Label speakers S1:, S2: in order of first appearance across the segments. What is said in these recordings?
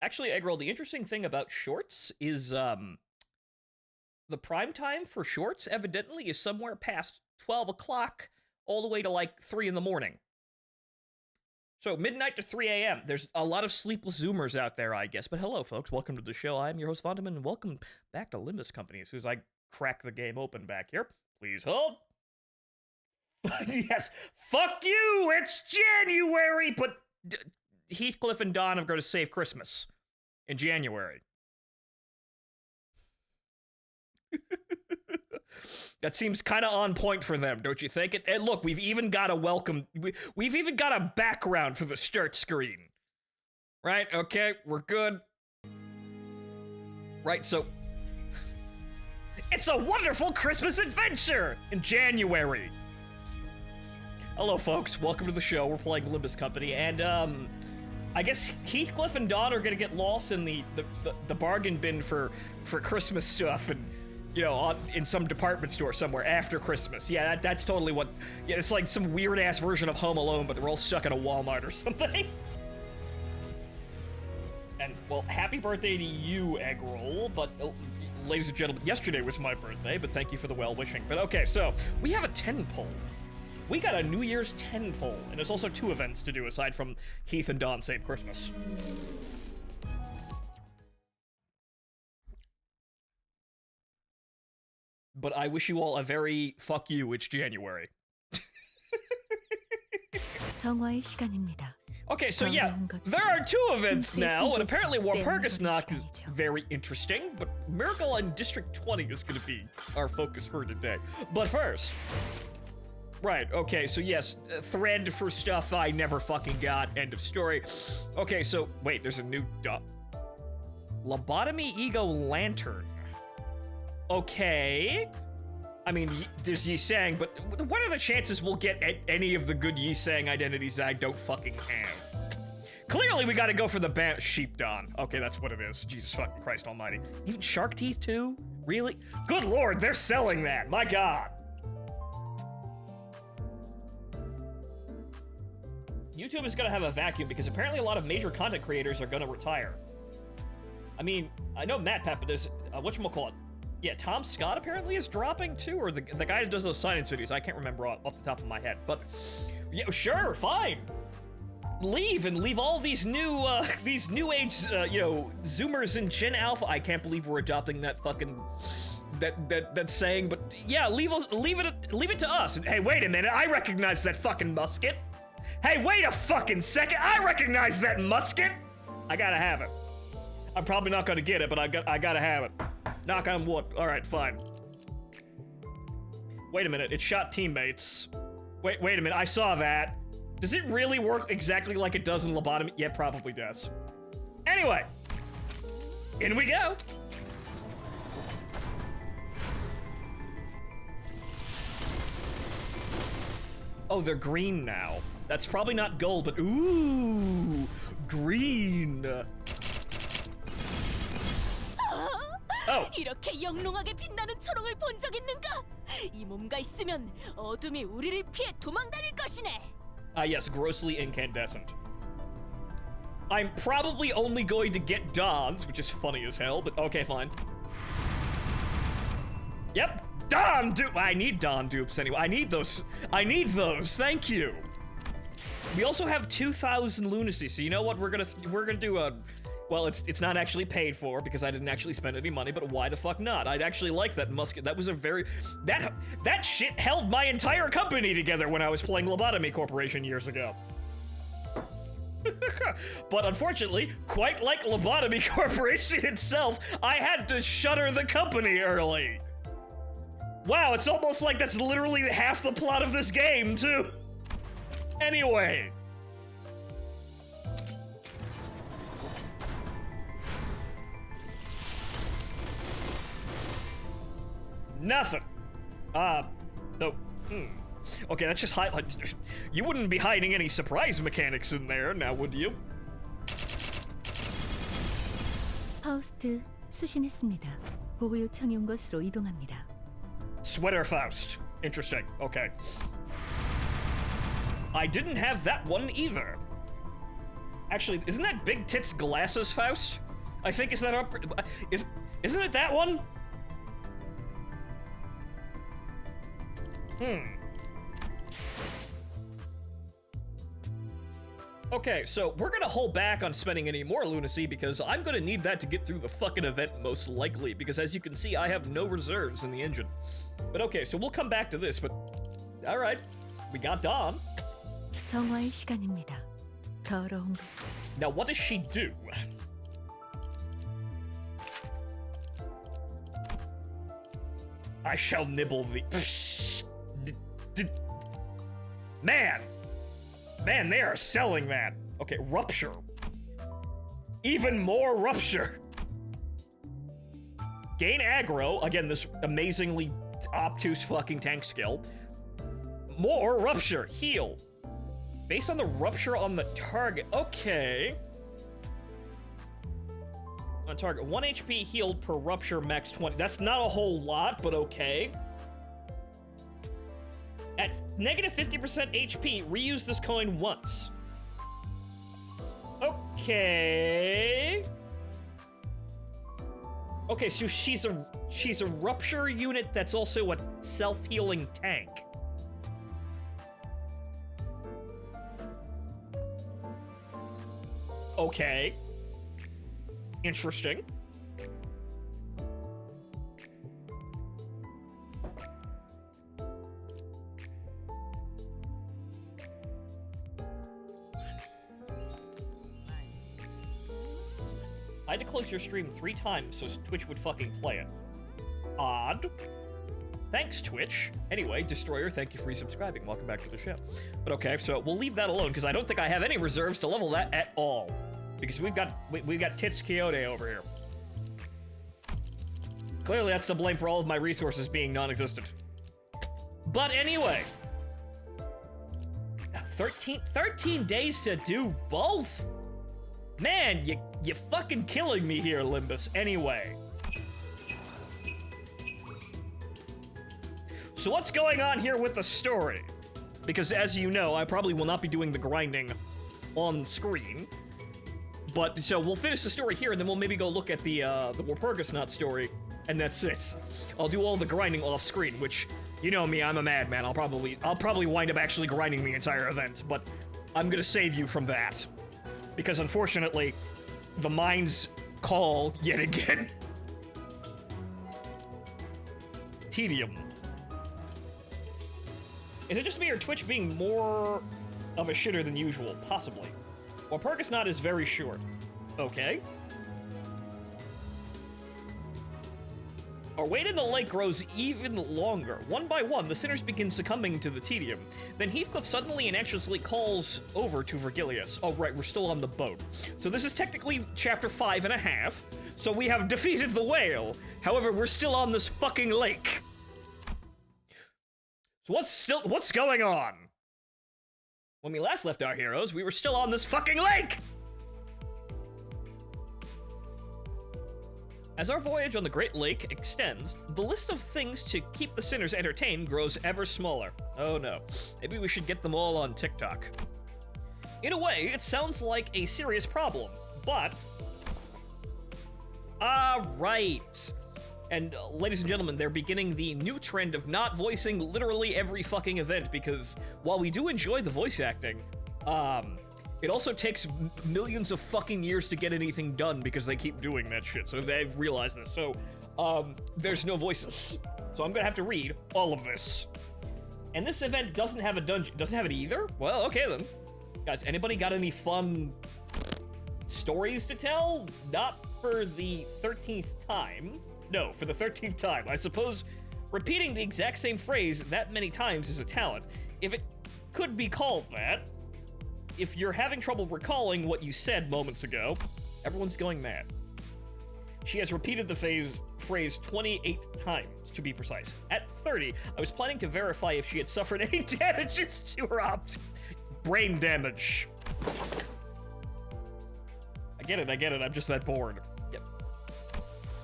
S1: Actually, Eggroll, the interesting thing about shorts is the prime time for shorts evidently is somewhere past 12 o'clock all the way to like 3 in the morning. So midnight to 3 a.m. There's a lot of sleepless Zoomers out there, I guess. But hello, folks. Welcome to the show. I'm your host, Phontomen, and welcome back to Limbus Company. As soon as I crack the game open back here, please hold. Yes, fuck you! It's January! But Heathcliff and Don are going to save Christmas in January. That seems kind of on point for them, don't you think? And look, we've even got a welcome. We've even got a background for the start screen. Right? Okay, we're good. Right, so it's a wonderful Christmas adventure in January. Hello, folks. Welcome to the show. We're playing Limbus Company, and I guess Heathcliff and Don are gonna get lost in the bargain bin for Christmas stuff, and you know, in some department store somewhere after Christmas. Yeah, that's totally what. Yeah, it's like some weird ass version of Home Alone, but they're all stuck in a Walmart or something. And well, happy birthday to you, Eggroll. But ladies and gentlemen, yesterday was my birthday, but thank you for the well wishing. But okay, so we have a 10 poll. We got a New Year's 10 poll, and there's also 2 events to do aside from Heath and Don Save Christmas. But I wish you all a very fuck you, it's January.
S2: 정화의 시간입니다.
S1: Okay, so yeah, there are 2 events now, and apparently Walpurgis Knock is very interesting, but Miracle on District 20 is gonna be our focus for today. But first, right, okay, so yes, thread for stuff I never fucking got, end of story. Okay, so, wait, there's a new Lobotomy Ego Lantern. Okay. I mean, there's Yi-Sang, but what are the chances we'll get any of the good Yi-Sang identities that I don't fucking have? Clearly, we gotta go for the Sheep Don. Okay, that's what it is. Jesus fucking Christ almighty. Even Shark Teeth, too? Really? Good lord, they're selling that. My god. YouTube is gonna have a vacuum because apparently a lot of major content creators are gonna retire. I mean, I know Matt Pat, but there's, whatchamacallit? Yeah, Tom Scott apparently is dropping too, or the guy who does those science videos. I can't remember off the top of my head, but yeah, sure, fine. Leave all these new age, you know, Zoomers and Gen Alpha. I can't believe we're adopting that fucking that saying, but yeah, leave it to us. And hey, wait a minute, I recognize that fucking musket. Hey, wait a fucking second, I recognize that musket. I gotta have it. I'm probably not gonna get it, but I gotta have it. Knock on wood. All right, fine. Wait a minute, it shot teammates. Wait a minute, I saw that. Does it really work exactly like it does in Lobotomy? Yeah, it probably does. Anyway, in we go. Oh, they're green now. That's probably not gold, but ooh, green. Oh.
S2: 이렇게 영롱하게 빛나는 초록을 본 적 있는가? 이 몸과 있으면 어둠이 우리를 피해 도망다닐 것이네.
S1: Yes, grossly incandescent. I'm probably only going to get Don's, which is funny as hell, but okay, fine. Yep, Don dupe. I need Don dupes anyway. I need those. Thank you. We also have 2,000 lunacy, so you know what? We're gonna do a. Well, it's not actually paid for because I didn't actually spend any money, but why the fuck not? I'd actually like that musket. That was a very... That shit held my entire company together when I was playing Lobotomy Corporation years ago. But unfortunately, quite like Lobotomy Corporation itself, I had to shutter the company early. Wow, it's almost like that's literally half the plot of this game, too. Anyway. Nothing. No. Okay, that's just highlight. You wouldn't be hiding any surprise mechanics in there, now would you?
S2: 파우스트 수신했습니다. 보호 요청이 온 것으로 이동합니다.
S1: Sweater Faust. Interesting. Okay. I didn't have that one either. Actually, isn't that Big Tits Glasses Faust? I think, is that up? Isn't it that one? Okay, so we're gonna hold back on spending any more lunacy because I'm gonna need that to get through the fucking event most likely, because as you can see, I have no reserves in the engine. But okay, so we'll come back to this, but alright, we got Dawn.
S2: 정화의 시간입니다. 더러운 것.
S1: Now what does she do? I shall nibble the... Man! Man, they are selling that. Okay, rupture. Even more rupture. Gain aggro. Again, this amazingly obtuse fucking tank skill. More rupture. Heal. Based on the rupture on the target. Okay. On target. 1 HP healed per rupture, max 20. That's not a whole lot, but okay. At negative 50% HP, reuse this coin once. Okay. Okay, so she's a rupture unit that's also a self-healing tank. Okay. Interesting. I had to close your stream 3 times so Twitch would fucking play it. Odd. Thanks, Twitch. Anyway, Destroyer, thank you for resubscribing. Welcome back to the show. But okay, so we'll leave that alone because I don't think I have any reserves to level that at all. Because we've got Tits Quixote over here. Clearly that's to blame for all of my resources being non-existent. But anyway. 13 days to do both? Man, you fucking killing me here, Limbus. Anyway. So what's going on here with the story? Because as you know, I probably will not be doing the grinding on screen. But, so we'll finish the story here, and then we'll maybe go look at the Walpurgisnacht story, and that's it. I'll do all the grinding off screen, which, you know me, I'm a madman. I'll probably wind up actually grinding the entire event, but I'm gonna save you from that. Because unfortunately, the mines call yet again. Tedium. Is it just me or Twitch being more of a shitter than usual? Possibly. Well, Walpurgisnacht is very short. Okay. Our wait in the lake grows even longer. One by one, the sinners begin succumbing to the tedium. Then Heathcliff suddenly and anxiously calls over to Virgilius. Oh, right, we're still on the boat. So this is technically chapter 5.5. So we have defeated the whale. However, we're still on this fucking lake. So what's going on? When we last left our heroes, we were still on this fucking lake! As our voyage on the Great Lake extends, the list of things to keep the sinners entertained grows ever smaller. Oh no. Maybe we should get them all on TikTok. In a way, it sounds like a serious problem, but... right. And ladies and gentlemen, they're beginning the new trend of not voicing literally every fucking event, because while we do enjoy the voice acting, it also takes millions of fucking years to get anything done because they keep doing that shit. So they've realized this. So, there's no voices. So I'm gonna have to read all of this. And this event doesn't have a dungeon. Doesn't have it either? Well, okay then. Guys, anybody got any fun stories to tell? Not for the 13th time. No, for the 13th time. I suppose repeating the exact same phrase that many times is a talent. If it could be called that. If you're having trouble recalling what you said moments ago, everyone's going mad. She has repeated the phrase 28 times, to be precise. At 30, I was planning to verify if she had suffered any damages to her brain damage. I get it, I'm just that bored. Yep.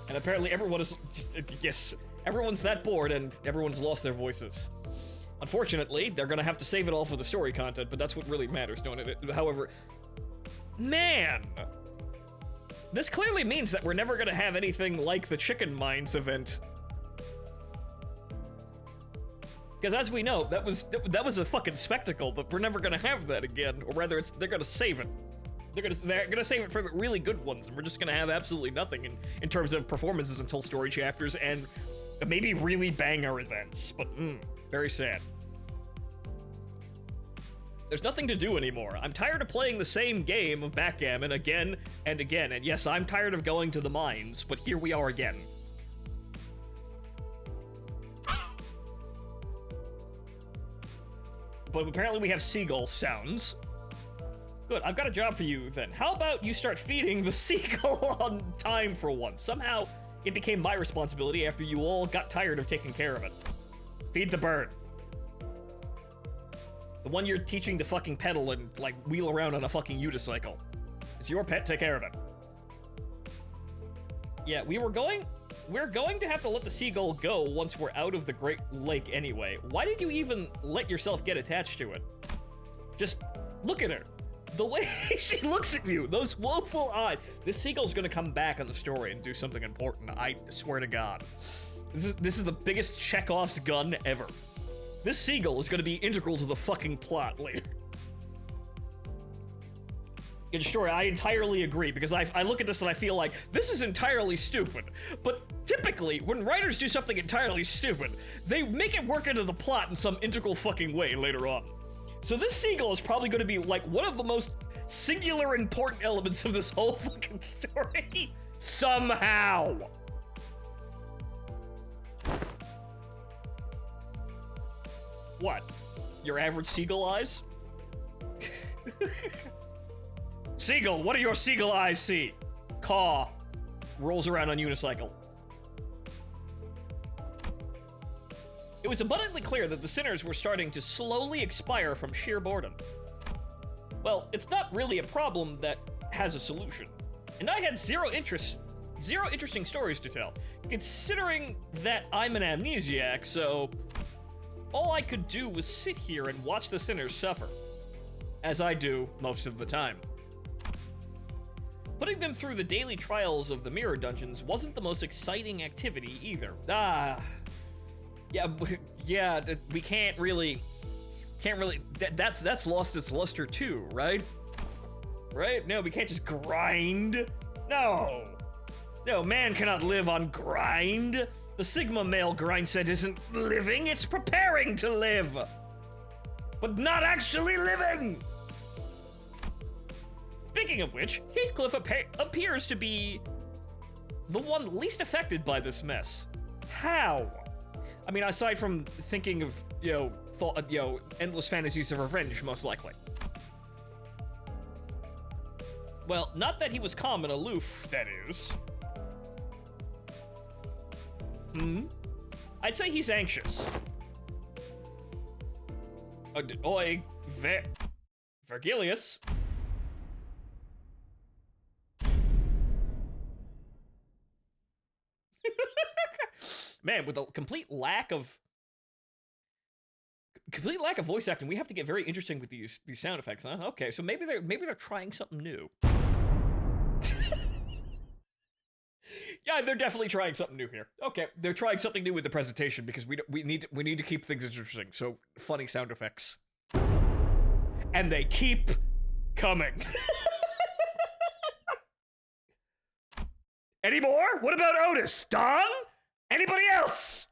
S1: And apparently everyone is, yes, everyone's that bored and everyone's lost their voices. Unfortunately, they're gonna have to save it all for the story content, but that's what really matters, don't it? However, Man! This clearly means that we're never gonna have anything like the Chicken Mines event. Because as we know, that was a fucking spectacle, but we're never gonna have that again. Or rather, they're gonna save it. They're gonna save it for the really good ones, and we're just gonna have absolutely nothing in terms of performances until story chapters and maybe really banger events. But very sad. There's nothing to do anymore. I'm tired of playing the same game of backgammon again and again. And yes, I'm tired of going to the mines, but here we are again. But apparently we have seagull sounds. Good, I've got a job for you then. How about you start feeding the seagull on time for once? Somehow it became my responsibility after you all got tired of taking care of it. Feed the bird. The one you're teaching to fucking pedal and, like, wheel around on a fucking unicycle. It's your pet, take care of it. Yeah, we're going to have to let the seagull go once we're out of the Great Lake anyway. Why did you even let yourself get attached to it? Just look at her. The way she looks at you, those woeful eyes. This seagull's gonna come back on the story and do something important, I swear to God. This is the biggest Chekhov's gun ever. This seagull is gonna be integral to the fucking plot later. And sure, I entirely agree, because I look at this and I feel like, this is entirely stupid. But typically, when writers do something entirely stupid, they make it work into the plot in some integral fucking way later on. So this seagull is probably gonna be, like, one of the most singular important elements of this whole fucking story. Somehow. What? Your average seagull eyes? Seagull, what do your seagull eyes see? Caw. Rolls around on unicycle. It was abundantly clear that the sinners were starting to slowly expire from sheer boredom. Well, it's not really a problem that has a solution. And I had zero interesting stories to tell, considering that I'm an amnesiac, so all I could do was sit here and watch the sinners suffer, as I do most of the time. Putting them through the daily trials of the mirror dungeons wasn't the most exciting activity either. Yeah, we can't really, that's lost its luster too, right? Right? No, we can't just grind. No, man cannot live on grind. The Sigma male grind set isn't living, it's preparing to live, but not actually living. Speaking of which, Heathcliff appears to be the one least affected by this mess. How? I mean, aside from thinking of, endless fantasies of revenge, most likely. Well, not that he was calm and aloof, that is. I'd say he's anxious. Vergilius. Man, with a complete lack of voice acting, we have to get very interesting with these sound effects, huh? Okay, so maybe they're trying something new. Yeah, they're definitely trying something new here. Okay, they're trying something new with the presentation because we need to keep things interesting. So funny sound effects, and they keep coming. Any more? What about Otis? Don? Anybody else?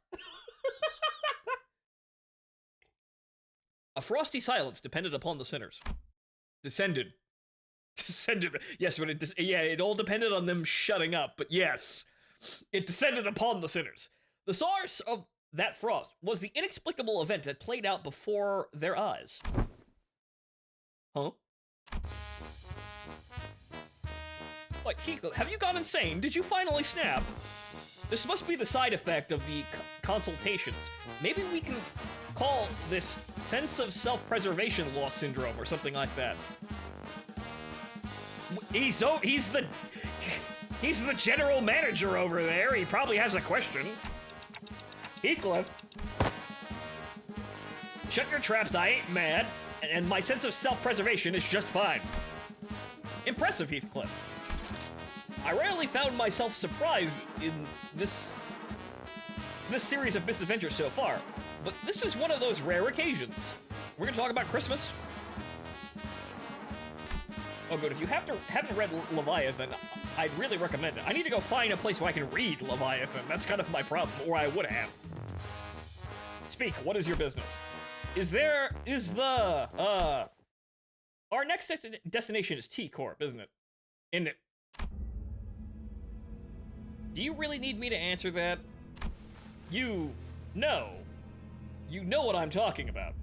S1: A frosty silence depended upon the sinners. Descended. Yes, but it all depended on them shutting up, but yes, it descended upon the sinners. The source of that frost was the inexplicable event that played out before their eyes. Huh? What, Heathcliff, have you gone insane? Did you finally snap? This must be the side effect of the consultations. Maybe we can call this sense of self-preservation loss syndrome or something like that. He's the general manager over there. He probably has a question. Heathcliff, shut your traps. I ain't mad, and my sense of self-preservation is just fine. Impressive, Heathcliff. I rarely found myself surprised in this series of misadventures so far, but this is one of those rare occasions. We're gonna talk about Christmas. Oh good, if you haven't read Leviathan, I'd really recommend it. I need to go find a place where I can read Leviathan. That's kind of my problem, or I would have. Speak, what is your business? Our next destination is T-Corp, isn't it? Isn't it? Do you really need me to answer that? You know what I'm talking about.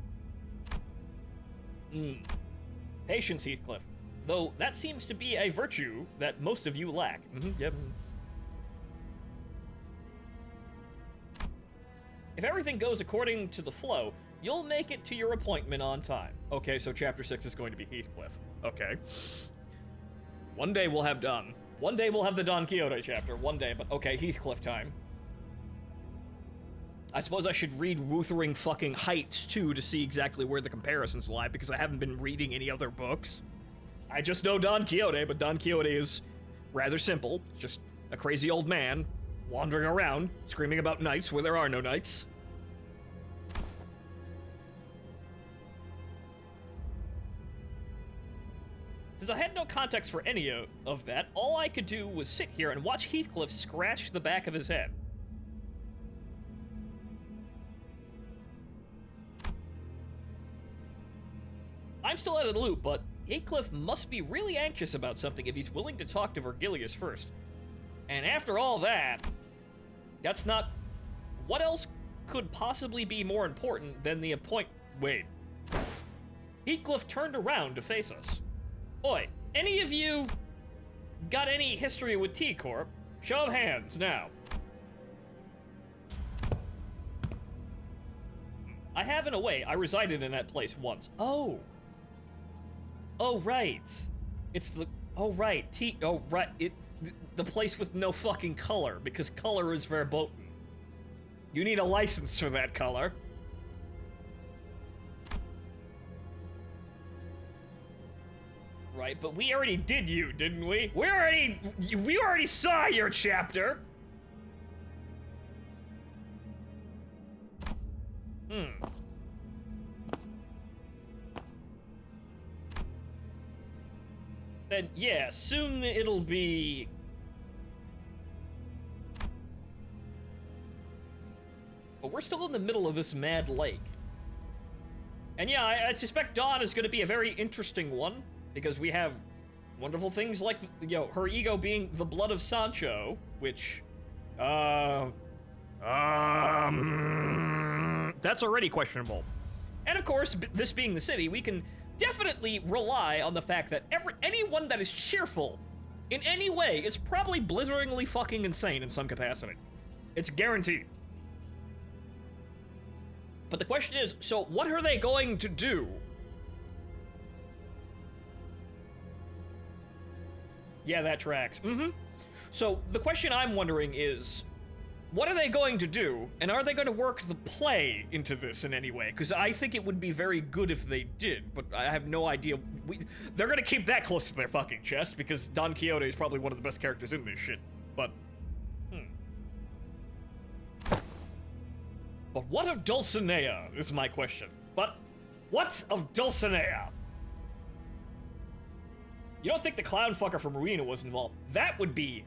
S1: Patience, Heathcliff. Though that seems to be a virtue that most of you lack. Yep. If everything goes according to the flow, you'll make it to your appointment on time. Okay, so chapter 6 is going to be Heathcliff. Okay. One day we'll have Don. One day we'll have the Don Quixote chapter. One day, but okay, Heathcliff time. I suppose I should read Wuthering fucking Heights, too, to see exactly where the comparisons lie, because I haven't been reading any other books. I just know Don Quixote, but Don Quixote is rather simple. Just a crazy old man wandering around, screaming about knights where there are no knights. Since I had no context for any of that, all I could do was sit here and watch Heathcliff scratch the back of his head. I'm still out of the loop, but Heathcliff must be really anxious about something if he's willing to talk to Virgilius first. And after all that, that's not... What else could possibly be more important than the Wait. Heathcliff turned around to face us. Oi, any of you got any history with T-Corp? Show of hands, now. I have in a way. I resided in that place once. Oh. Oh, right. It's the... Oh, right. Oh, right. The place with no fucking color, because color is verboten. You need a license for that color. Right, but we already did you, didn't we? We already saw your chapter! Then, yeah, soon it'll be... But we're still in the middle of this mad lake. And yeah, I suspect Dawn is gonna be a very interesting one, because we have wonderful things like, you know, her ego being the blood of Sancho, which, that's already questionable. And of course, this being the city, we can definitely rely on the fact that anyone that is cheerful in any way is probably blitheringly fucking insane in some capacity. It's guaranteed. But the question is, so what are they going to do? Yeah, that tracks. So the question I'm wondering is, what are they going to do, and are they going to work the play into this in any way? Because I think it would be very good if they did, but I have no idea. They're going to keep that close to their fucking chest, because Don Quixote is probably one of the best characters in this shit. But what of Dulcinea, is my question. But what of Dulcinea? You don't think the clown fucker from Marina was involved? That would be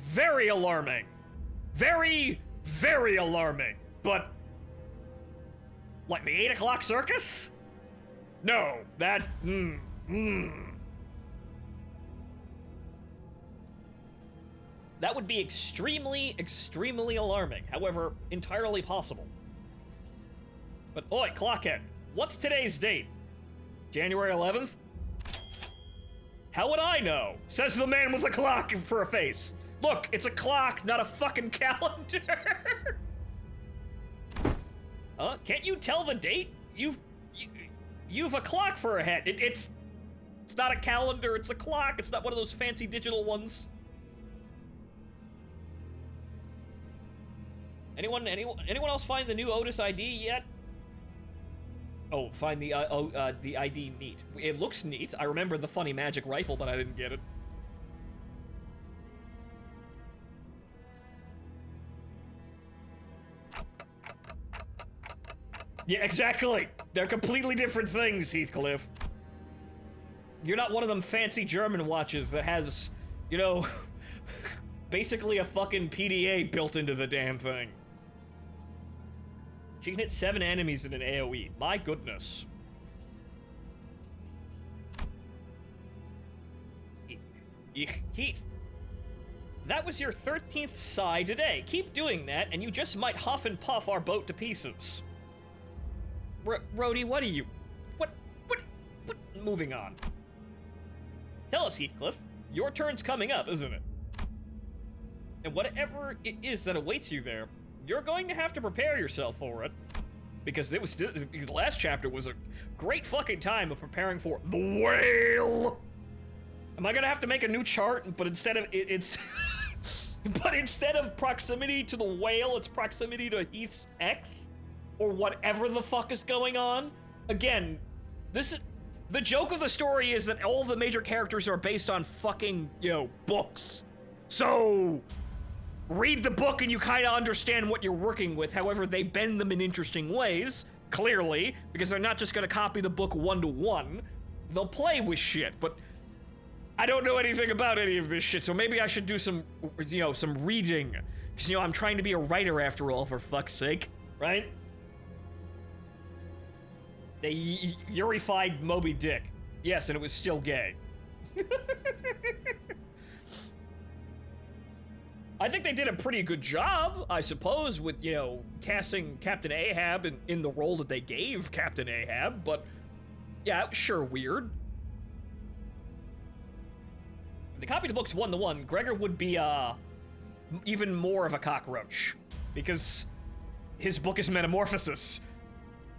S1: very alarming. Very, very alarming. But, like the 8 o'clock circus? No, that, That would be extremely, extremely alarming. However, entirely possible. But, oi, clockhead, what's today's date? January 11th? How would I know? Says the man with a clock for a face. Look, it's a clock, not a fucking calendar. Can't you tell the date? You've a clock for a head. It's not a calendar, it's a clock. It's not one of those fancy digital ones. Anyone else find the new Otis ID yet? Oh, find the the ID neat. It looks neat. I remember the funny magic rifle, but I didn't get it. Yeah, exactly. They're completely different things, Heathcliff. You're not one of them fancy German watches that has, you know, basically a fucking PDA built into the damn thing. She can hit 7 enemies in an AoE. My goodness. Heath, that was your 13th sigh today. Keep doing that, and you just might huff and puff our boat to pieces. Rhodey, what are you? What? Moving on. Tell us, Heathcliff. Your turn's coming up, isn't it? And whatever it is that awaits you there, you're going to have to prepare yourself for it. Because the last chapter was a great fucking time of preparing for the whale. Am I gonna have to make a new chart, but instead of but instead of proximity to the whale, it's proximity to Heath's ex? Or whatever the fuck is going on? Again, this is... The joke of the story is that all the major characters are based on fucking, you know, books. So, read the book and you kind of understand what you're working with. However, they bend them in interesting ways, clearly, because they're not just gonna copy the book one-to-one. They'll play with shit, but I don't know anything about any of this shit, so maybe I should do some, you know, some reading. Because, you know, I'm trying to be a writer after all, for fuck's sake, right? They Yurified Moby Dick. Yes, and it was still gay. I think they did a pretty good job, I suppose, with, you know, casting Captain Ahab in the role that they gave Captain Ahab, but yeah, it was sure weird. If they copied the books one-to-one, Gregor would be, even more of a cockroach, because his book is Metamorphosis.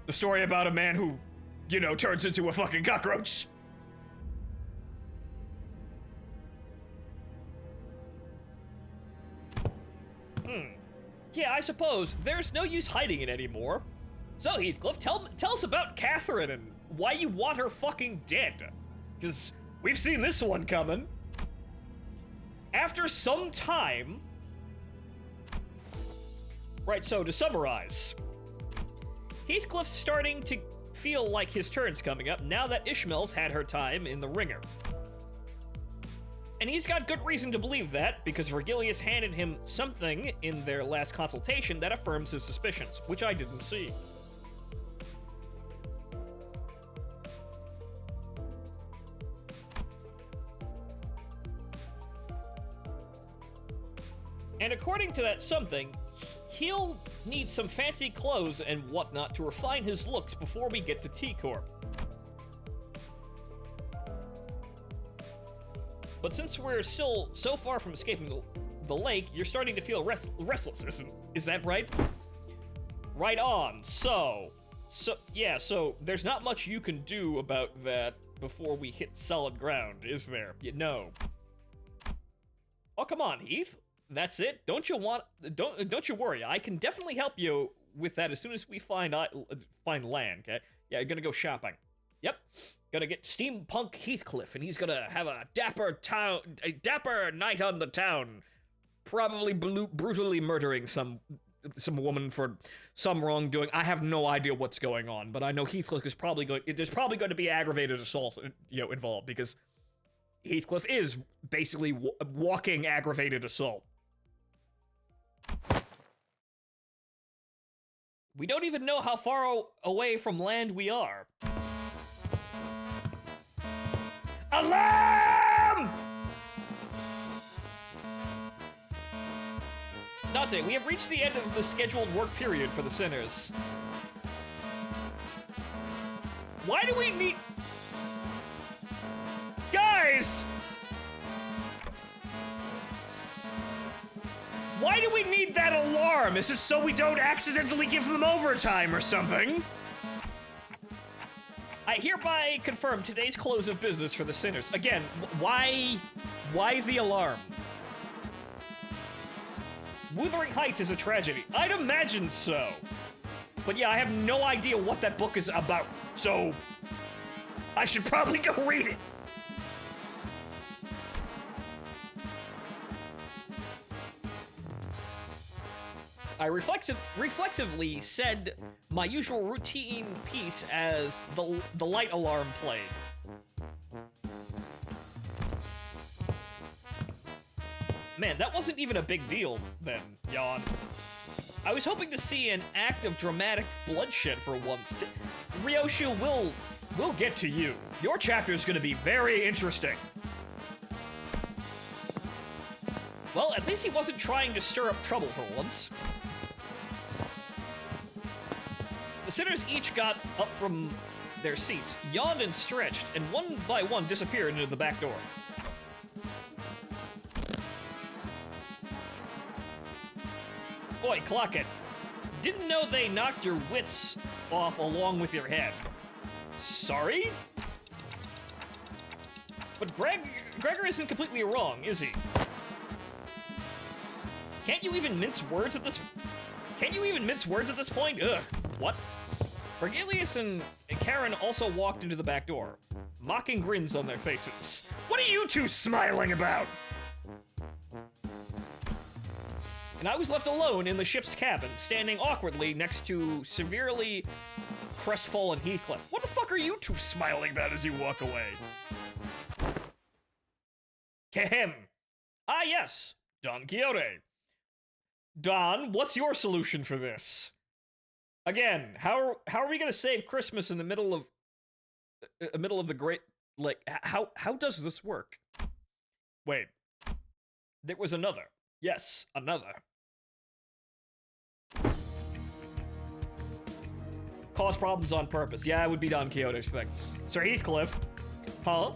S1: The story about a man who, you know, turns into a fucking cockroach. Yeah, I suppose. There's no use hiding it anymore. So, Heathcliff, tell us about Catherine and why you want her fucking dead. Because we've seen this one coming. After some time... Right, so to summarize... Heathcliff's starting to feel like his turn's coming up now that Ishmael's had her time in the ringer. And he's got good reason to believe that, because Vergilius handed him something in their last consultation that affirms his suspicions, which I didn't see. And according to that something, he'll need some fancy clothes and whatnot to refine his looks before we get to T-Corp. But since we're still so far from escaping the lake, you're starting to feel restless, is that right? Right on. So there's not much you can do about that before we hit solid ground, is there? No. Oh, come on, Heath. That's it. Don't you worry. I can definitely help you with that as soon as we find land. Okay? Yeah, you're gonna go shopping. Yep. Gonna get steampunk Heathcliff, and he's gonna have a dapper night on the town, probably brutally murdering some woman for some wrongdoing. I have no idea what's going on, but I know Heathcliff is there's probably going to be aggravated assault, you know, involved, because Heathcliff is basically walking aggravated assault. We don't even know how far away from land we are. Alarm! Dante, we have reached the end of the scheduled work period for the sinners. Why do we need... Guys! Why do we need that alarm? Is it so we don't accidentally give them overtime or something? I hereby confirm today's close of business for the sinners. Again, why the alarm? Wuthering Heights is a tragedy. I'd imagine so. But yeah, I have no idea what that book is about, so I should probably go read it. I reflexively said my usual routine piece as the light alarm played. Man, that wasn't even a big deal then, yawn. I was hoping to see an act of dramatic bloodshed for once. Ryoshu will get to you. Your chapter is going to be very interesting. Well, at least he wasn't trying to stir up trouble for once. The sinners each got up from their seats, yawned and stretched, and one by one disappeared into the back door. Boy, clock it. Didn't know they knocked your wits off along with your head. Sorry? But Gregor isn't completely wrong, is he? Can't you even mince words at this point? Ugh. What? Vergilius and Karen also walked into the back door, mocking grins on their faces. What are you two smiling about? And I was left alone in the ship's cabin, standing awkwardly next to severely crestfallen Heathcliff. What the fuck are you two smiling about as you walk away? Kahem. Ah, yes, Don Quixote. Don, what's your solution for this? Again, how are we gonna save Christmas in the middle of the great, like, how does this work? Wait, there was another. Yes, another. Cause problems on purpose. Yeah, it would be Don Quixote's thing. Sir Heathcliff. Huh?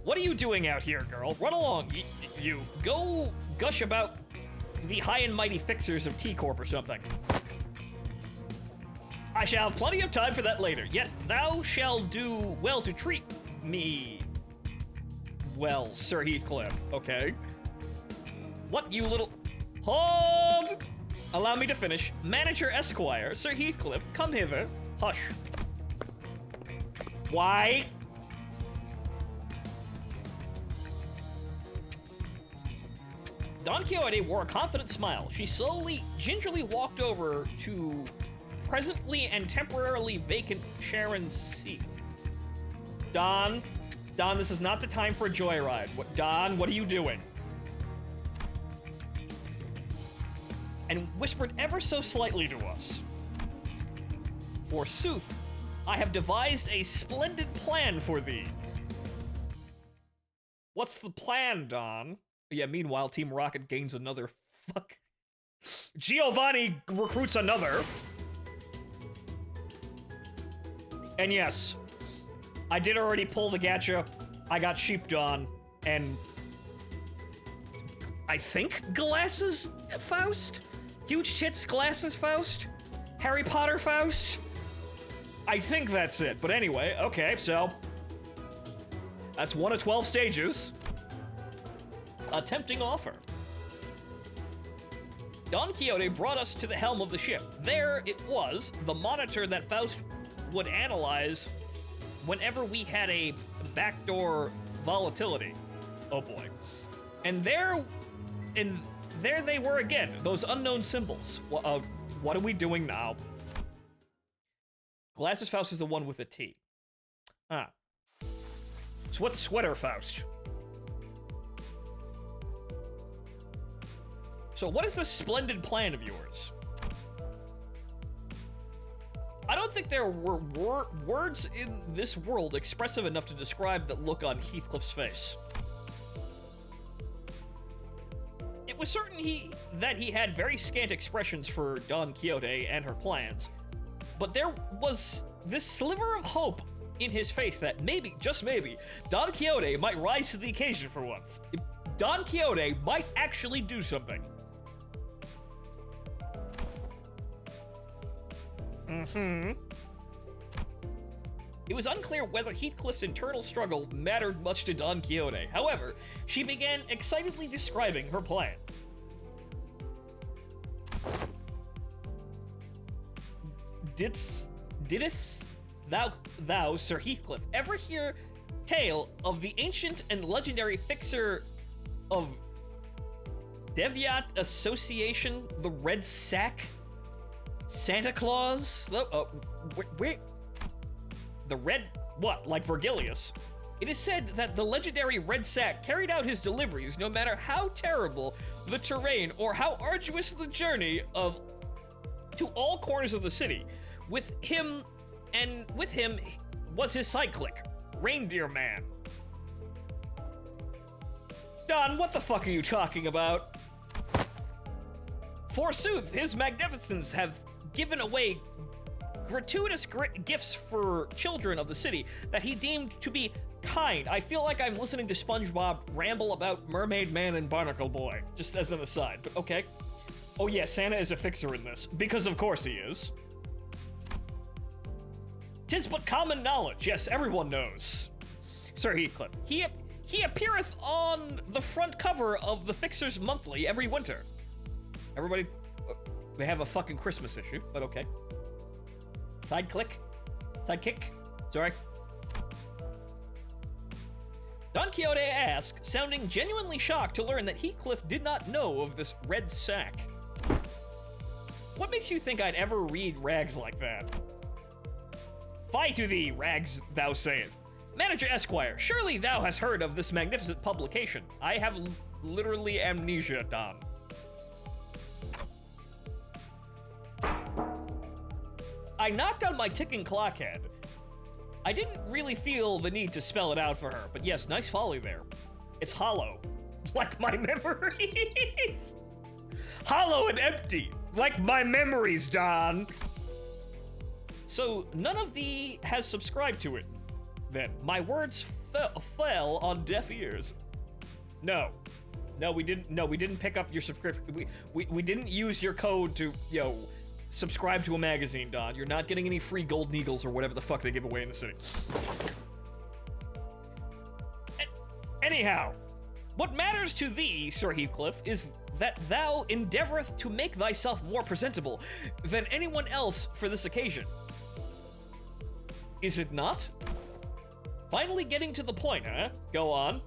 S1: What are you doing out here, girl? Run along. You go gush about the high and mighty fixers of T-Corp or something. I shall have plenty of time for that later, yet thou shall do well to treat me well, Sir Heathcliff, okay? What, you little... Hold! Allow me to finish. Manager Esquire, Sir Heathcliff, come hither. Hush. Why? Don Quixote wore a confident smile. She slowly, gingerly walked over to presently and temporarily vacant Sharon's seat. Don, this is not the time for a joyride. Don, what are you doing? And whispered ever so slightly to us. Forsooth, I have devised a splendid plan for thee. What's the plan, Don? Yeah, meanwhile, Team Rocket gains another fuck. Giovanni recruits another. And yes, I did already pull the gacha. I got sheeped on, and I think Glasses Faust? Huge Tits Glasses Faust? Harry Potter Faust? I think that's it. But anyway, okay, so that's one of 12 stages. A tempting offer. Don Quixote brought us to the helm of the ship. There it was, the monitor that Faust would analyze whenever we had a backdoor volatility. Oh boy. And there they were again, those unknown symbols. What are we doing now? Glasses Faust is the one with a T. Ah. So what's Sweater Faust? So what is this splendid plan of yours? I don't think there were words in this world expressive enough to describe that look on Heathcliff's face. It was certain that he had very scant expressions for Don Quixote and her plans, but there was this sliver of hope in his face that maybe, just maybe, Don Quixote might rise to the occasion for once. Don Quixote might actually do something. It was unclear whether Heathcliff's internal struggle mattered much to Don Quixote. However, she began excitedly describing her plan. didst thou, Sir Heathcliff, ever hear tale of the ancient and legendary fixer of Deviat Association, the Red Sack? Santa Claus? Where? The Red... what? Like Vergilius? It is said that the legendary Red Sack carried out his deliveries no matter how terrible the terrain or how arduous the journey to all corners of the city. With him was his sidekick, Reindeer Man. Don, what the fuck are you talking about? Forsooth, his magnificence have given away gratuitous gifts for children of the city that he deemed to be kind. I feel like I'm listening to SpongeBob ramble about Mermaid Man and Barnacle Boy, just as an aside, but okay. Oh yeah, Santa is a fixer in this, because of course he is. 'Tis but common knowledge, yes, everyone knows. Sir Heathcliff, he appeareth on the front cover of the Fixer's Monthly every winter. Everybody, they have a fucking Christmas issue, but okay. Sidekick, sorry. Don Quixote asked, sounding genuinely shocked to learn that Heathcliff did not know of this red sack. What makes you think I'd ever read rags like that? Fie to thee, rags, thou sayest. Manager Esquire, surely thou hast heard of this magnificent publication. I have literally amnesia, Don. I knocked on my ticking clock head. I didn't really feel the need to spell it out for her, but yes, nice folly there. It's hollow, like my memories. Hollow and empty, like my memories, Don. So none of thee has subscribed to it, then. My words fell on deaf ears. No, we didn't pick up your subscription. We didn't use your code to, subscribe to a magazine, Don. You're not getting any free golden eagles or whatever the fuck they give away in the city. Anyhow, what matters to thee, Sir Heathcliff, is that thou endeavoreth to make thyself more presentable than anyone else for this occasion. Is it not? Finally getting to the point, huh? Go on.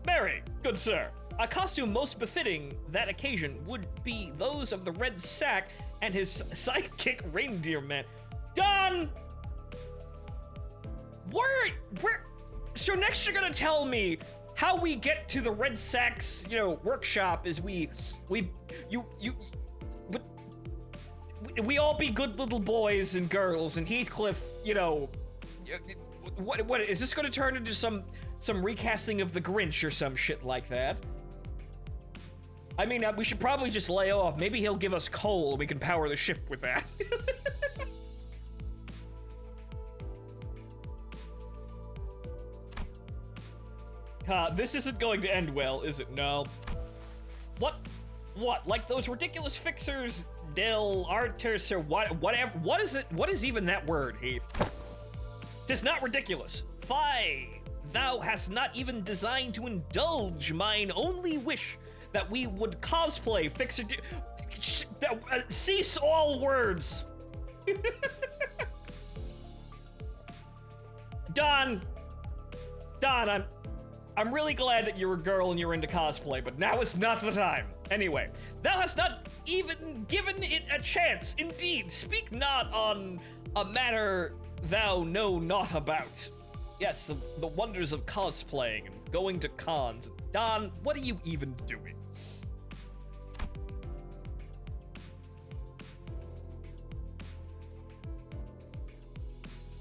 S1: Marry, good sir. A costume most befitting that occasion would be those of the Red Sack and his sidekick Reindeer Man. Don! Where? So next you're gonna tell me how we get to the Red Sack's, workshop is we all be good little boys and girls, and Heathcliff, what is this gonna turn into some recasting of the Grinch or some shit like that? I mean, we should probably just lay off. Maybe he'll give us coal and we can power the ship with that. This isn't going to end well, is it? No. What? Like those ridiculous fixers, Del Artis, or whatever. What is it? What is even that word, Heath? 'Tis not ridiculous. Fie! Thou hast not even designed to indulge mine only wish that we would cosplay fixer. Cease all words. Don, I'm really glad that you're a girl and you're into cosplay, but now is not the time. Anyway, thou hast not even given it a chance. Indeed, speak not on a matter thou know not about. Yes, the wonders of cosplaying and going to cons. Don, what are you even doing?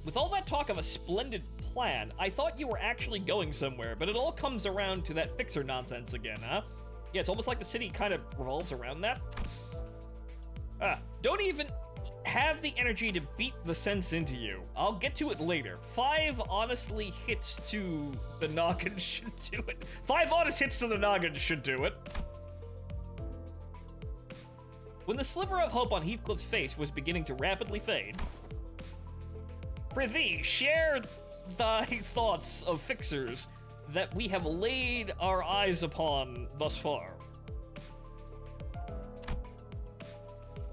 S1: With all that talk of a splendid plan, I thought you were actually going somewhere, but it all comes around to that fixer nonsense again, huh? Yeah, it's almost like the city kind of revolves around that. Don't even have the energy to beat the sense into you. I'll get to it later. 5 honestly hits to the noggin should do it. 5 honest hits to the noggin should do it. When the sliver of hope on Heathcliff's face was beginning to rapidly fade, prithee, share thy thoughts of fixers that we have laid our eyes upon thus far.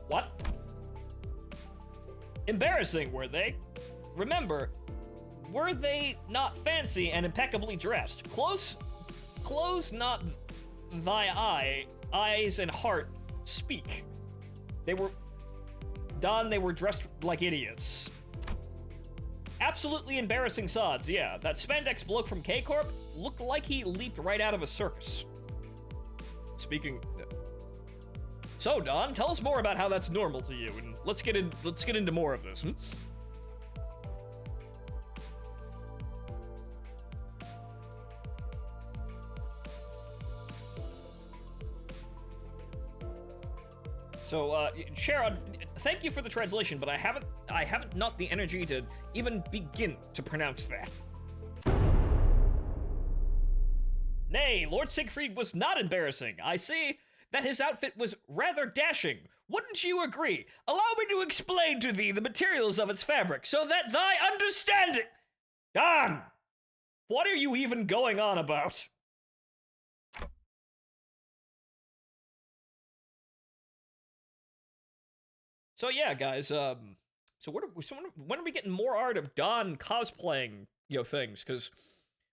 S1: What? Embarrassing, were they? Remember, were they not fancy and impeccably dressed? Close not thy eyes and heart speak. They were dressed like idiots. Absolutely embarrassing sods, yeah. That spandex bloke from K-Corp looked like he leaped right out of a circus. Speaking... So, Don, tell us more about how that's normal to you, and let's get into more of this, So, Sharon, thank you for the translation, but I haven't not the energy to even begin to pronounce that. Nay, Lord Siegfried was not embarrassing. I see that his outfit was rather dashing. Wouldn't you agree? Allow me to explain to thee the materials of its fabric, so that thy understanding... Don! What are you even going on about? So yeah, guys, so when are we getting more art of Dawn cosplaying, things? Because,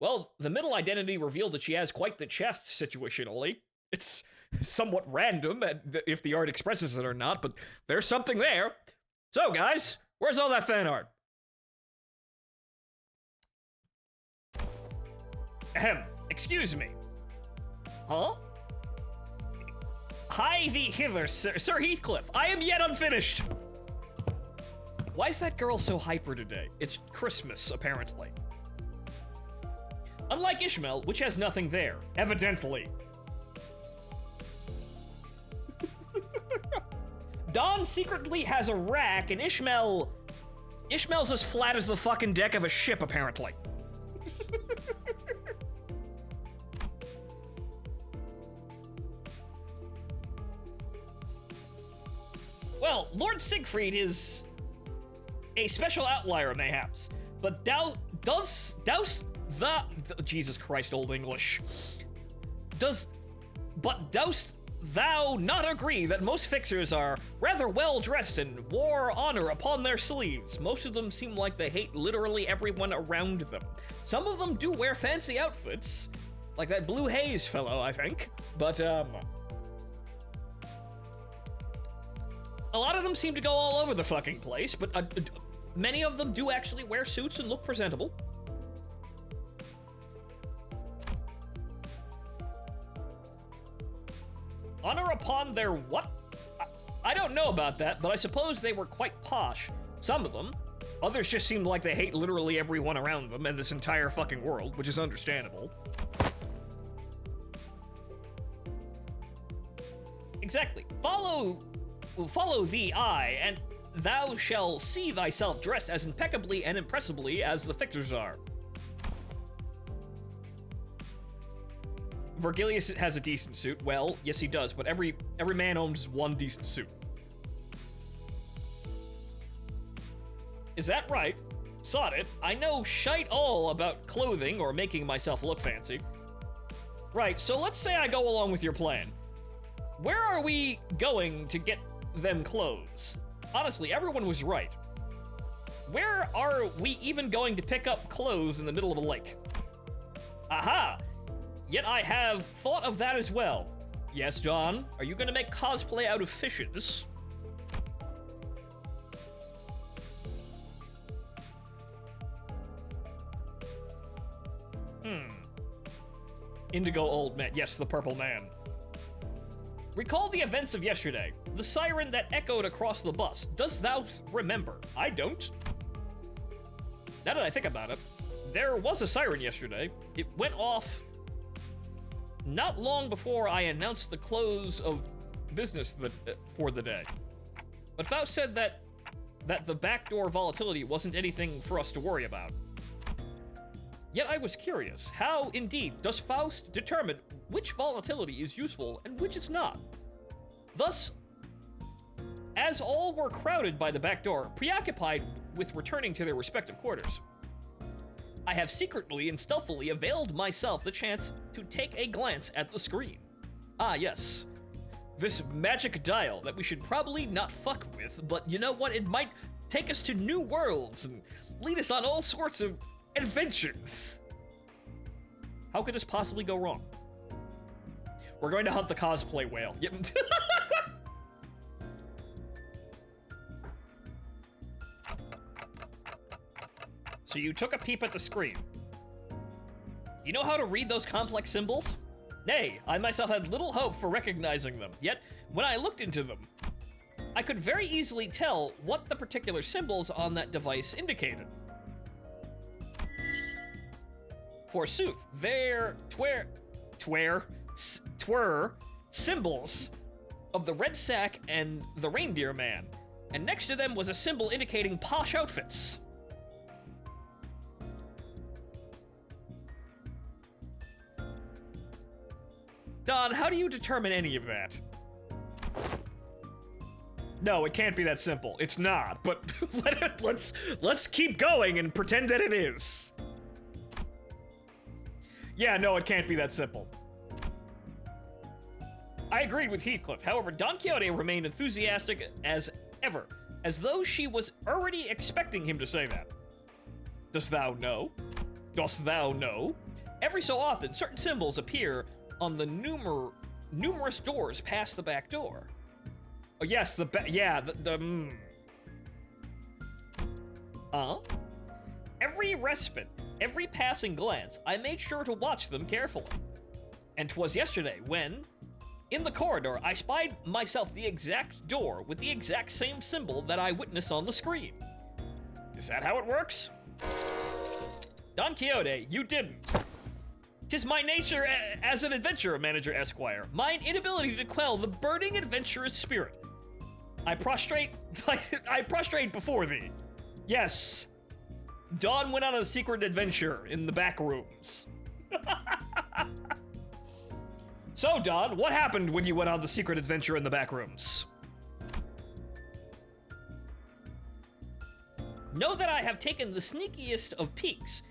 S1: well, the middle identity revealed that she has quite the chest situationally. It's somewhat random if the art expresses it or not, but there's something there. So, guys, where's all that fan art? Ahem, excuse me. Huh? Hie thee hither, Sir Heathcliff. I am yet unfinished. Why is that girl so hyper today? It's Christmas, apparently. Unlike Ishmael, which has nothing there, evidently. Don secretly has a rack, and Ishmael's as flat as the fucking deck of a ship, apparently. Well, Lord Siegfried is a special outlier, mayhaps, but dost Jesus Christ, Old English. Dost thou not agree that most fixers are rather well dressed and wore honor upon their sleeves? Most of them seem like they hate literally everyone around them. Some of them do wear fancy outfits, like that Blue Haze fellow, I think, but a lot of them seem to go all over the fucking place, but many of them do actually wear suits and look presentable. Honor upon their what? I don't know about that, but I suppose they were quite posh. Some of them. Others just seemed like they hate literally everyone around them and this entire fucking world, which is understandable. Exactly. Follow thee I, and thou shalt see thyself dressed as impeccably and impressibly as the fixers are. Vergilius has a decent suit. Well, yes he does, but every man owns one decent suit. Is that right? Sod it. I know shite all about clothing or making myself look fancy. Right, so let's say I go along with your plan. Where are we going to get them clothes? Honestly, everyone was right. Where are we even going to pick up clothes in the middle of a lake? Aha! Yet I have thought of that as well. Yes, John? Are you gonna make cosplay out of fishes? Indigo Old Man. Yes, the Purple Man. Recall the events of yesterday. The siren that echoed across the bus. Dost thou remember? I don't. Now that I think about it, there was a siren yesterday. It went off not long before I announced the close of business for the day. But Faust said that the backdoor volatility wasn't anything for us to worry about. Yet I was curious, how indeed does Faust determine which volatility is useful and which is not? Thus, as all were crowded by the back door, preoccupied with returning to their respective quarters, I have secretly and stealthily availed myself the chance to take a glance at the screen. Ah, yes. This magic dial that we should probably not fuck with, but you know what? It might take us to new worlds and lead us on all sorts of adventures. How could this possibly go wrong? We're going to hunt the cosplay whale. Yep. So you took a peep at the screen. You know how to read those complex symbols? Nay, I myself had little hope for recognizing them, yet when I looked into them, I could very easily tell what the particular symbols on that device indicated. Forsooth, they're twere symbols of the red sack and the reindeer man, and next to them was a symbol indicating posh outfits. Don, how do you determine any of that? No, it can't be that simple. It's not, but let's keep going and pretend that it is. Yeah, no, it can't be that simple. I agreed with Heathcliff. However, Don Quixote remained enthusiastic as ever, as though she was already expecting him to say that. Dost thou know? Dost thou know? Every so often, certain symbols appear on the numerous doors past the back door. Oh yes, Every respite, every passing glance, I made sure to watch them carefully. And 'twas yesterday when, in the corridor, I spied myself the exact door with the exact same symbol that I witnessed on the screen. Is that how it works? Don Quixote, you didn't. 'Tis my nature as an adventurer, Manager Esquire, mine inability to quell the burning adventurous spirit. I prostrate before thee. Yes, Don went on a secret adventure in the back rooms. So, Don, what happened when you went on the secret adventure in the back rooms? Know that I have taken the sneakiest of peeks.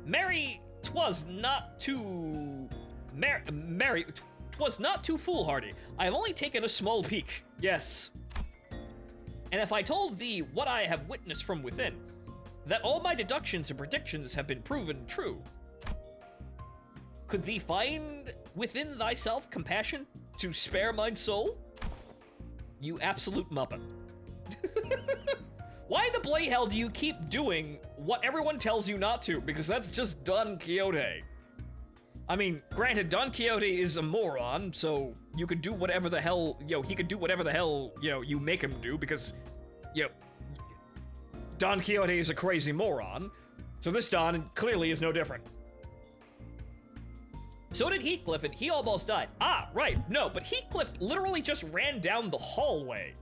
S1: Mary, 'twas not too foolhardy. I have only taken a small peek. Yes. And if I told thee what I have witnessed from within, that all my deductions and predictions have been proven true, could thee find within thyself compassion to spare mine soul? You absolute muppet. Why the bloody hell do you keep doing what everyone tells you not to? Because that's just Don Quixote. I mean, granted, Don Quixote is a moron, so you could do whatever the hell, he could do whatever the hell, you make him do, because, Don Quixote is a crazy moron, so this Don clearly is no different. So did Heathcliff, and he almost died. Ah, right, no, but Heathcliff literally just ran down the hallway.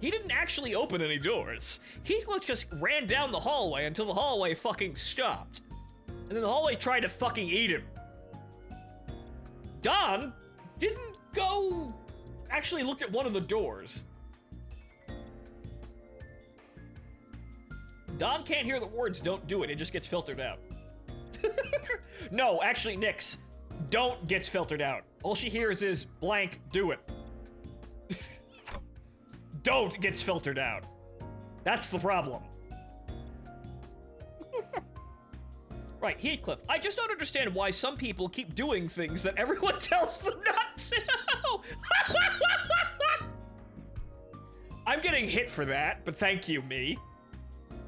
S1: He didn't actually open any doors. Heathcliff just ran down the hallway until the hallway fucking stopped. And then the hallway tried to fucking eat him. Don didn't go... actually looked at one of the doors. Don can't hear the words "don't do it," it just gets filtered out. No, actually, Nyx, "don't" gets filtered out. All she hears is blank, do it. Don't gets filtered out. That's the problem. Right, Heathcliff, I just don't understand why some people keep doing things that everyone tells them not to. I'm getting hit for that, but thank you, me.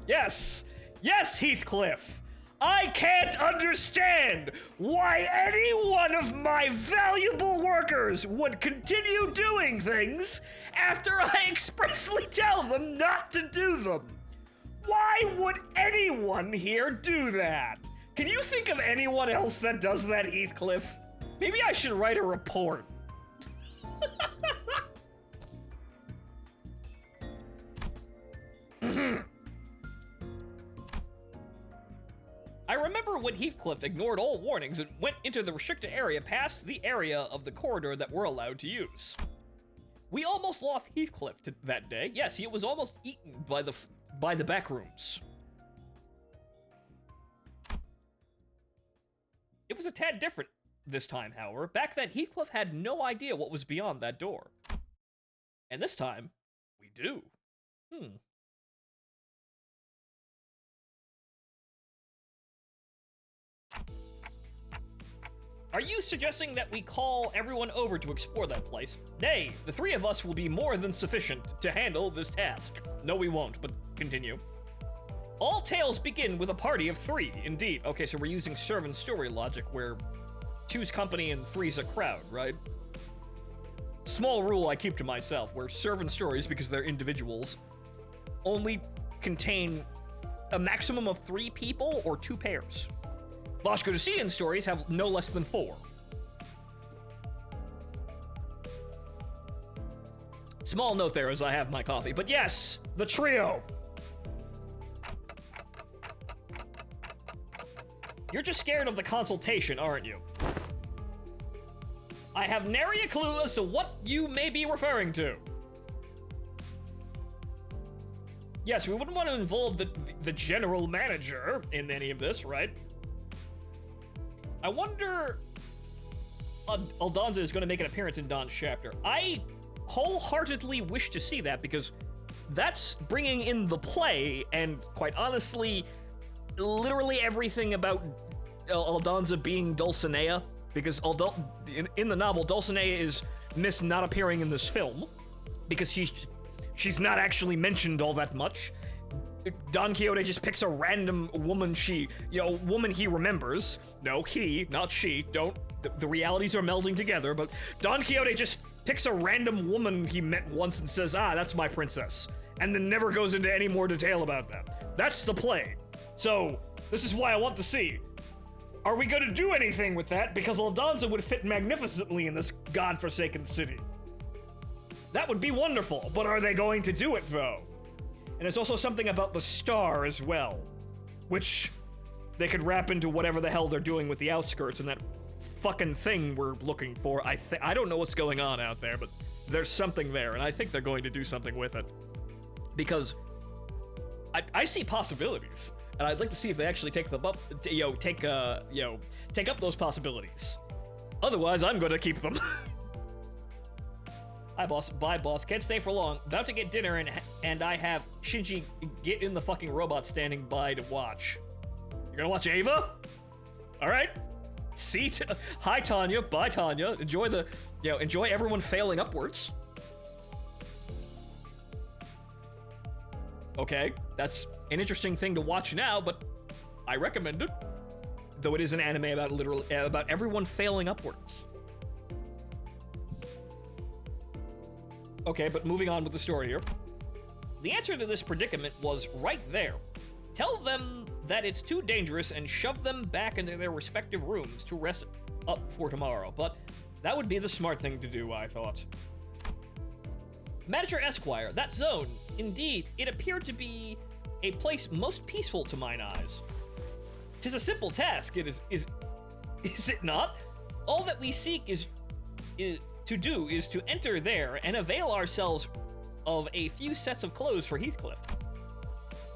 S1: Yes, yes, Heathcliff. I can't understand why any one of my valuable workers would continue doing things after I expressly tell them not to do them. Why would anyone here do that? Can you think of anyone else that does that, Heathcliff? Maybe I should write a report. I remember when Heathcliff ignored all warnings and went into the restricted area past the area of the corridor that we're allowed to use. We almost lost Heathcliff that day. Yes, he was almost eaten by the back rooms. It was a tad different this time, however. Back then, Heathcliff had no idea what was beyond that door. And this time, we do. Are you suggesting that we call everyone over to explore that place? Nay, the three of us will be more than sufficient to handle this task. No, we won't, but continue. All tales begin with a party of 3, indeed. Okay, so we're using servant story logic where 2's company and 3's a crowd, right? Small rule I keep to myself, where servant stories, because they're individuals, only contain a maximum of 3 people or 2 pairs. Bosch-Godesian stories have no less than 4. Small note there as I have my coffee, but yes, the trio. You're just scared of the consultation, aren't you? I have nary a clue as to what you may be referring to. Yes, we wouldn't want to involve the general manager in any of this, right? I wonder... Aldonza is going to make an appearance in Don's chapter. I wholeheartedly wish to see that, because that's bringing in the play, and quite honestly, literally everything about Aldonza being Dulcinea, because in the novel, Dulcinea is missed not appearing in this film, because she's not actually mentioned all that much. Don Quixote just picks a random woman woman he remembers. No, he, not she. The realities are melding together, but Don Quixote just picks a random woman he met once and says, that's my princess. And then never goes into any more detail about that. That's the play. So, this is why I want to see. Are we gonna do anything with that? Because Aldonza would fit magnificently in this godforsaken city. That would be wonderful, but are they going to do it, though? And there's also something about the star as well, which they could wrap into whatever the hell they're doing with the outskirts and that fucking thing we're looking for. I don't know what's going on out there, but there's something there, and I think they're going to do something with it. Because I see possibilities, and I'd like to see if they actually take them up, take up those possibilities. Otherwise, I'm gonna keep them. Hi, boss. Bye, boss. Can't stay for long. About to get dinner, and I have Shinji get in the fucking robot standing by to watch. You're gonna watch Ava? All right. See, hi, Tanya. Bye, Tanya. Enjoy everyone failing upwards. Okay, that's an interesting thing to watch now, but I recommend it. Though it is an anime about everyone failing upwards. Okay, but moving on with the story here. The answer to this predicament was right there. Tell them that it's too dangerous and shove them back into their respective rooms to rest up for tomorrow. But that would be the smart thing to do, I thought. Manager Esquire, that zone, indeed, it appeared to be a place most peaceful to mine eyes. 'Tis a simple task, is it not? All that we seek is to enter there and avail ourselves of a few sets of clothes for Heathcliff.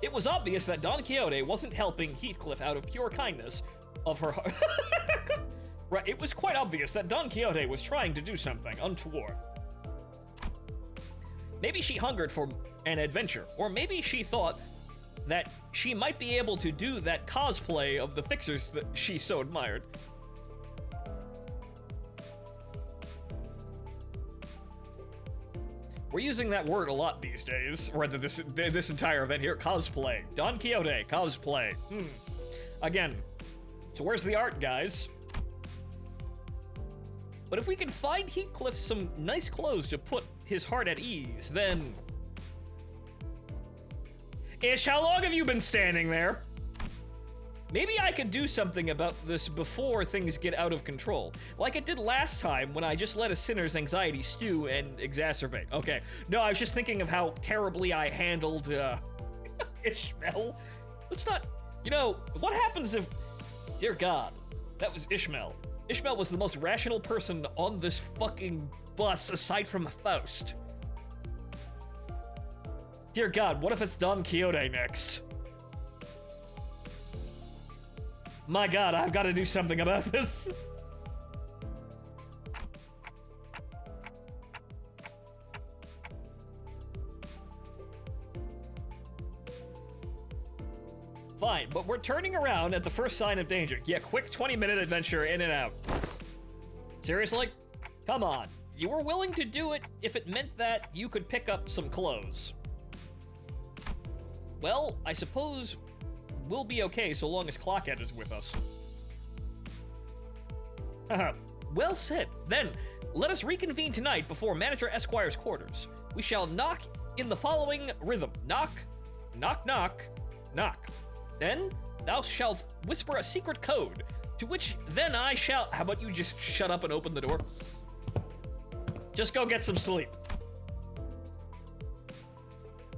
S1: It was obvious that Don Quixote wasn't helping Heathcliff out of pure kindness of her heart. Right, it was quite obvious that Don Quixote was trying to do something untoward. Maybe she hungered for an adventure, or maybe she thought that she might be able to do that cosplay of the fixers that she so admired. We're using that word a lot these days, or rather this entire event here, cosplay. Don Quixote, cosplay. Again, so where's the art, guys? But if we can find Heathcliff some nice clothes to put his heart at ease, then... Ish, how long have you been standing there? Maybe I could do something about this before things get out of control. Like it did last time when I just let a sinner's anxiety stew and exacerbate. Okay, no, I was just thinking of how terribly I handled, Ishmael. Let's not, what happens if, dear God, that was Ishmael. Ishmael was the most rational person on this fucking bus aside from Faust. Dear God, what if it's Don Quixote next? My God, I've got to do something about this. Fine, but we're turning around at the first sign of danger. Yeah, quick 20-minute adventure in and out. Seriously? Come on. You were willing to do it if it meant that you could pick up some clothes. Well, I suppose we'll be okay so long as Clockhead is with us. Haha, well said. Then, let us reconvene tonight before Manager Esquire's quarters. We shall knock in the following rhythm. Knock, knock, knock, knock. Then, thou shalt whisper a secret code, to which then I shall... How about you just shut up and open the door? Just go get some sleep.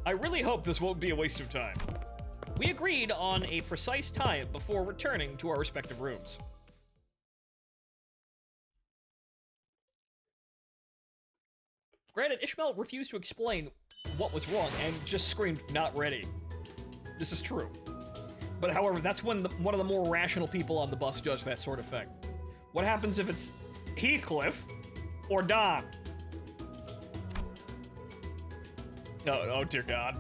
S1: I really hope this won't be a waste of time. We agreed on a precise time before returning to our respective rooms. Granted, Ishmael refused to explain what was wrong and just screamed, "Not ready." This is true. But however, that's when one of the more rational people on the bus does that sort of thing. What happens if it's Heathcliff or Don? Oh dear God.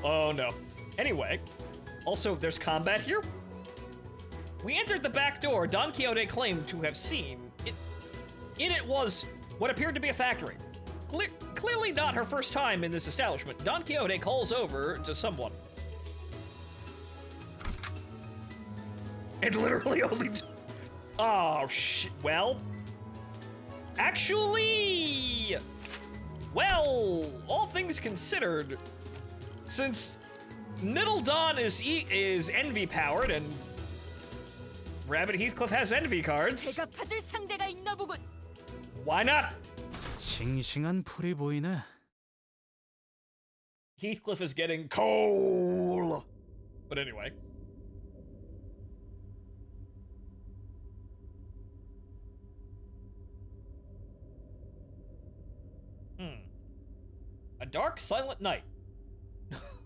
S1: Oh no. Anyway, also there's combat here. We entered the back door Don Quixote claimed to have seen. In it was what appeared to be a factory. Clearly not her first time in this establishment. Don Quixote calls over to someone. It literally only... Oh, shit. Well... Actually... Well, all things considered, since Middle Dawn is envy-powered and Rabbit Heathcliff has envy cards, why not?
S3: 싱싱한 풀이 보이네.
S1: Heathcliff is getting coal. But anyway. A dark, silent night.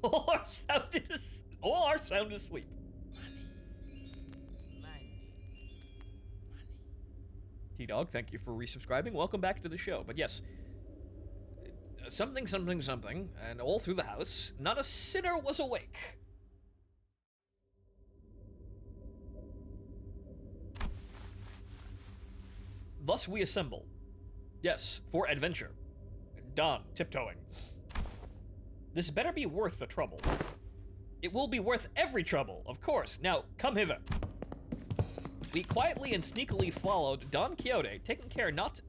S1: All our sound is sleep. T-Dog, thank you for resubscribing. Welcome back to the show. But yes, something, something, something, and all through the house, not a sinner was awake. Thus we assemble. Yes, for adventure. Don, tiptoeing. This better be worth the trouble. It will be worth every trouble, of course. Now, come hither. We quietly and sneakily followed Don Quixote, taking care not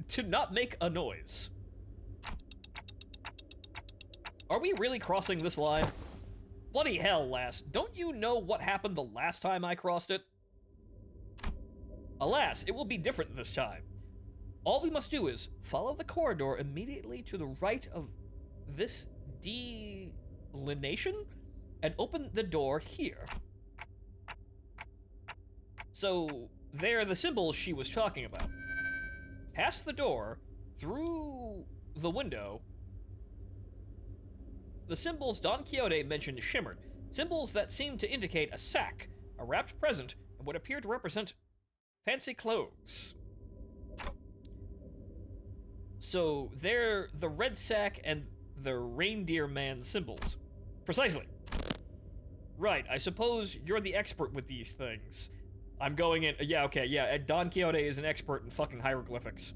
S1: to make a noise. Are we really crossing this line? Bloody hell, lass. Don't you know what happened the last time I crossed it? Alas, it will be different this time. All we must do is follow the corridor immediately to the right of this delineation and open the door here. So, they're the symbols she was talking about. Past the door, through the window, the symbols Don Quixote mentioned shimmered. Symbols that seemed to indicate a sack, a wrapped present, and what appeared to represent fancy clothes. So, they're the red sack and the reindeer man symbols. Precisely. Right, I suppose you're the expert with these things. I'm going in... Yeah, okay, yeah. Don Quixote is an expert in fucking hieroglyphics.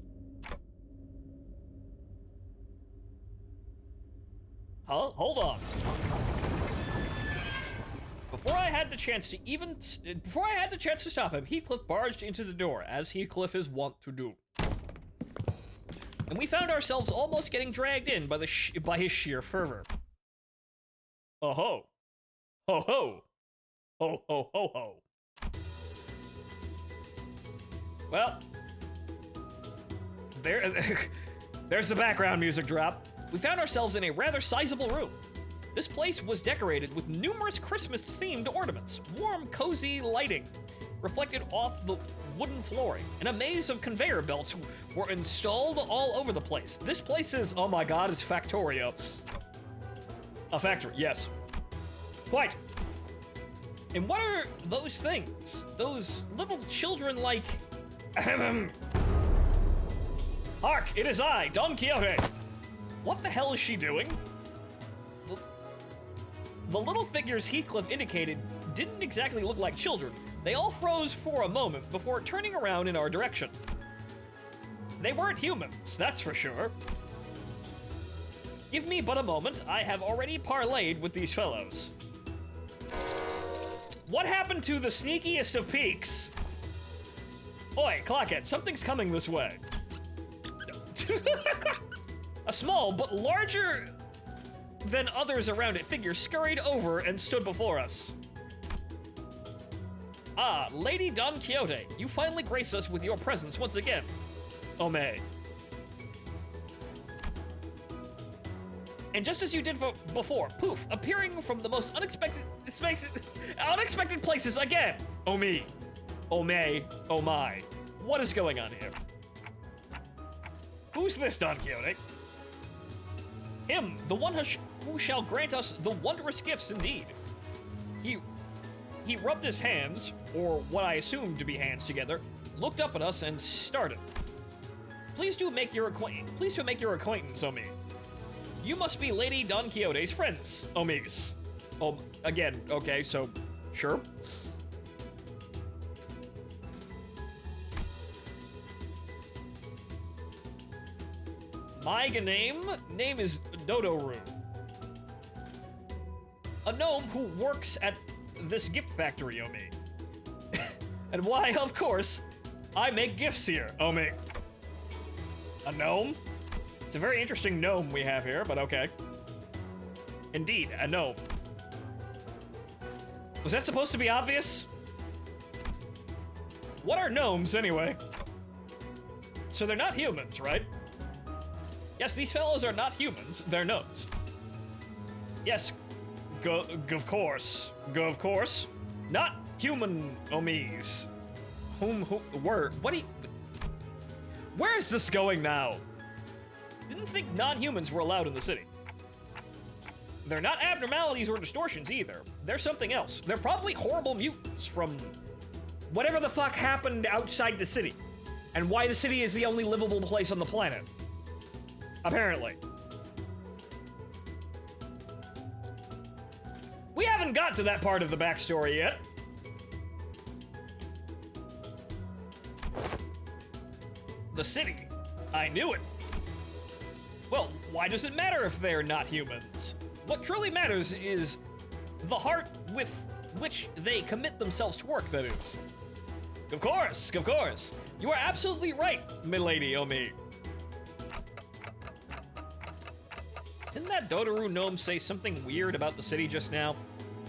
S1: Huh? Hold on. Before I had the chance to stop him, Heathcliff barged into the door, as Heathcliff is wont to do. And we found ourselves almost getting dragged in by his sheer fervor. Oh ho. Ho ho. Ho ho ho ho. Well, there's the background music drop. We found ourselves in a rather sizable room. This place was decorated with numerous Christmas-themed ornaments, warm, cozy lighting reflected off the wooden flooring, and a maze of conveyor belts were installed all over the place. This place is, oh my god, it's Factorio. A factory, yes. Quite. And what are those things? Those little children-like... Hark, it is I, Don Quixote. What the hell is she doing? The little figures Heathcliff indicated didn't exactly look like children, They all froze for a moment before turning around in our direction. They weren't humans, that's for sure. Give me but a moment, I have already parlayed with these fellows. What happened to the sneakiest of peaks? Oi, Clockhead, something's coming this way. A small but larger than others around it figure scurried over and stood before us. Ah, Lady Don Quixote, you finally grace us with your presence once again. Ome. And just as you did before, poof, appearing from the most unexpected places again. Oh me. Oh may. Oh my. What is going on here? Who's this Don Quixote? Him, the one who shall grant us the wondrous gifts indeed. He rubbed his hands, or what I assumed to be hands together, looked up at us and started. Please do make your acquaintance, Omi. You must be Lady Don Quixote's friends, Omis. Oh, again, okay, so, sure. My name is Dodoru. A gnome who works at this gift factory, Omi. And why, of course, I make gifts here, Omi. A gnome? It's a very interesting gnome we have here, but okay. Indeed, a gnome. Was that supposed to be obvious? What are gnomes, anyway? So they're not humans, right? Yes, these fellows are not humans, they're gnomes. Yes, of course. Of course. Not human Omis. Where is this going now? Didn't think non-humans were allowed in the city. They're not abnormalities or distortions either. They're something else. They're probably horrible mutants from whatever the fuck happened outside the city, and why the city is the only livable place on the planet. Apparently. We haven't got to that part of the backstory yet. The city. I knew it. Well, why does it matter if they're not humans? What truly matters is the heart with which they commit themselves to work, that is. Of course. You are absolutely right, milady Omi. Didn't that Dodoru gnome say something weird about the city just now?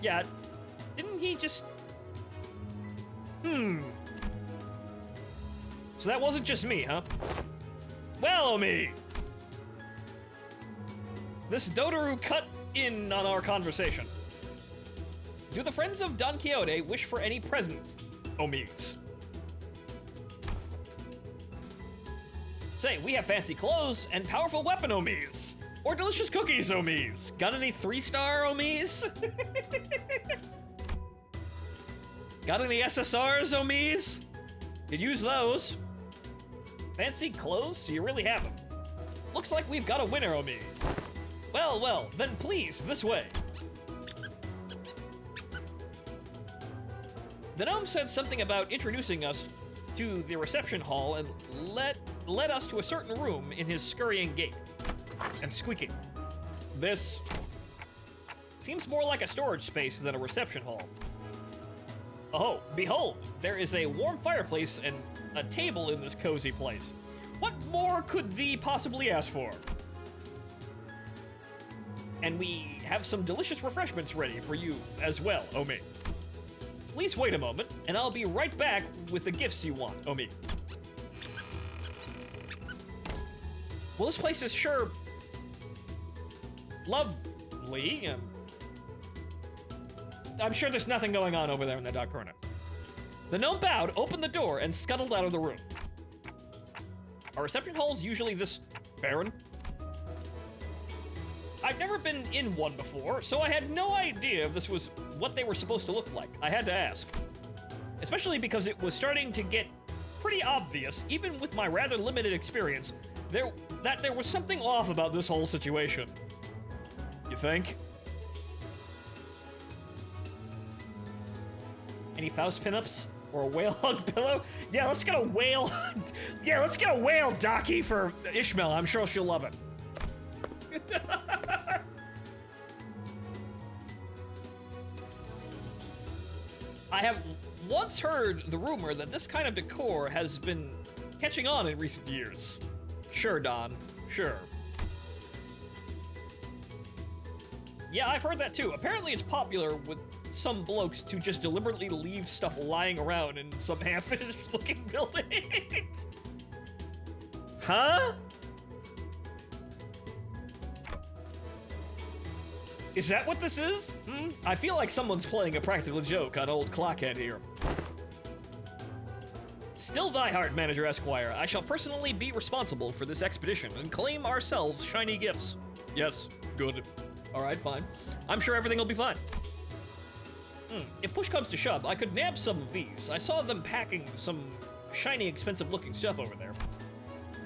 S1: Yeah, didn't he just... So that wasn't just me, huh? Well, Omi! This Dodoru cut in on our conversation. Do the friends of Don Quixote wish for any present, Omis? Say, we have fancy clothes and powerful weapon, Omis. Or delicious cookies, Omis. Got any 3-star Omis? Got any SSRs, Omis? Could use those. Fancy clothes? So you really have them. Looks like we've got a winner, Omi. Well, then please, this way. The gnome said something about introducing us to the reception hall and led us to a certain room in his scurrying gait and squeaking. This seems more like a storage space than a reception hall. Oh, behold, there is a warm fireplace and a table in this cozy place. What more could thee possibly ask for? And we have some delicious refreshments ready for you as well, Omi. Please wait a moment, and I'll be right back with the gifts you want, Omi. Well, this place is sure lovely. I'm sure there's nothing going on over there in that dark corner. The gnome bowed, opened the door, and scuttled out of the room. Are reception halls usually this barren? I've never been in one before, so I had no idea if this was what they were supposed to look like. I had to ask. Especially because it was starting to get pretty obvious, even with my rather limited experience, that there was something off about this whole situation. You think? Any Faust pinups? Or a whale hug pillow? Yeah, let's get a whale. Yeah, let's get a whale docky for Ishmael. I'm sure she'll love it. I have once heard the rumor that this kind of decor has been catching on in recent years. Sure, Don. Sure. Yeah, I've heard that too. Apparently it's popular with some blokes to just deliberately leave stuff lying around in some half-finished looking buildings. Huh? Is that what this is? I feel like someone's playing a practical joke on old Clockhead here. Still thy heart, Manager Esquire. I shall personally be responsible for this expedition and claim ourselves shiny gifts. Yes, good. All right, fine. I'm sure everything will be fine. If push comes to shove, I could nab some of these. I saw them packing some shiny, expensive-looking stuff over there.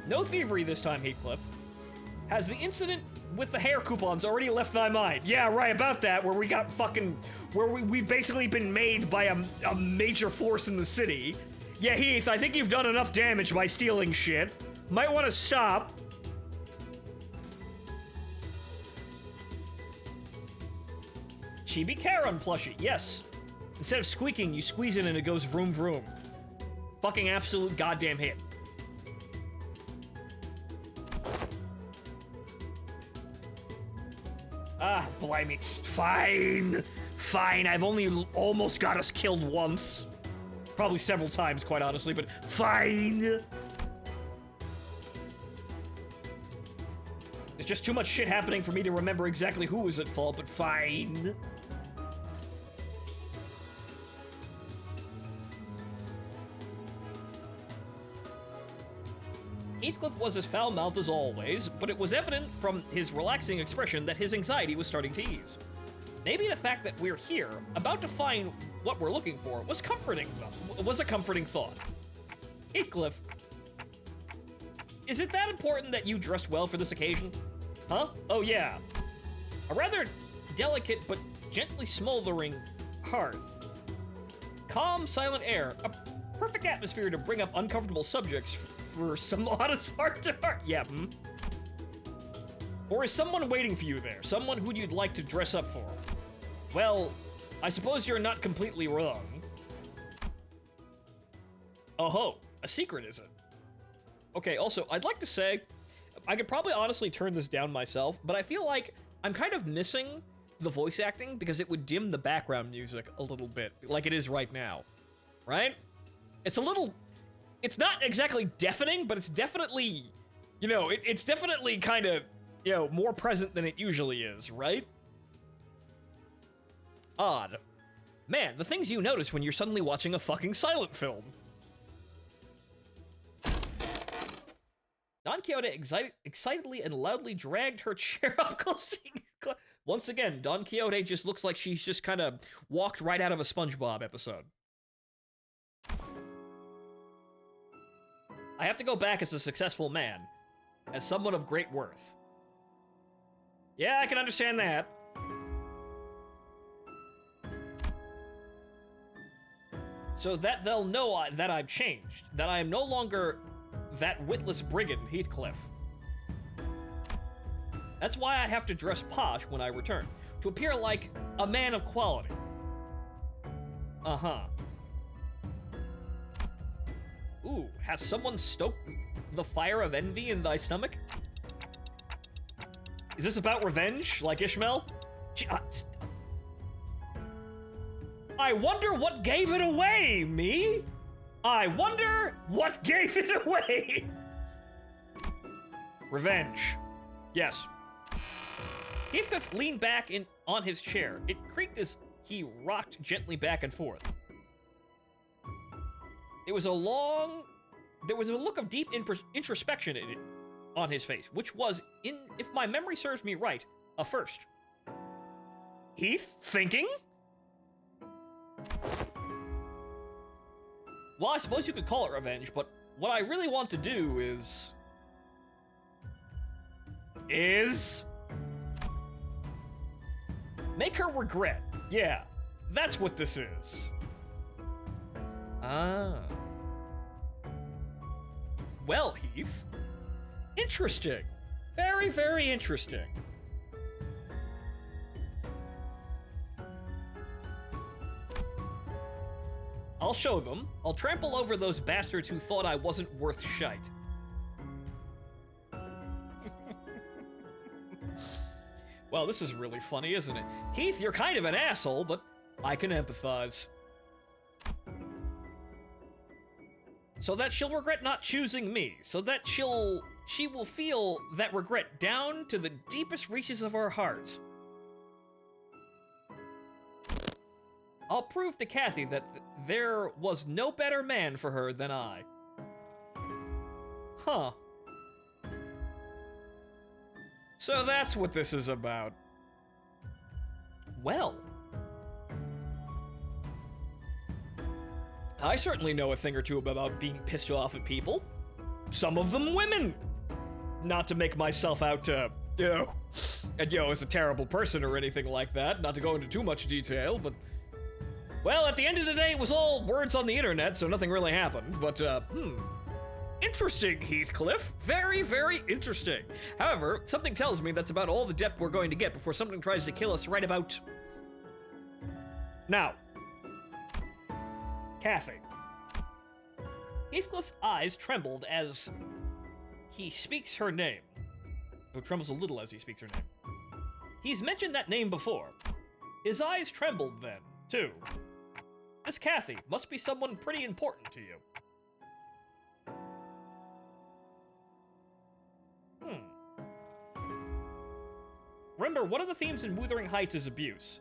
S1: No thievery this time, Heathcliff. Has the incident with the hair coupons already left thy mind? Yeah, right, about that, where we got fucking... where we've basically been made by a major force in the city. Yeah, Heath, I think you've done enough damage by stealing shit. Might want to stop. Chibi Karen plushie, yes. Instead of squeaking, you squeeze it and it goes vroom vroom. Fucking absolute goddamn hit. Ah, blimey. Fine. Fine, I've only almost got us killed once. Probably several times, quite honestly, but fine. There's just too much shit happening for me to remember exactly who was at fault, but fine. Heathcliff was as foul-mouthed as always, but it was evident from his relaxing expression that his anxiety was starting to ease. Maybe the fact that we're here, about to find what we're looking for, was comforting, was a comforting thought. Heathcliff, is it that important that you dressed well for this occasion? Huh? Oh yeah. A rather delicate but gently smoldering hearth. Calm, silent air, a perfect atmosphere to bring up uncomfortable subjects for some honest heart-to-heart. Yeah, Or is someone waiting for you there? Someone who you'd like to dress up for? Well, I suppose you're not completely wrong. Oh-ho, a secret, is it? Okay, also, I'd like to say, I could probably honestly turn this down myself, but I feel like I'm kind of missing the voice acting because it would dim the background music a little bit, like it is right now, right? It's a little... It's not exactly deafening, but it's definitely, you know, it's definitely kind of, you know, more present than it usually is, right? Odd. Man, the things you notice when you're suddenly watching a fucking silent film. Don Quixote excitedly and loudly dragged her chair up close to... Once again, Don Quixote just looks like she's just kind of walked right out of a SpongeBob episode. I have to go back as a successful man, as someone of great worth. Yeah, I can understand that. So that they'll know that I've changed, that I am no longer that witless brigand, Heathcliff. That's why I have to dress posh when I return, to appear like a man of quality. Uh-huh. Ooh, has someone stoked the fire of envy in thy stomach? Is this about revenge, like Ishmael? I wonder what gave it away, me? I wonder what gave it away? Revenge. Yes. Heathcliff leaned back on his chair. It creaked as he rocked gently back and forth. There was a look of deep introspection on his face, which was, if my memory serves me right, a first. Heath, thinking? Well, I suppose you could call it revenge, but what I really want to do is... Make her regret. Yeah, that's what this is. Ah. Well, Heath. Interesting. Very, very interesting. I'll show them. I'll trample over those bastards who thought I wasn't worth shite. Well, this is really funny, isn't it? Heath, you're kind of an asshole, but I can empathize. So that she'll regret not choosing me. So that she will feel that regret down to the deepest reaches of her heart. I'll prove to Kathy that there was no better man for her than I. Huh. So that's what this is about. Well. I certainly know a thing or two about being pissed off at people. Some of them women. Not to make myself out to, as a terrible person or anything like that. Not to go into too much detail, but... Well, at the end of the day, it was all words on the internet, so nothing really happened, but, Interesting, Heathcliff. Very, very interesting. However, something tells me that's about all the depth we're going to get before something tries to kill us right about... now. Kathy. Heathcliff's eyes trembled as he speaks her name. Or trembles a little as he speaks her name. He's mentioned that name before. His eyes trembled then, too. This Kathy must be someone pretty important to you. Remember, one of the themes in Wuthering Heights is abuse.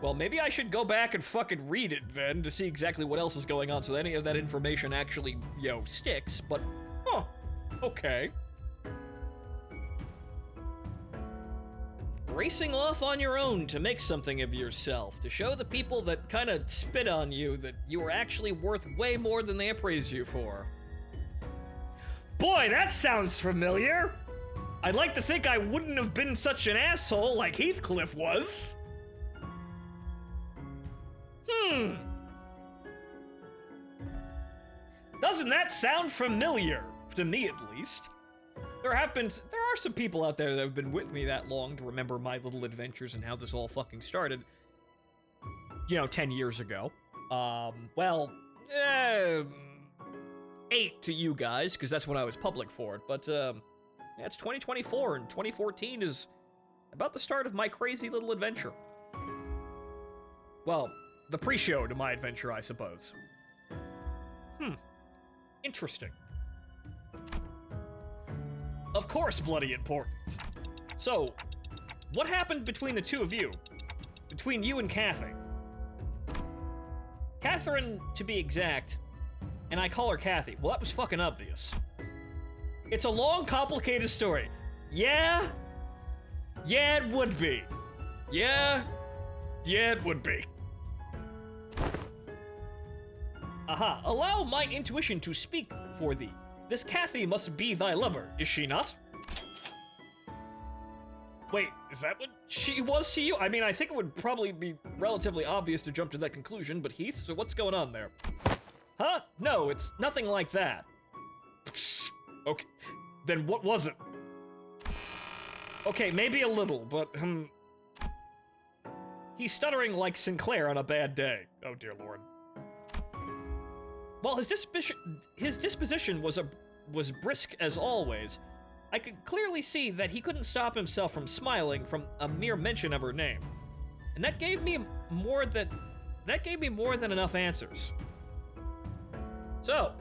S1: Well, maybe I should go back and fucking read it then to see exactly what else is going on so any of that information actually, sticks, but, okay. Racing off on your own to make something of yourself, to show the people that kind of spit on you that you are actually worth way more than they appraise you for. Boy, that sounds familiar! I'd like to think I wouldn't have been such an asshole like Heathcliff was. Doesn't that sound familiar? To me, at least. There are some people out there that have been with me that long to remember my little adventures and how this all fucking started. 10 years ago. 8 to you guys, because that's when I was public for it, but, yeah, it's 2024, and 2014 is about the start of my crazy little adventure. Well, the pre-show to my adventure, I suppose. Interesting. Of course, bloody important. So, what happened between the two of you? Between you and Kathy? Catherine, to be exact, and I call her Kathy. Well, that was fucking obvious. It's a long, complicated story. Yeah? Yeah, it would be. Yeah? Yeah, it would be. Aha, allow mine intuition to speak for thee. This Kathy must be thy lover, is she not? Wait, is that what she was to you? I mean, I think it would probably be relatively obvious to jump to that conclusion, but Heath, so what's going on there? Huh? No, it's nothing like that. Psst. Okay, then what was it? Okay, maybe a little, but, he's stuttering like Sinclair on a bad day. Oh, dear Lord. While his disposition was brisk as always, I could clearly see that he couldn't stop himself from smiling from a mere mention of her name. And that gave me more than enough answers. So,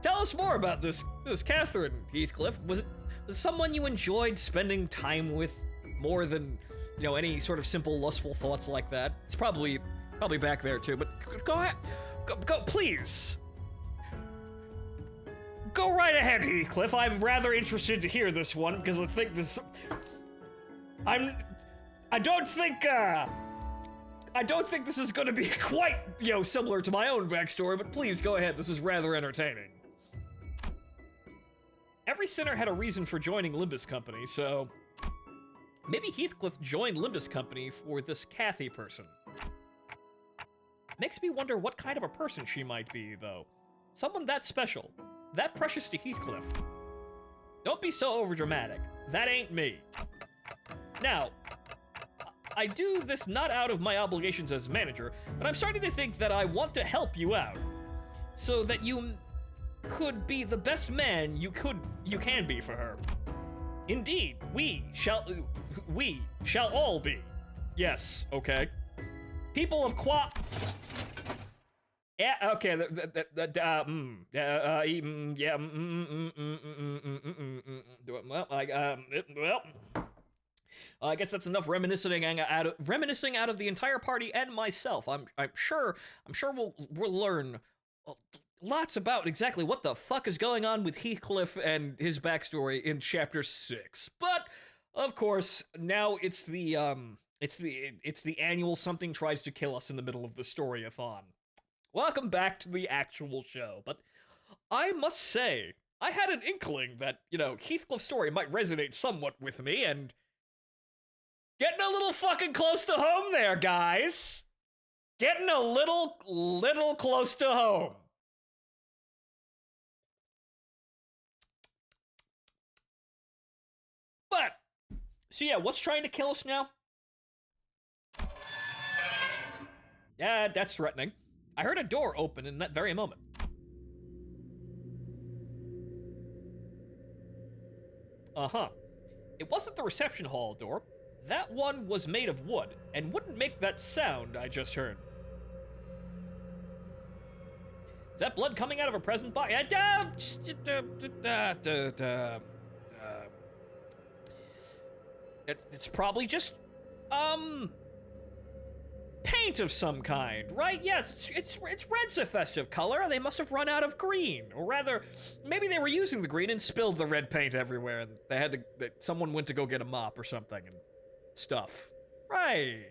S1: tell us more about this Catherine, Heathcliff. Was it someone you enjoyed spending time with more than, any sort of simple lustful thoughts like that? It's probably back there too, but go ahead. Go, please. Go right ahead, Heathcliff. I'm rather interested to hear this one because I think this. I don't think this is going to be quite, similar to my own backstory. But please go ahead. This is rather entertaining. Every sinner had a reason for joining Limbus Company, so maybe Heathcliff joined Limbus Company for this Kathy person. Makes me wonder what kind of a person she might be, though. Someone that special, that precious to Heathcliff. Don't be so overdramatic. That ain't me. Now, I do this not out of my obligations as manager, but I'm starting to think that I want to help you out, so that you could be the best man you can be for her. Indeed, we shall all be. Yes, okay. People of yeah, okay. I guess that's enough reminiscing out of the entire party and myself. I'm sure we'll learn lots about exactly what the fuck is going on with Heathcliff and his backstory in chapter 6. But of course, now it's the annual something tries to kill us in the middle of the story-a-thon. Welcome back to the actual show. But I must say, I had an inkling that, Heathcliff's story might resonate somewhat with me, and getting a little fucking close to home there, guys. Getting a little close to home. But, so yeah, what's trying to kill us now? Yeah, that's threatening. I heard a door open in that very moment. Uh-huh. It wasn't the reception hall door. That one was made of wood, and wouldn't make that sound I just heard. Is that blood coming out of a present box? It's probably just, paint of some kind, right? Yes, it's red's a festive color. They must have run out of green, or rather, maybe they were using the green and spilled the red paint everywhere, and they had to. Someone went to go get a mop or something and stuff. Right.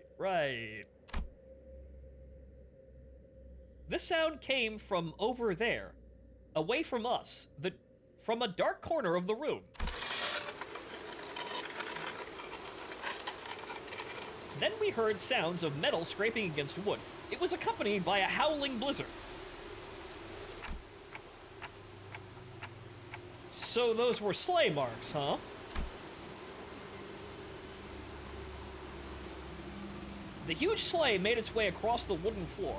S1: This sound came from over there, away from us, from a dark corner of the room. Then we heard sounds of metal scraping against wood. It was accompanied by a howling blizzard. So those were sleigh marks, huh? The huge sleigh made its way across the wooden floor.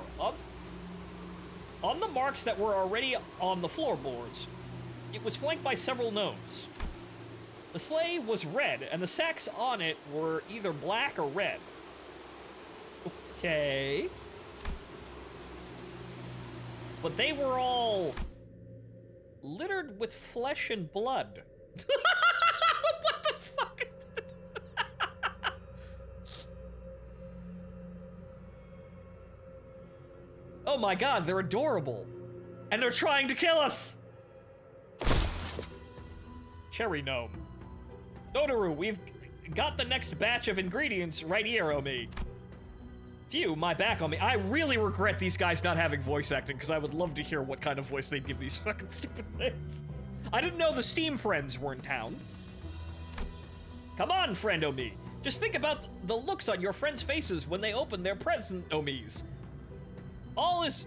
S1: On the marks that were already on the floorboards, it was flanked by several gnomes. The sleigh was red, and the sacks on it were either black or red. Okay. But they were all littered with flesh and blood. What the fuck? Oh my god, they're adorable. And they're trying to kill us! Cherry gnome. Dodoru, we've got the next batch of ingredients right here, Omi. Phew, my back on me. I really regret these guys not having voice acting, because I would love to hear what kind of voice they'd give these fucking stupid things. I didn't know the Steam friends were in town. Come on, friend Omi. Just think about the looks on your friends' faces when they open their present, Omis. All is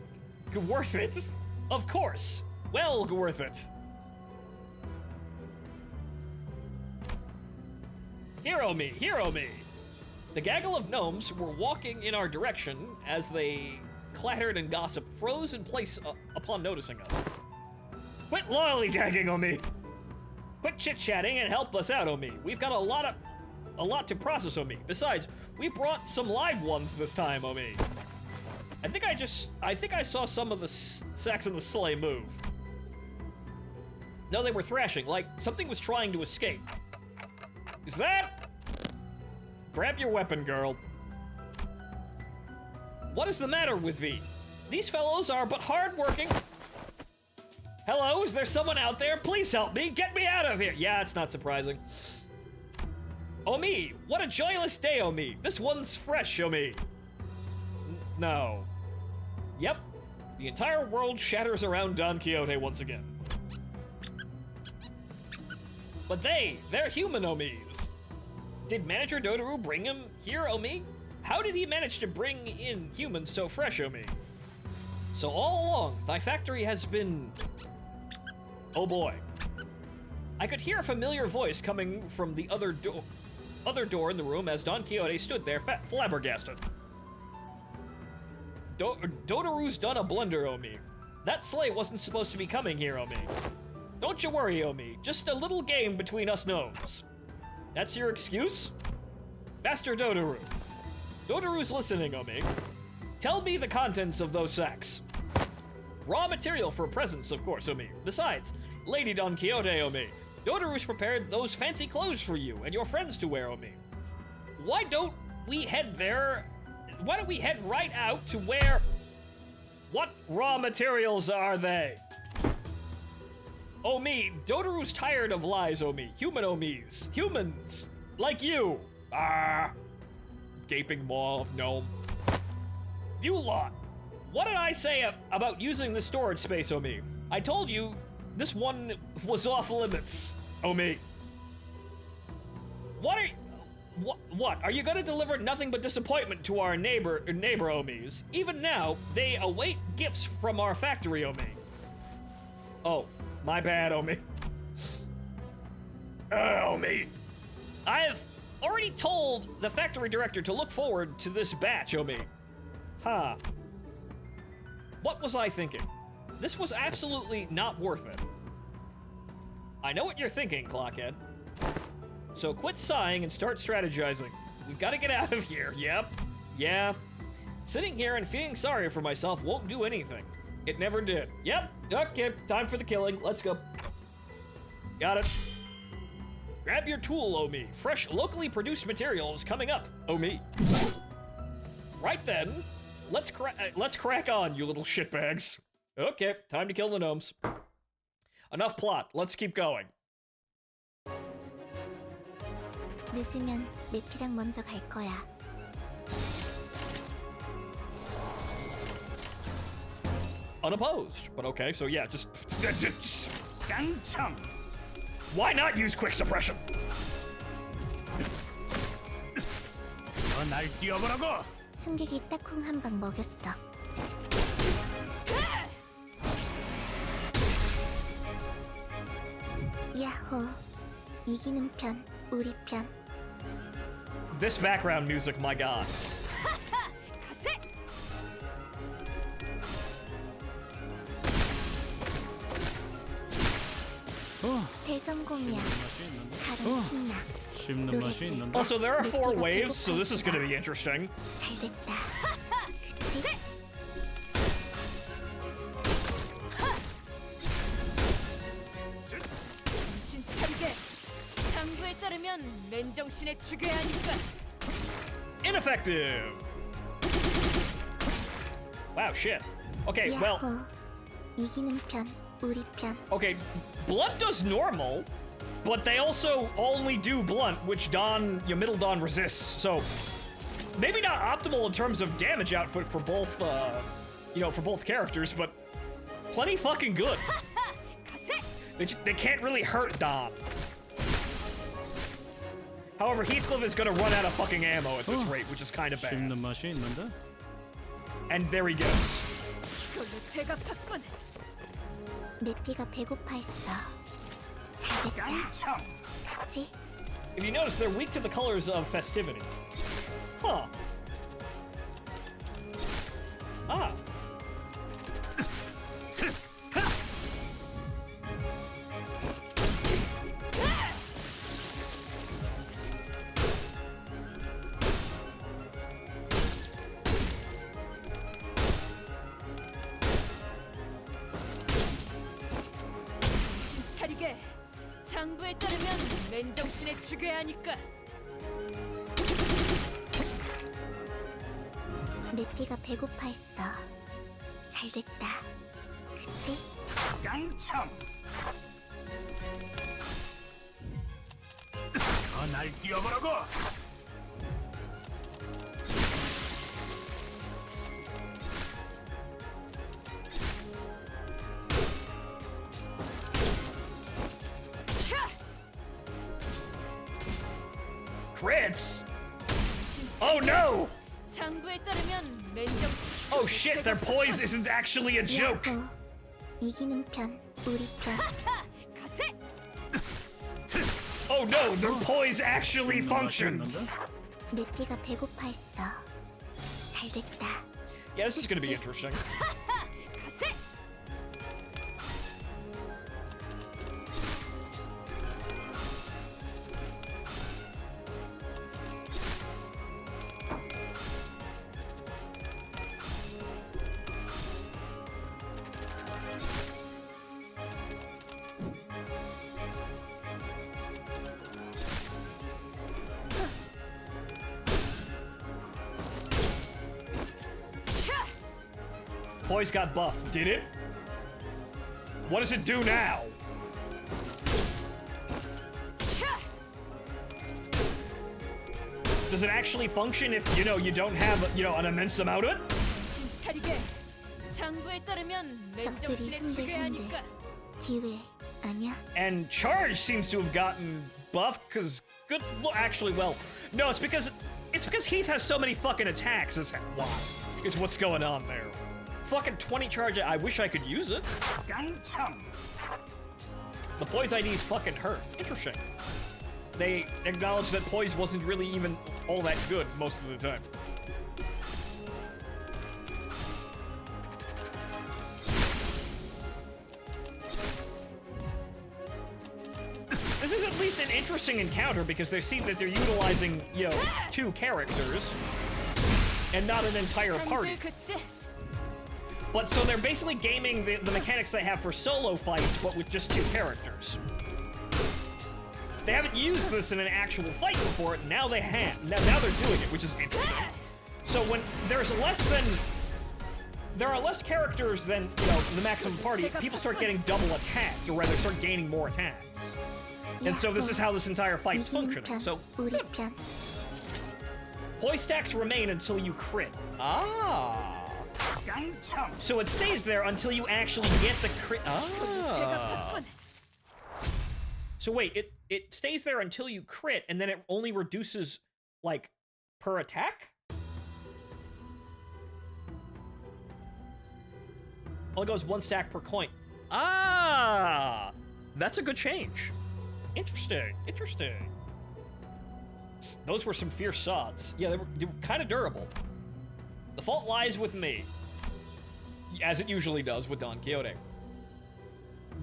S1: worth it. Of course. Well worth it. Hero me. The gaggle of gnomes were walking in our direction as they clattered and gossiped, froze in place upon noticing us. Quit lollygagging, Omi! Quit chit-chatting and help us out, Omi. We've got a lot to process, Omi. Besides, we brought some live ones this time, Omi. I think I saw some of the sacks in the sleigh move. No, they were thrashing, like something was trying to escape. Is that? Grab your weapon, girl. What is the matter with thee? These fellows are but hard-working. Hello, is there someone out there? Please help me. Get me out of here. Yeah, it's not surprising. Omi, what a joyless day, Omi. This one's fresh, Omi. No. Yep. The entire world shatters around Don Quixote once again. But they're human Omis. Did Manager Dodoru bring him here, Omi? How did he manage to bring in humans so fresh, Omi? So all along, thy factory has been... Oh boy. I could hear a familiar voice coming from the other door in the room as Don Quixote stood there flabbergasted. Dodoru's done a blunder, Omi. That sleigh wasn't supposed to be coming here, Omi. Don't you worry, Omi. Just a little game between us gnomes. That's your excuse? Master Dodoru. Dodoru's listening, Omi. Tell me the contents of those sacks. Raw material for presents, of course, Omi. Besides, Lady Don Quixote, Omi. Dodoru's prepared those fancy clothes for you and your friends to wear, Omi. Why don't we head there? Why don't we head right out to where... What raw materials are they? Omi, Dodoru's tired of lies, Omi. Human Omis. Humans. Like you. Ah. Gaping maw of gnome. You lot. What did I say about using the storage space, Omi? I told you this one was off limits, Omi. What? Are you gonna deliver nothing but disappointment to our neighbor Omis? Even now, they await gifts from our factory, Omi. Oh, my bad, Omi. Omi. I've already told the factory director to look forward to this batch, Omi. Huh. What was I thinking? This was absolutely not worth it. I know what you're thinking, Clockhead. So quit sighing and start strategizing. We've got to get out of here. Yep. Yeah. Sitting here and feeling sorry for myself won't do anything. It never did. Yep. Okay, time for the killing. Let's go. Got it. Grab your tool, Omi. Fresh, locally produced materials coming up, Omi. Right then, let's crack on, you little shitbags. Okay, time to kill the gnomes. Enough plot. Let's keep going.
S4: 늦으면 내피랑 먼저 갈 거야.
S1: Unopposed, but okay, so yeah, just...
S3: 깡총.
S1: Why not use quick suppression?
S3: 날 뛰어보라고.
S4: 승객이 딱콩 한 방 먹였어. 야호. 이기는 편, 우리 편.
S1: This background music, my god.
S4: 대성공이야. 가령 신나.
S3: 씹는 맛이 있는데.
S1: Also, there are 4 waves, so this is gonna be interesting.
S4: 잘 됐다. 그치?
S2: 정신 차리게. 장부에 따르면 맨정신에 죽여야 하니까.
S1: Ineffective. Wow, shit. Okay, well.
S4: 야호. 이기는 편, 우리 편.
S1: Okay, blunt does normal, but they also only do blunt, which your middle Dawn resists. So maybe not optimal in terms of damage output for both, for both characters, but plenty fucking good. They can't really hurt Dawn. However, Heathcliff is gonna run out of fucking ammo at this rate, which is kind of bad.
S3: 씹는 맛이 있는데.
S1: And there he goes.
S2: 이걸로 제가 받건.
S4: 내 피가 배고파 했어. 잘 됐다. 그치?
S1: If you notice, they're weak to the colors of festivity. Huh. Ah.
S2: 차리게. 장부에 따르면 맨정신에 죽여야 하니까.
S4: 내 피가 배고파 했어. 잘 됐다. 그치?
S3: 깡총. 날 뛰어보라고.
S1: Crits! Oh no!
S2: 장부에 따르면 맨정.
S1: Oh shit, their poise isn't actually a joke!
S4: 야호. 이기는 편, 우리 편.
S2: 가세.
S1: Oh no, their poise actually functions!
S4: 내피가 배고파했어. 잘 됐다.
S1: Yeah, this is gonna be interesting.
S2: 가세.
S1: Poise got buffed, did it? What does it do now? Does it actually function if, you know, you don't have, you know, an immense amount of it?
S2: 차리게. 장부에 따르면 맨정신에
S4: 흔들흔들.
S2: 지배하니까.
S4: 기회 아니야?
S1: And Charge seems to have gotten buffed, because good actually, well, no, it's because Heath has so many fucking attacks, is why. Is what's going on there. Fucking 20 charge, I wish I could use it.
S3: 깡참.
S1: The Poise IDs fucking hurt. Interesting. They acknowledged that Poise wasn't really even all that good most of the time. This is at least an interesting encounter because they see that they're utilizing, you know, 2 characters and not an entire party. But so they're basically gaming the mechanics they have for solo fights, but with just 2 characters. They haven't used this in an actual fight before, now they have. Now they're doing it, which is interesting. So when there's there are less characters than, you know, the maximum party, people start getting double attacked, or rather start gaining more attacks. And so this is how this entire fight's functioning. So,
S4: 우리 편.
S1: Poise stacks remain until you crit. Ah.
S3: 깡참.
S1: So it stays there until you actually get the crit. Ah. So wait, it stays there until you crit, and then it only reduces, like, per attack? Only goes 1 stack per coin. Ah! That's a good change. Interesting, interesting. Those were some fierce sods. Yeah, they were kind of durable. The fault lies with me. As it usually does with Don Quixote.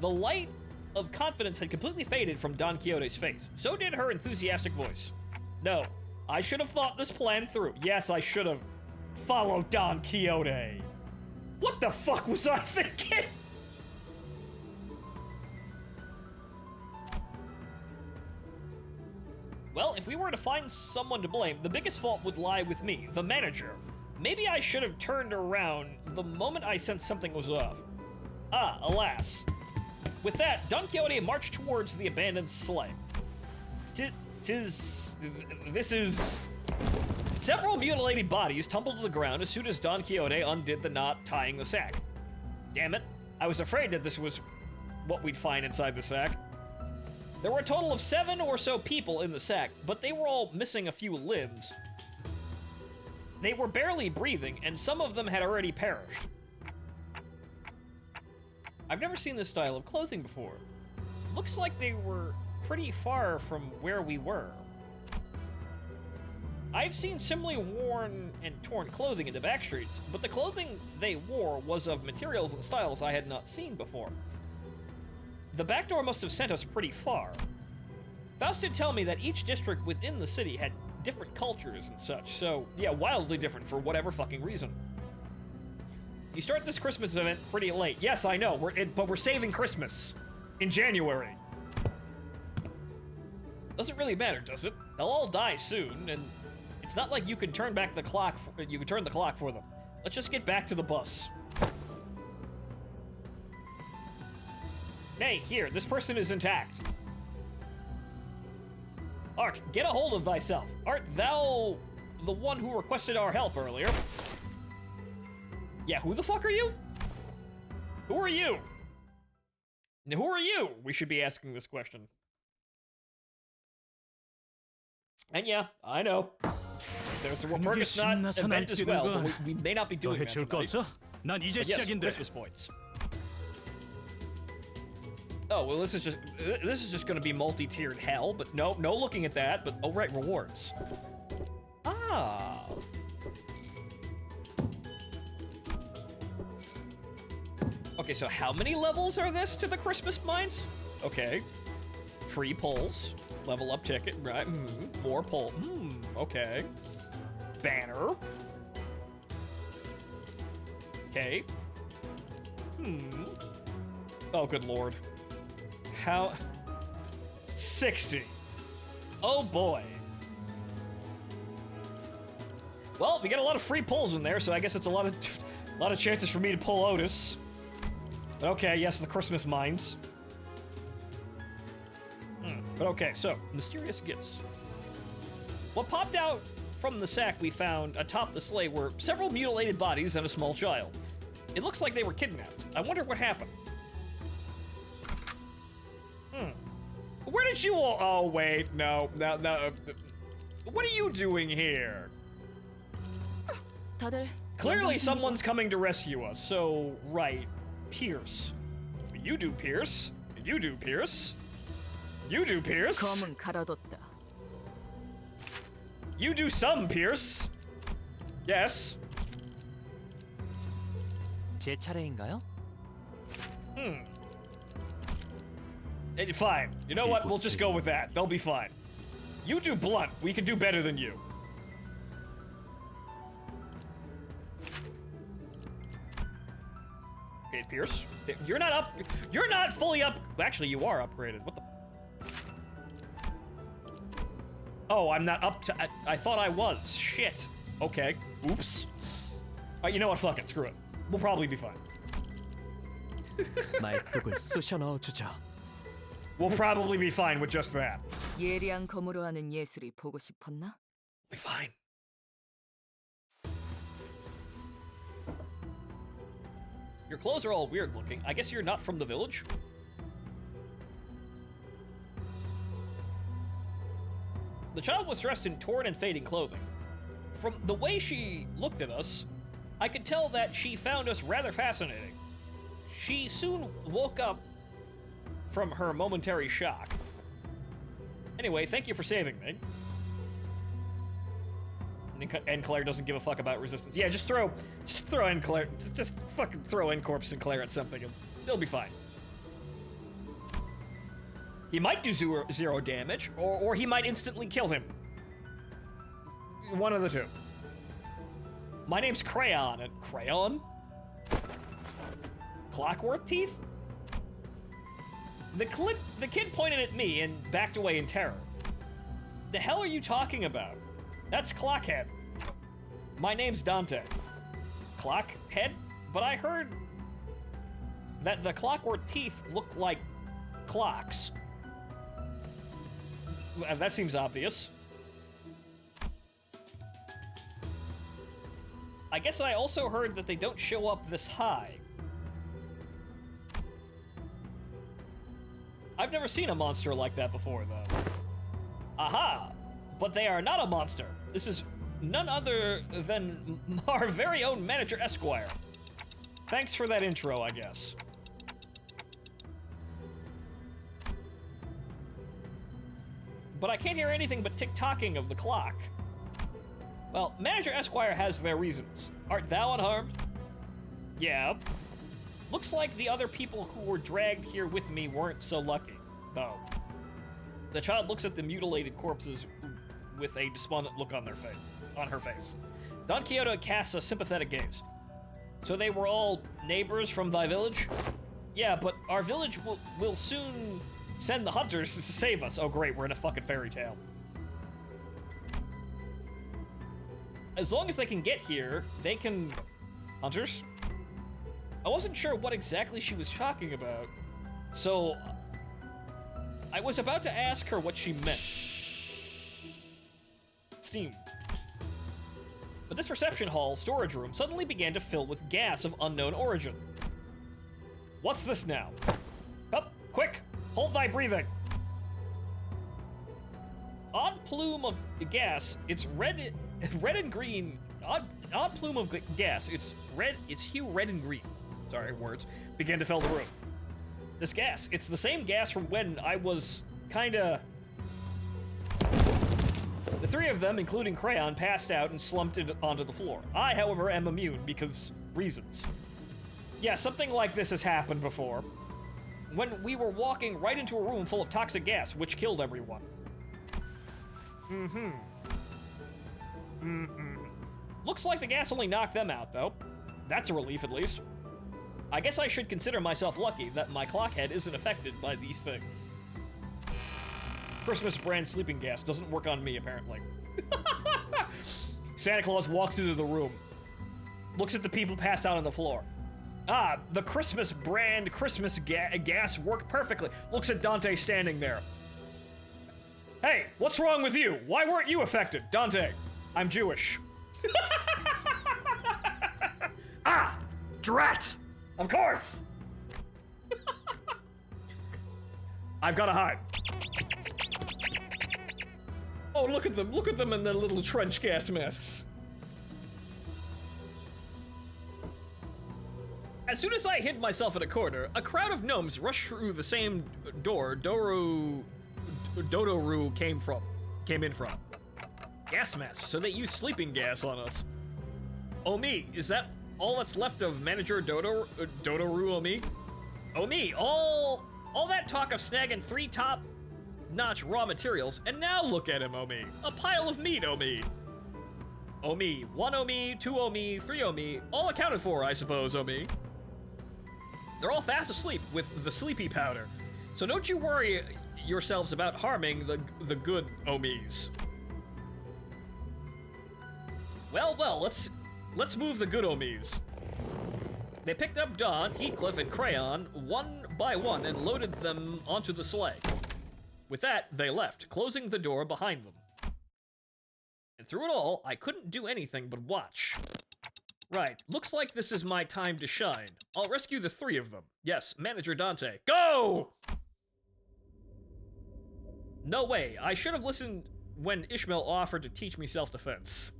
S1: The light of confidence had completely faded from Don Quixote's face. So did her enthusiastic voice. No, I should have thought this plan through. Yes, I should have followed Don Quixote. What the fuck was I thinking? Well, if we were to find someone to blame, the biggest fault would lie with me, the manager. Maybe I should have turned around the moment I sensed something was off. Ah, alas. With that, Don Quixote marched towards the abandoned sleigh. This is... Several mutilated bodies tumbled to the ground as soon as Don Quixote undid the knot tying the sack. Damn it, I was afraid that this was what we'd find inside the sack. There were a total of 7 or so people in the sack, but they were all missing a few limbs. They were barely breathing, and some of them had already perished. I've never seen this style of clothing before. Looks like they were pretty far from where we were. I've seen similarly worn and torn clothing in the back streets, but the clothing they wore was of materials and styles I had not seen before. The back door must have sent us pretty far. Faust did tell me that each district within the city had different cultures and such, so yeah, wildly different for whatever fucking reason. You start this Christmas event pretty late. Yes, I know, but we're saving Christmas in January. Doesn't really matter, does it? They'll all die soon, and it's not like you can turn back the clock. You can turn the clock for them. Let's just get back to the bus. Hey, here, this person is intact. Ark, get a hold of thyself. Art thou the one who requested our help earlier? Yeah, who the fuck are you? Who are you? Who are you? We should be asking this question. And yeah, I know. there's the
S5: 그게
S1: Walpurgis Knot
S5: 신나서
S1: event as well, but
S5: 날뛰는
S1: we may not be
S5: 너
S1: doing that
S5: 해줄 거
S1: tonight.
S5: 없어? 난 이제
S1: But yes,
S5: 시작인데.
S1: Christmas points. Oh well, this is just going to be multi-tiered hell, but no looking at that. But oh right, rewards. Ah. Okay, so how many levels are this to the Christmas mines? Okay, free pulls, level up ticket, right? More pull. Okay. Banner. Okay. Oh, good lord. How? 60. Oh boy. Well, we get a lot of free pulls in there, so I guess it's a lot of chances for me to pull Otis. But okay, yes, the Christmas mines. But okay, so mysterious gifts. What popped out from the sack we found atop the sleigh were several mutilated bodies and a small child. It looks like they were kidnapped. I wonder what happened. Where did you all? Oh wait, no. What are you doing here?
S2: 다들
S1: Clearly someone's coming to rescue us, so, right. Pierce. You do Pierce. You do Pierce. You do Pierce.
S2: 검은 갈아뒀다.
S1: You do some Pierce. Yes.
S6: 제 차례인가요?
S1: Fine. You know what? We'll just go with that. They'll be fine. You do blunt. We can do better than you. Okay, Pierce. You're not up. You're not fully up. Actually, you are upgraded. What the? Oh, I'm not up to. I thought I was. Shit. Okay. Oops. You know what? Fuck it. Screw it. We'll probably be fine.
S6: 말뚝을 쑤셔 넣어주죠.
S1: We'll probably be fine with just that.
S2: 예리한 검으로 하는 예술이 보고 싶었나?
S1: Be fine. Your clothes are all weird looking. I guess you're not from the village? The child was dressed in torn and fading clothing. From the way she looked at us, I could tell that she found us rather fascinating. She soon woke up from her momentary shock. Anyway, thank you for saving me. And Claire doesn't give a fuck about resistance. Yeah, just throw in Claire. Just fucking throw in Corpse and Claire at something, and they'll be fine. He might do zero damage, or he might instantly kill him. One of the two. My name's Crayon, and Crayon? Clockwork teeth? The kid pointed at me and backed away in terror. The hell are you talking about? That's Clockhead. My name's Dante. Clockhead? But I heard that the clockwork teeth look like clocks. That seems obvious. I guess I also heard that they don't show up this high. I've never seen a monster like that before, though. Aha! But they are not a monster. This is none other than our very own Manager Esquire. Thanks for that intro, I guess. But I can't hear anything but tick-tocking of the clock. Well, Manager Esquire has their reasons. Art thou unharmed? Yeah. Looks like the other people who were dragged here with me weren't so lucky, though. The child looks at the mutilated corpses with a despondent look on her face. Don Quixote casts a sympathetic gaze. So they were all neighbors from thy village? Yeah, but our village will soon send the hunters to save us. Oh great, we're in a fucking fairy tale. As long as they can get here, they can... Hunters? I wasn't sure what exactly she was talking about, so I was about to ask her what she meant. Steam. But this reception hall storage room suddenly began to fill with gas of unknown origin. What's this now? Up, quick, hold thy breathing. odd plume of gas. It's red and green. Odd plume of gas. It's red. It's hue red and green. Sorry, words. Began to fill the room. This gas. It's the same gas from when I was kinda... The three of them, including Crayon, passed out and slumped onto the floor. I, however, am immune because reasons. Yeah, something like this has happened before. When we were walking right into a room full of toxic gas, which killed everyone. Looks like the gas only knocked them out, though. That's a relief, at least. I guess I should consider myself lucky that my clockhead isn't affected by these things. Christmas brand sleeping gas doesn't work on me, apparently. Santa Claus walks into the room, looks at the people passed out on the floor. Ah, the Christmas brand Christmas gas worked perfectly. Looks at Dante standing there. Hey, what's wrong with you? Why weren't you affected? Dante, I'm Jewish. Ah, drat! Of course! I've gotta hide. Oh, look at them in their little trench gas masks. As soon as I hid myself in a corner, a crowd of gnomes rushed through the same door Dodoru came in from. Gas masks, so they use sleeping gas on us. Omi, is that all that's left of Manager Dodoru Omi? Omi, all that talk of snagging 3 top-notch raw materials, and now look at him, Omi. A pile of meat, Omi. Omi, 1 Omi, 2 Omi, 3 Omi, all accounted for, I suppose, Omi. They're all fast asleep with the sleepy powder, so don't you worry yourselves about harming the good Omis. Well, let's move the good Omis. They picked up Don, Heathcliff, and Crayon one by one and loaded them onto the sleigh. With that, they left, closing the door behind them. And through it all, I couldn't do anything but watch. Right, looks like this is my time to shine. I'll rescue the 3 of them. Yes, Manager Dante. Go! No way, I should have listened when Ishmael offered to teach me self-defense.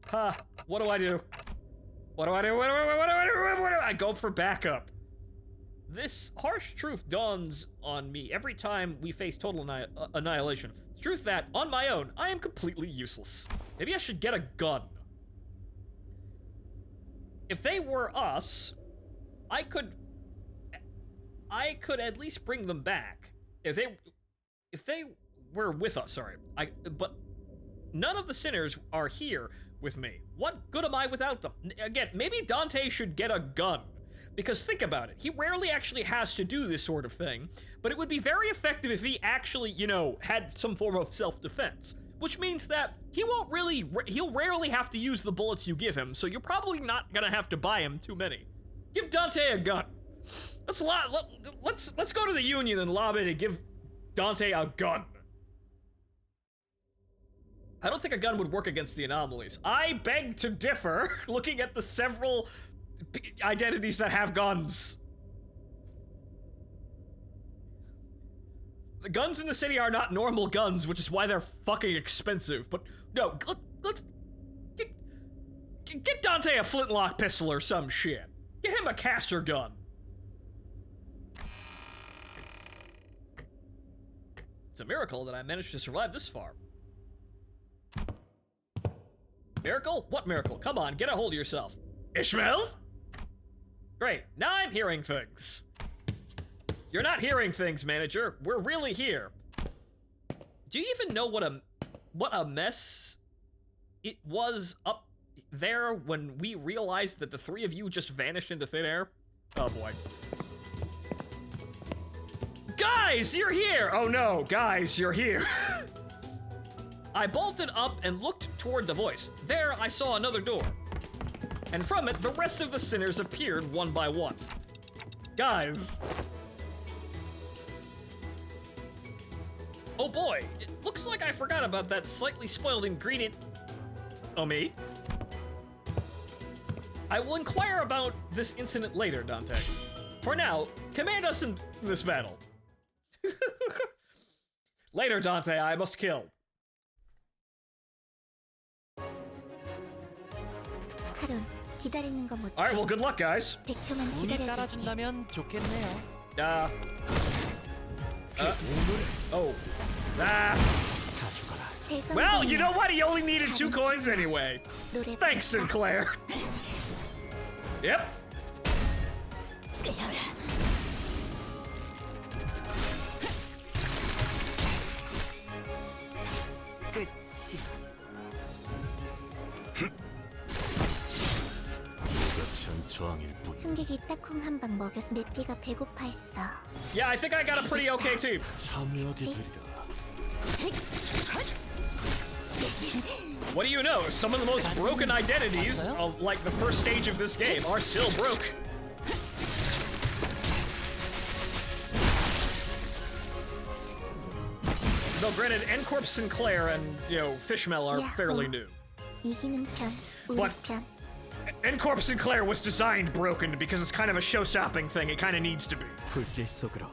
S1: Huh, what do I do? What do I do? What do I do? I go for backup. This harsh truth dawns on me every time we face total annihilation. The truth that, on my own, I am completely useless. Maybe I should get a gun. If they were us, I could at least bring them back. If they were with us, sorry. But none of the sinners are here with me. What good am I without them? Again, maybe Dante should get a gun. Because think about it, he rarely actually has to do this sort of thing, but it would be very effective if he actually, you know, had some form of self-defense. Which means that he'll rarely have to use the bullets you give him, so you're probably not gonna have to buy him too many. Give Dante a gun. Let's go to the Union and lobby to give Dante a gun. I don't think a gun would work against the anomalies. I beg to differ, looking at the several identities that have guns. The guns in the city are not normal guns, which is why they're fucking expensive. But no, let's get Dante a flintlock pistol or some shit. Get him a caster gun. It's a miracle that I managed to survive this far. Miracle? What miracle? Come on, get a hold of yourself. Ishmael? Great, now I'm hearing things. You're not hearing things, Manager. We're really here. Do you even know what a mess it was up there when we realized that the 3 of you just vanished into thin air? Oh boy. Guys, you're here! Oh no, guys, you're here. I bolted up and looked toward the voice. There, I saw another door. And from it, the rest of the sinners appeared one by one. Guys. Oh boy, it looks like I forgot about that slightly spoiled ingredient. Oh, me? I will inquire about this incident later, Dante. For now, command us in this battle. Later, Dante, I must kill.
S4: 카론, 기다리는 거 못.
S1: Alright, well, good luck, guys.
S4: 100초만
S6: 운이
S4: 기다려줄게.
S6: 따라준다면 좋겠네요.
S1: Oh. Ah.
S6: 가져가라.
S4: 대성
S1: Well,
S4: 공략.
S1: you know what? He only needed 2 coins anyway.
S4: 노래
S1: Thanks,
S4: 부르자.
S1: Sinclair. Yep.
S2: 끝이.
S6: 전 저항일 뿐.
S4: 승객이 딱콩 한 방 먹였어. 내 피가 배고파했어.
S1: Yeah, I think I got a pretty okay team.
S6: 참여하게 되리라.
S1: What do you know? Some of the most broken identities of, like, the first stage of this game are still broke. Though, granted, N-Corp Sinclair and, you know, Fishmel are fairly new.
S4: 이기는 편, 우리
S1: What?
S4: 편.
S1: N-Corp Sinclair was designed broken because it's kind of a show-stopping thing. It kind of needs to be.
S6: 불길 속으로.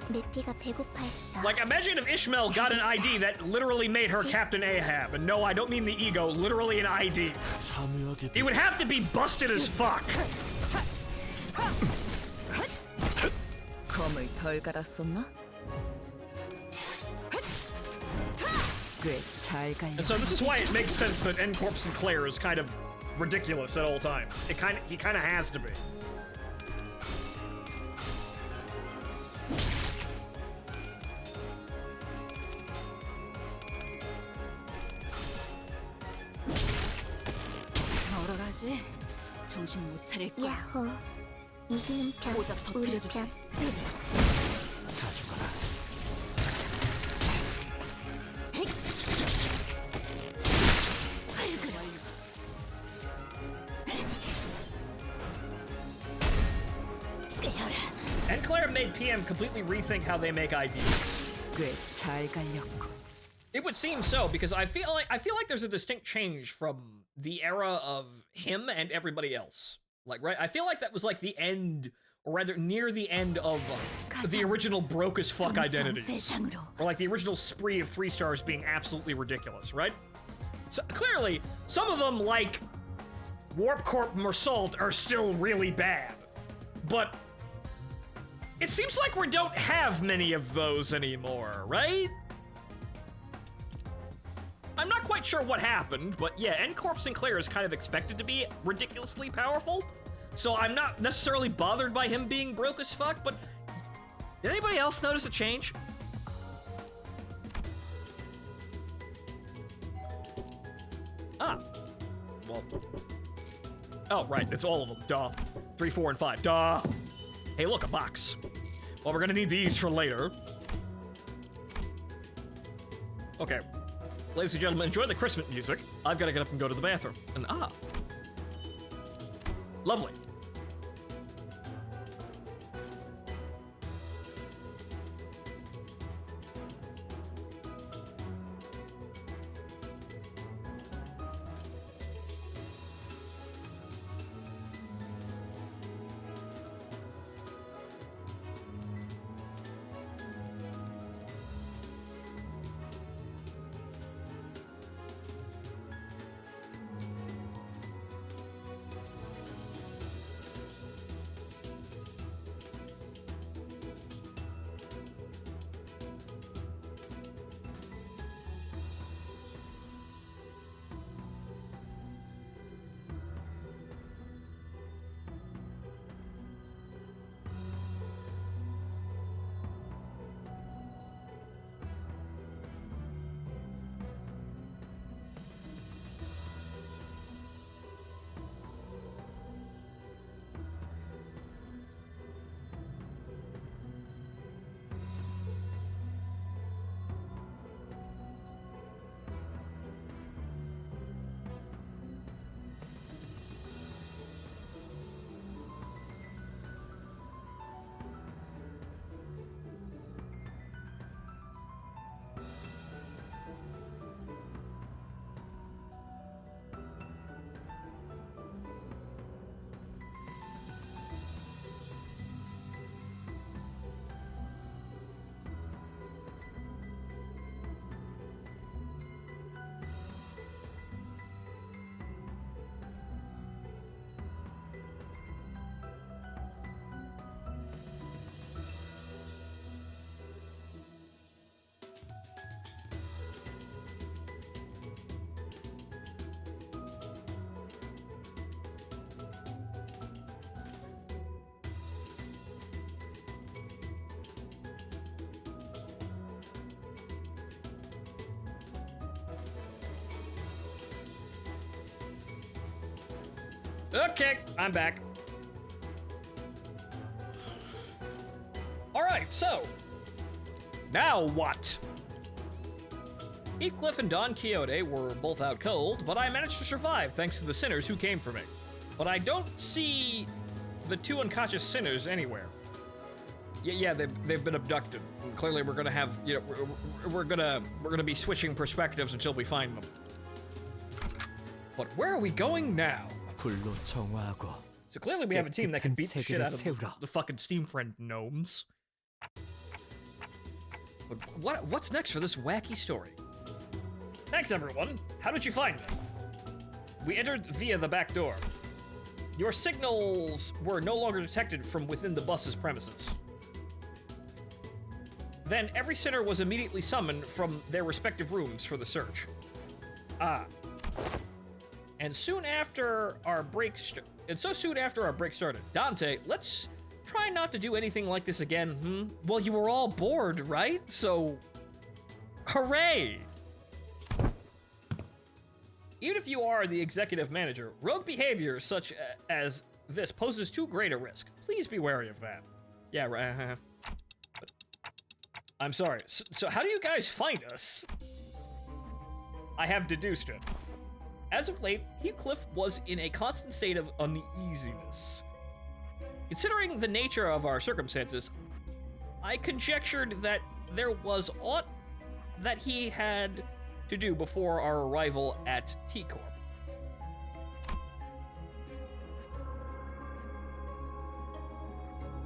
S4: 내 피가 배고파했어.
S1: Like, imagine if Ishmael got an ID that literally made her Captain Ahab. And no, I don't mean the ego, literally an ID.
S6: 참여하게
S1: He would have to be busted as fuck.
S2: 검을 덜 갈았었나? 꽤잘 갈려.
S1: And so this is why it makes sense that N-Corp Sinclair is kind of ridiculous at all times. He kind of has to be.
S2: 얼얼하지? 정신 못 차릴 거야.
S4: 야호. 이기는 편,
S2: 오작
S4: 우리
S2: 터뜨려주지.
S4: 편.
S6: 가져가라.
S1: N-Claire made PM completely rethink how they make IDs.
S2: 꽤잘 갈렸고.
S1: It would seem so, because I feel like there's a distinct change from the era of him and everybody else. Like, right? I feel like that was like the end, or rather near the end of the original broke as fuck identities. Or like the original spree of 3 stars being absolutely ridiculous, right? So clearly, some of them, like Warp Corp Mersault, are still really bad. But it seems like we don't have many of those anymore, right? I'm not quite sure what happened, but yeah, N-Corp Sinclair is kind of expected to be ridiculously powerful, so I'm not necessarily bothered by him being broke as fuck, but did anybody else notice a change? Ah. Well. Oh, right, it's all of them, duh. 3, 4, and 5, duh. Hey, look, a box. Well, we're gonna need these for later. Okay. Ladies and gentlemen, enjoy the Christmas music. I've got to get up and go to the bathroom. And lovely. Okay, I'm back. Alright, so. Now what? Heathcliff and Don Quixote were both out cold, but I managed to survive thanks to the sinners who came for me. But I don't see the two unconscious sinners anywhere. Yeah, they've been abducted. And clearly, we're gonna have, you know, we're gonna be switching perspectives until we find them. But where are we going now?
S6: 불로 정화하고
S1: So clearly, we have a team that can beat the shit out of
S6: 세계를
S1: the fucking Steam Friend gnomes. But what's next for this wacky story? Thanks, everyone. How did you find me? We entered via the back door. Your signals were no longer detected from within the bus's premises. Then every sinner was immediately summoned from their respective rooms for the search. And soon after our break started, Dante, let's try not to do anything like this again, Well, you were all bored, right? So, hooray! Even if you are the executive manager, rogue behavior such as this poses too great a risk. Please be wary of that. Yeah, right. I'm sorry. So how do you guys find us? I have deduced it. As of late, Heathcliff was in a constant state of uneasiness. Considering the nature of our circumstances, I conjectured that there was aught that he had to do before our arrival at T-Corp.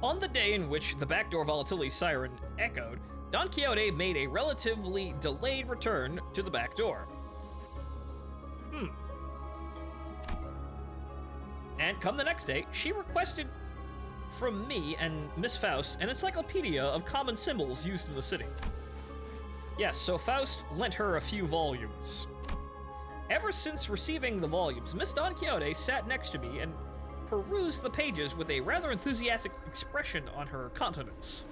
S1: On the day in which the backdoor volatility siren echoed, Don Quixote made a relatively delayed return to the back door. And come the next day, she requested from me and Miss Faust an encyclopedia of common symbols used in the city. Yes, so Faust lent her a few volumes. Ever since receiving the volumes, Miss Don Quixote sat next to me and perused the pages with a rather enthusiastic expression on her countenance.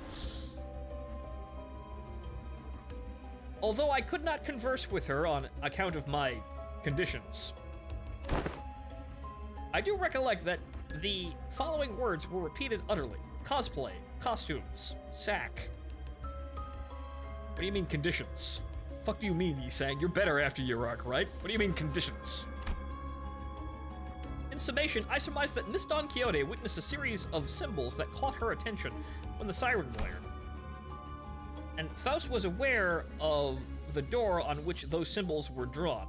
S1: Although I could not converse with her on account of my conditions. I do recollect that the following words were repeated utterly. Cosplay, costumes, sack. What do you mean conditions? Fuck do you mean, Yisang? You're better after your arc, right? What do you mean conditions? In summation, I surmised that Miss Don Quixote witnessed a series of symbols that caught her attention when the siren blared. And Faust was aware of the door on which those symbols were drawn.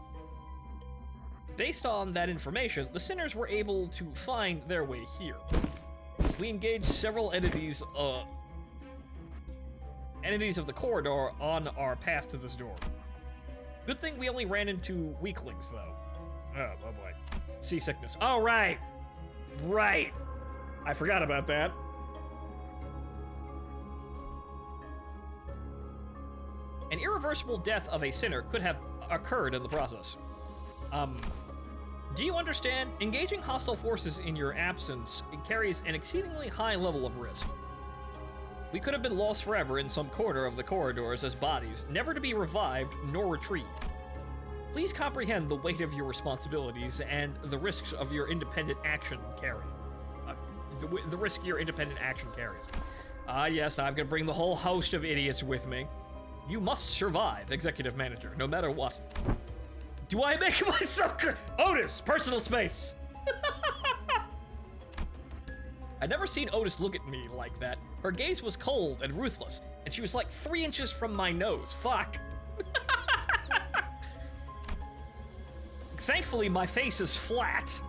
S1: Based on that information, the sinners were able to find their way here. We engaged several entities of the corridor on our path to this door. Good thing we only ran into weaklings, though. Oh boy. Seasickness. Oh, right! Right! I forgot about that. An irreversible death of a sinner could have occurred in the process. Do you understand? Engaging hostile forces in your absence carries an exceedingly high level of risk. We could have been lost forever in some corner of the corridors as bodies, never to be revived nor retrieved. Please comprehend the weight of your responsibilities and the risks of your independent action carry. The risk your independent action carries. Yes, I'm gonna bring the whole host of idiots with me. You must survive, executive manager, no matter what. Do I make myself Otis, personal space! I'd never seen Otis look at me like that. Her gaze was cold and ruthless, and she was like 3 inches from my nose. Fuck. Thankfully, my face is flat.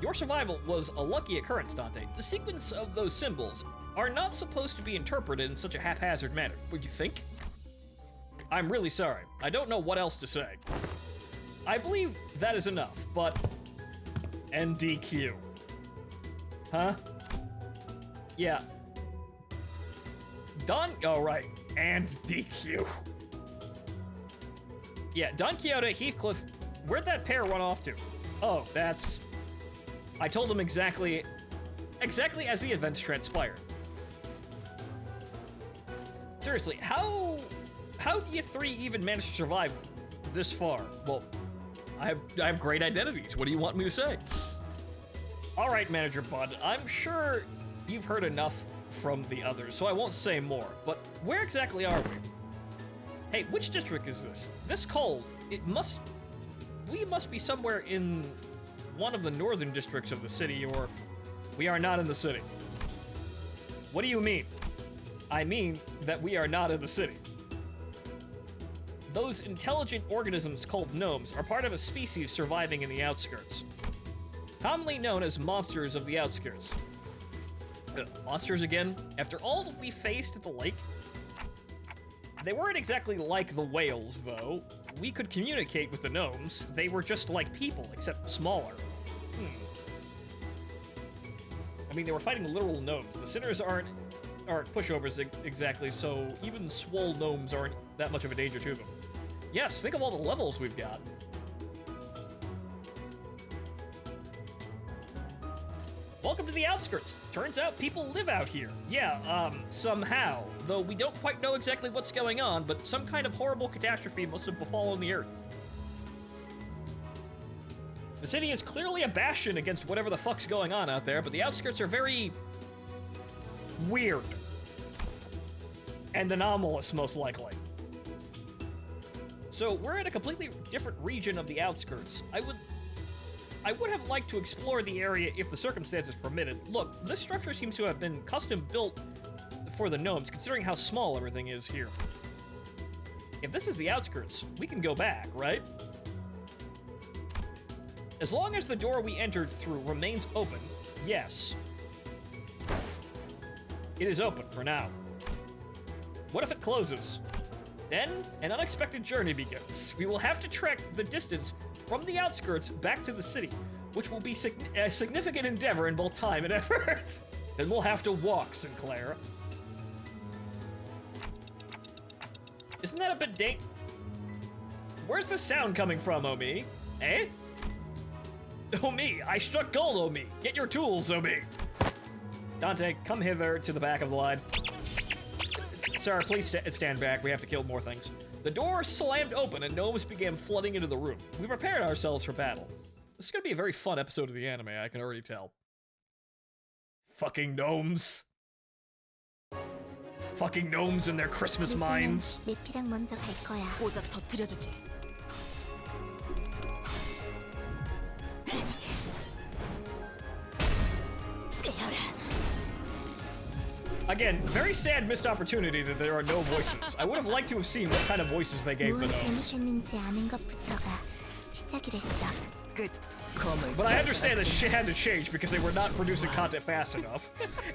S1: Your survival was a lucky occurrence, Dante. The sequence of those symbols are not supposed to be interpreted in such a haphazard manner. Would you think? I'm really sorry. I don't know what else to say. I believe that is enough, but... NDQ. Huh? Yeah. Oh, right. And DQ. Yeah, Don Quixote, Heathcliff, where'd that pair run off to? Oh, that's... I told him exactly as the events transpired. Seriously, how do you three even manage to survive this far? Well, I have great identities. What do you want me to say? All right, Manager Bud, I'm sure you've heard enough from the others, so I won't say more, but where exactly are we? Hey, which district is this? This cold, we must be somewhere in one of the northern districts of the city, or we are not in the city. What do you mean? I mean that we are not in the city. Those intelligent organisms called gnomes are part of a species surviving in the outskirts, commonly known as monsters of the outskirts. Monsters again? After all that we faced at the lake? They weren't exactly like the whales, though. We could communicate with the gnomes. They were just like people, except smaller. I mean, they were fighting literal gnomes. The sinners aren't pushovers exactly, so even swole gnomes aren't that much of a danger to them. Yes, think of all the levels we've got. Welcome to the outskirts. Turns out people live out here. Yeah, somehow. Though we don't quite know exactly what's going on, but some kind of horrible catastrophe must have befallen the Earth. The city is clearly a bastion against whatever the fuck's going on out there, but the outskirts are very weird. And anomalous, most likely. So we're in a completely different region of the outskirts. I would have liked to explore the area if the circumstances permitted. Look, this structure seems to have been custom built for the gnomes, considering how small everything is here. If this is the outskirts, we can go back, right? As long as the door we entered through remains open, yes. It is open for now. What if it closes? Then, an unexpected journey begins. We will have to trek the distance from the outskirts back to the city, which will be a significant endeavor in both time and effort. Then we'll have to walk, Sinclair. Isn't that a bit Where's the sound coming from, Omi? Eh? Omi, I struck gold, Omi. Get your tools, Omi. Dante, come hither to the back of the line. Sir, please stand back. We have to kill more things. The door slammed open and gnomes began flooding into the room. We prepared ourselves for battle. This is gonna be a very fun episode of the anime, I can already tell. Fucking gnomes. Fucking gnomes and their Christmas mines.
S4: 내피랑 먼저 갈 거야.
S2: 고작 터뜨려주지.
S1: Again, very sad missed opportunity that there are no voices. I would have liked to have seen what kind of voices they gave the
S4: 뭘
S1: gnomes.
S4: 잘못했는지 아는 것부터가 시작이랬어.
S1: But I understand that shit had to change because they were not producing content fast enough.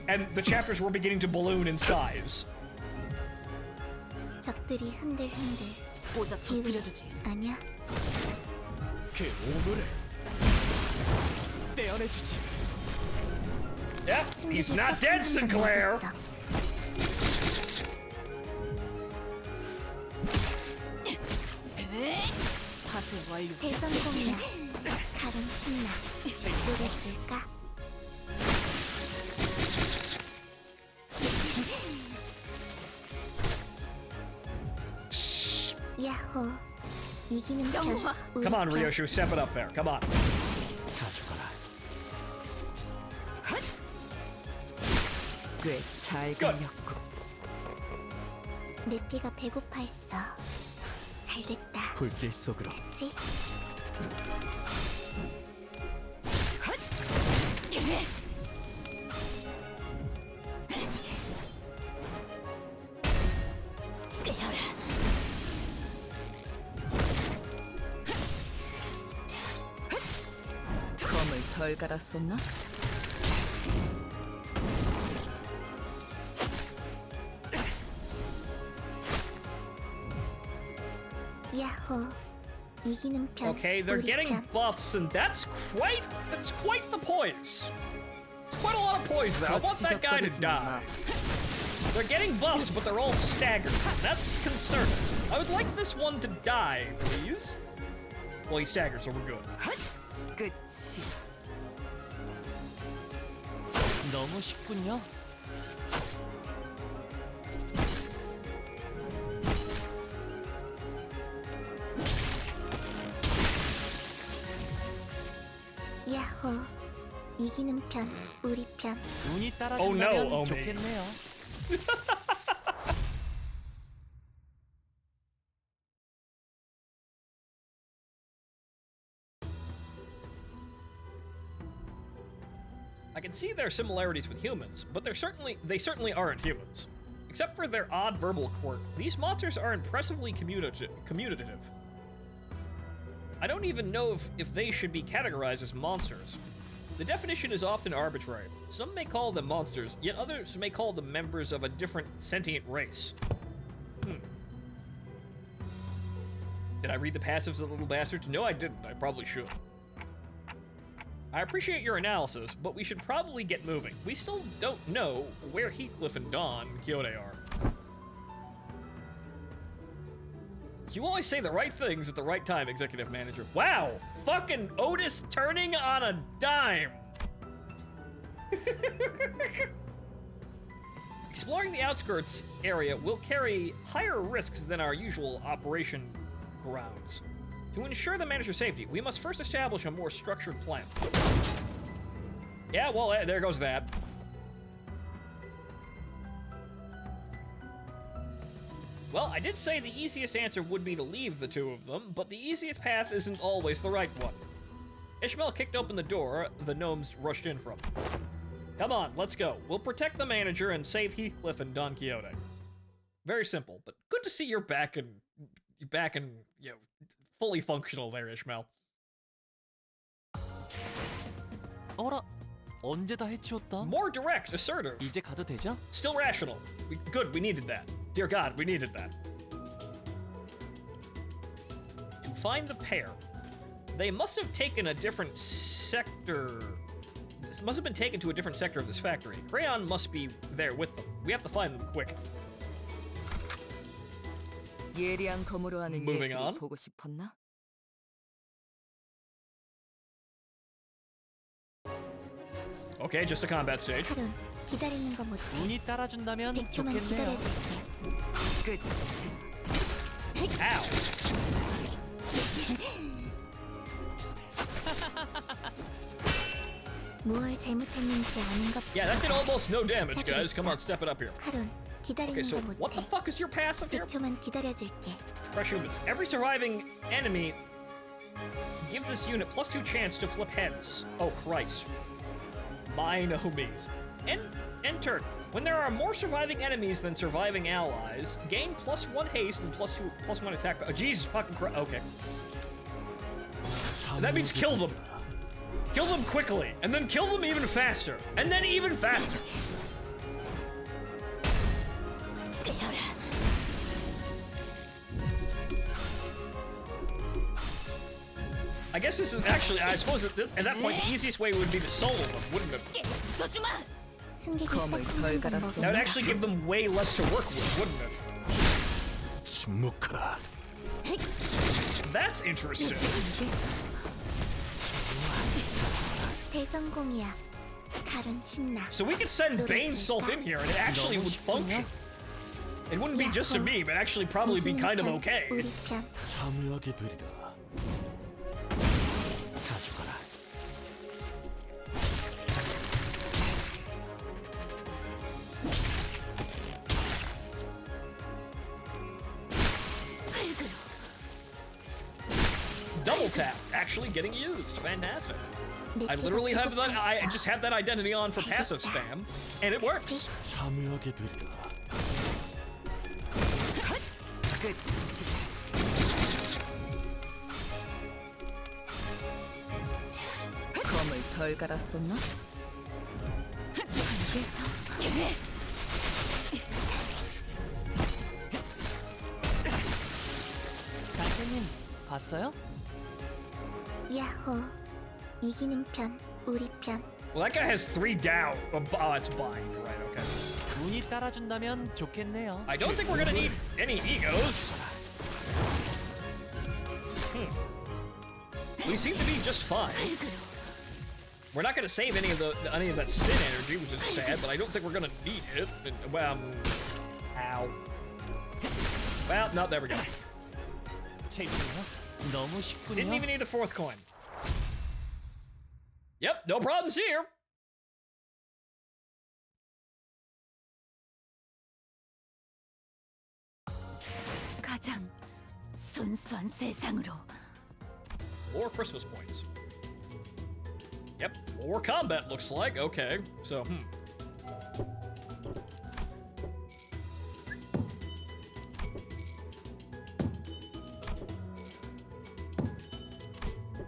S1: And the chapters were beginning to balloon in size.
S4: 적들이 흔들흔들.
S2: 고작
S4: 기회
S2: 터뜨려주지.
S4: 아니야?
S6: 그 오늘을 떼어내주지.
S1: Yeah, he's not dead, Sinclair.
S2: 파쇄 완료.
S4: 대성공이야. 가름 신나. 노래 줄까? 야호. 이기는 편. 우리
S1: Come on,
S4: 편.
S1: Ryoshu, step it up there. Come on.
S6: 가져가라.
S5: 꽤 잘
S1: Good.
S5: 걸렸고
S4: 내 피가 배고파했어. 잘 됐다.
S6: 불길 속으로.
S4: 그치?
S5: 검을 덜 갈았었나?
S4: 야호. 이기는 편.
S1: Okay, they're
S4: 우리
S1: getting
S4: 편.
S1: buffs, and that's quite the poise. It's quite a lot of poise there. I want that guy to die. They're getting buffs, but they're all staggered. That's concerning. I would like this one to die, please. Well, he staggered, so we're good.
S5: 끝이
S6: 너무 쉽군요.
S4: 이기는 편, 우리 편.
S6: 운이
S1: Oh
S6: 따라준다면
S1: no, Omi.
S6: 좋겠네요.
S1: I can see their similarities with humans, but they certainly aren't humans. Except for their odd verbal quirk, these monsters are impressively commutative. I don't even know if they should be categorized as monsters. The definition is often arbitrary. Some may call them monsters, yet others may call them members of a different sentient race. Did I read the passives of the little bastards? No, I didn't. I probably should. I appreciate your analysis, but we should probably get moving. We still don't know where Heathcliff and Dawn Quixote are. You always say the right things at the right time, Executive Manager. Wow! Fucking Otis turning on a dime! Exploring the outskirts area will carry higher risks than our usual operation grounds. To ensure the manager's safety, we must first establish a more structured plan. Yeah, well, there goes that. Well, I did say the easiest answer would be to leave the two of them, but the easiest path isn't always the right one. Ishmael kicked open the door the gnomes rushed in from. Come on, let's go. We'll protect the manager and save Heathcliff and Don Quixote. Very simple, but good to see you're back and you know, fully functional there, Ishmael.
S6: 어라, 언제 다 해치웠다?
S1: More direct, assertive.
S6: 이제 가도 되죠?
S1: Still rational. Good, we needed that. Dear God, we needed that. To find the pair, they must have taken a different sector. This must have been taken to a different sector of this factory. Crayon must be there with them. We have to find them quick.
S5: 예리한 검으로 하는
S1: Moving
S5: 예술을
S1: on.
S5: 보고 싶었나?
S1: Okay, just a combat stage.
S4: 카론, 기다리는 거 못해.
S6: 운이 따라준다면
S4: 100초만
S6: 좋겠네요.
S4: 기다려줄게.
S5: 끝이.
S1: Ow!
S4: 무얼 잘못했는지 아는 것.
S1: Yeah, that did almost no damage, guys. Come on, step it up here.
S4: 카론, 기다리는
S1: Okay, so
S4: 거
S1: what the
S4: 못해.
S1: fuck is your passive here?
S4: 100초만 기다려줄게.
S1: Fresh humans. Every surviving enemy give this unit +2 chance to flip heads. Oh Christ. By no means. End turn. When there are more surviving enemies than surviving allies, gain +1 haste and +1 attack. Oh, Jesus fucking Christ. Okay. That means kill them. Kill them quickly, and then kill them even faster, and then even faster. I guess this is actually, I suppose at that point, the easiest way would be to solo them, wouldn't it?
S4: 승객이
S5: 검을 덜
S4: 딱한번
S5: 갈았어.
S1: That would
S4: 먹으면
S1: actually give them way less to work with, wouldn't it?
S6: 침묵하라.
S1: That's interesting.
S4: 대성공이야. 카론 신나.
S1: So we could send Bane Salt in here and it actually would function. It wouldn't be just a meme, it'd actually probably be kind of okay.
S4: 우리 편.
S6: 참여하게 되리라. 가져가라. Double tap actually getting used. Fantastic. I literally have that. I just have that identity on for passive spam, and it works. 참여하게 되리라.
S5: 끝이. 검을 덜 갈았었나?
S6: 강태님 봤어요?
S4: 야호. 이기는 편, 우리 편.
S1: Well, that guy has 3 down. Oh, it's bind. Right, okay.
S6: 운이 따라준다면 좋겠네요.
S1: I don't think we're gonna need any egos. We seem to be just fine. We're not gonna save any of that sin energy, which is sad, but I don't think we're gonna need it. Well, ow. Well, no, there we go.
S6: 재밌네요. 너무 쉽군요.
S1: Didn't even need the 4th coin. Yep, no problems here.
S2: 가장 순수한 세상으로.
S1: More Christmas points. Yep, more combat looks like. Okay, so,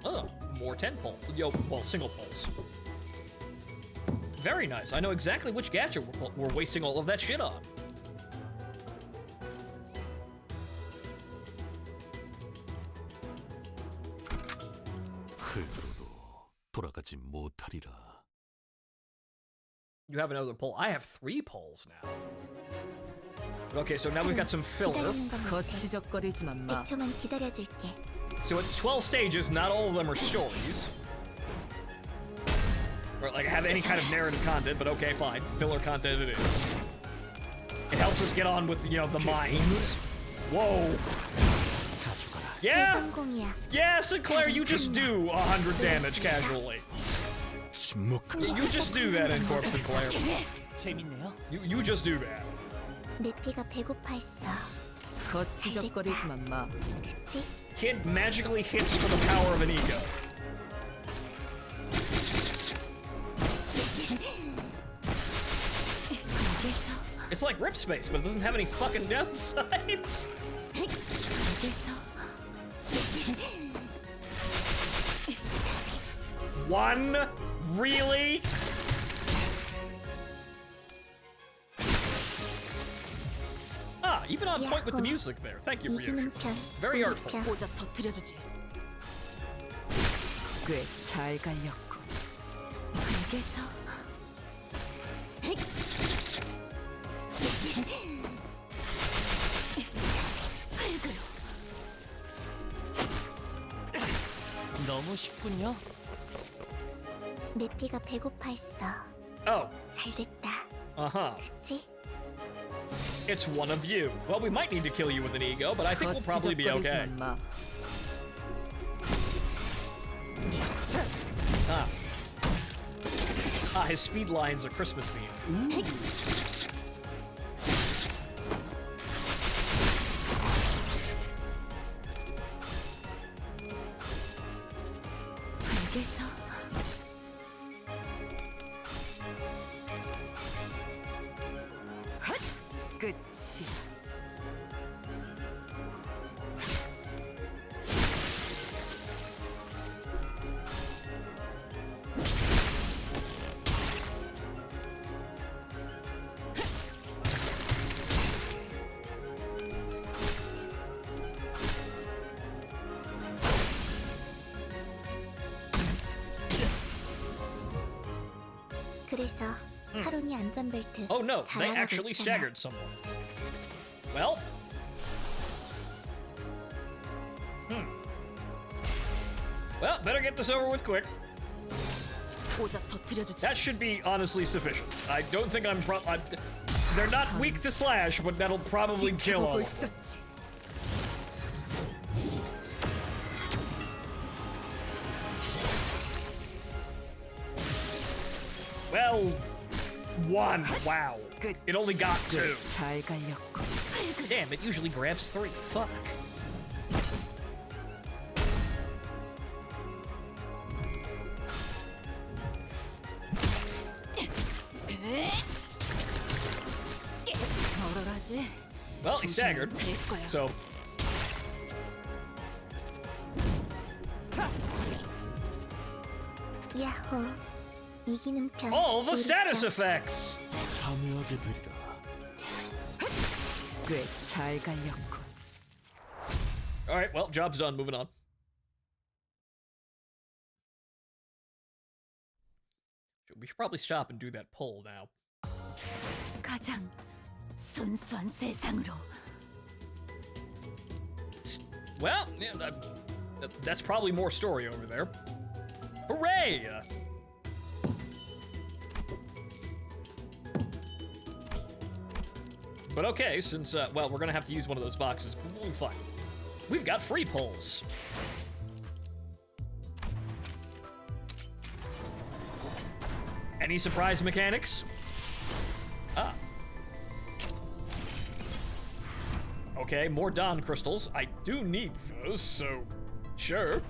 S1: Oh, more 10 pulse. Yo, well, single pulse. Very nice. I know exactly which gadget we're wasting all of that shit on.
S7: 흙으로도 돌아가지 못하리라.
S1: You have another pull. I have 3 pulls now. Okay, so now we've got some filler.
S4: 기다리는 건 못해.
S5: 거치적거리지만 마.
S4: 1초만 기다려줄게.
S1: So it's 12 stages, not all of them are stories. Or like have any kind of narrative content, but okay, fine. Filler content it is. It helps us get on with, you know, the mines. Whoa. Yeah!
S4: 성공이야.
S1: Yeah, Sinclair, you just do 100 damage casually.
S7: 침묵하라.
S1: You just do that in Corpse Sinclair.
S6: 재밌네요.
S1: You just do that.
S4: 내 피가 배고파 했어.
S5: 거치적거리지만 마.
S4: 그치?
S1: Kid magically hits for the power of an ego. It's like Rip Space, but it doesn't have any fucking downsides. One? Really? Ah, even on point with the music there. Thank you,
S4: 이기는
S1: Ryoshu.
S4: 편.
S1: Very
S4: 이기는
S1: artful.
S4: 편.
S2: 고작 터뜨려주지.
S5: 꽤 잘 갈렸고.
S2: 알겠어.
S6: 너무 쉽군요.
S4: 내 피가 배고파 했어.
S1: Oh,
S4: 잘 됐다.
S1: uh-huh.
S4: 그치?
S1: It's one of you. Well, we might need to kill you with an ego, but I think we'll probably be okay.
S5: 거치적거리지만 마.
S1: Ah, his speed line's a Christmas theme.
S2: 알겠어.
S5: 끝이.
S4: 그래서 카론이 안전벨트
S1: Oh no,
S4: 잘
S1: they
S4: 하고
S1: actually
S4: 있잖아.
S1: staggered someone. Well. Well, better get this over with quick.
S2: 고작 터뜨려주지.
S1: That should be honestly sufficient. I don't think they're not weak to slash, but that'll probably kill all
S5: 지켜보고
S1: of them.
S5: 있었지.
S1: Well, 1. Wow.
S5: 끝.
S1: It only got 2.
S5: 잘 갈렸고.
S1: Damn, it usually grabs 3. Fuck.
S2: 널널하지.
S1: Well, he staggered.
S2: 될 거야.
S1: So,
S4: 야호. 이기는 편.
S1: all the
S4: 우리
S1: status
S4: 편.
S1: effects!
S7: 참여하게 되리라.
S5: 꽤 잘 갈렸고.
S1: Alright, well, job's done. Moving on. We should probably stop and do that poll now.
S2: 가장 순수한 세상으로.
S1: Well, yeah, that's probably more story over there. Hooray! But okay, since, well, we're gonna have to use one of those boxes. We'll be fine. We've got free pulls. Any surprise mechanics? Ah. Okay, more Dawn crystals. I do need those, so sure.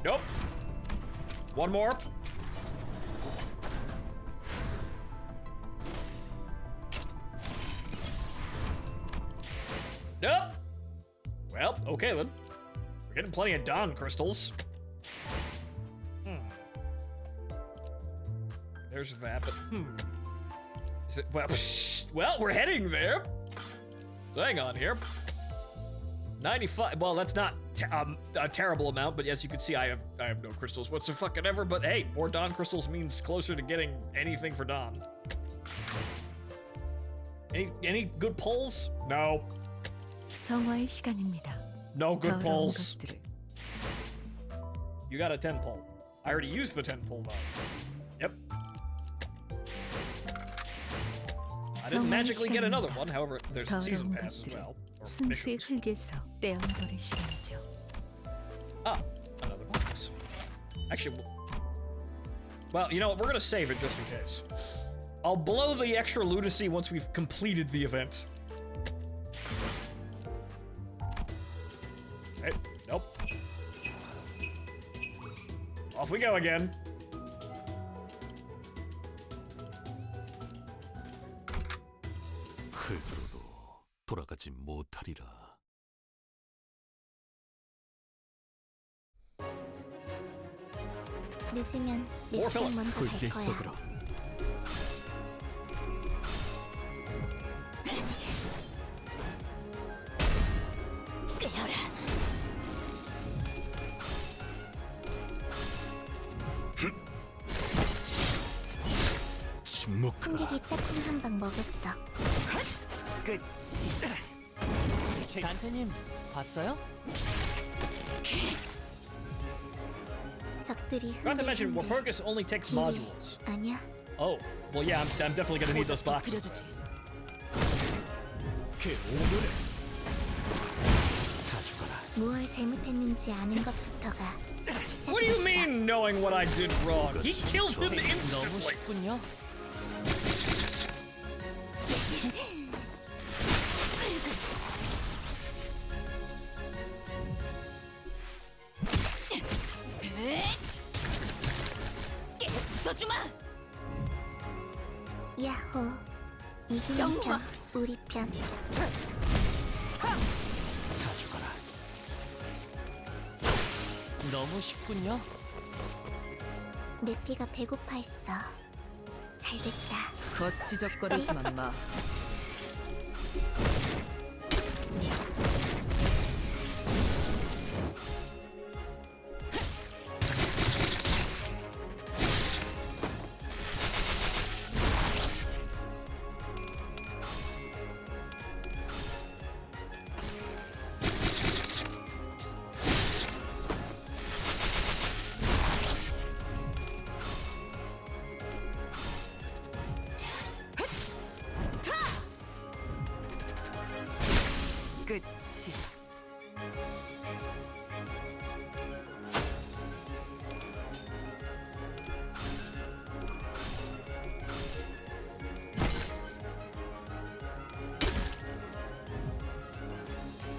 S1: Nope. One more. Nope. Well, okay then. We're getting plenty of Dawn crystals. There's that, but Is it, well, we're heading there. So hang on here. 95. Well, that's not a terrible amount, but as you can see, I have no crystals whatsoever. But hey, more Dawn crystals means closer to getting anything for Dawn. Any good pulls? No.
S5: 정화의 시간입니다.
S1: No good
S5: 더러운
S1: pulls.
S5: 것들을.
S1: You got a 10 pull. I already used the 10 pull though. Yep. I didn't magically get another one. However, there's a season pass as well. Or
S5: 순수의
S1: missions.
S5: 흙에서 떼어내버릴 시간이죠.
S1: Ah, another box. Actually, well, you know what? We're gonna save it just in case. I'll blow the extra lunacy once we've completed the event. Okay, nope. Off we go again.
S7: 흙으로도 돌아가지 못하리라.
S4: 늦으면
S1: More
S4: 내피랑
S1: filler.
S4: 먼저 갈
S7: 불길
S4: 거야.
S7: 속으로. 침묵하라.
S4: 승객이 따뜻한 한 방 먹었어.
S5: 끝이.
S8: 단테님 봤어요?
S4: 적들이
S1: Forgot to mention,
S4: 흔들흔들.
S1: Walpurgis only takes
S4: 기회.
S1: modules.
S4: 아니야.
S1: Oh, well, yeah, I'm definitely gonna need those boxes.
S2: 그려주지.
S8: 그 오늘은 가져가라.
S4: 무얼 잘못했는지 아는 것부터가
S1: What do you
S4: 시작이었어.
S1: mean, knowing what I did wrong? He killed him
S8: 너무
S1: instantly.
S8: 쉽군요.
S2: 써주마.
S4: 야호. 이기는
S2: 정말.
S4: 편, 우리 편.
S8: 가져가라. 너무 쉽군요.
S4: 내 피가 배고파했어. 잘됐다.
S5: 거치적거리지만 마. 끝이.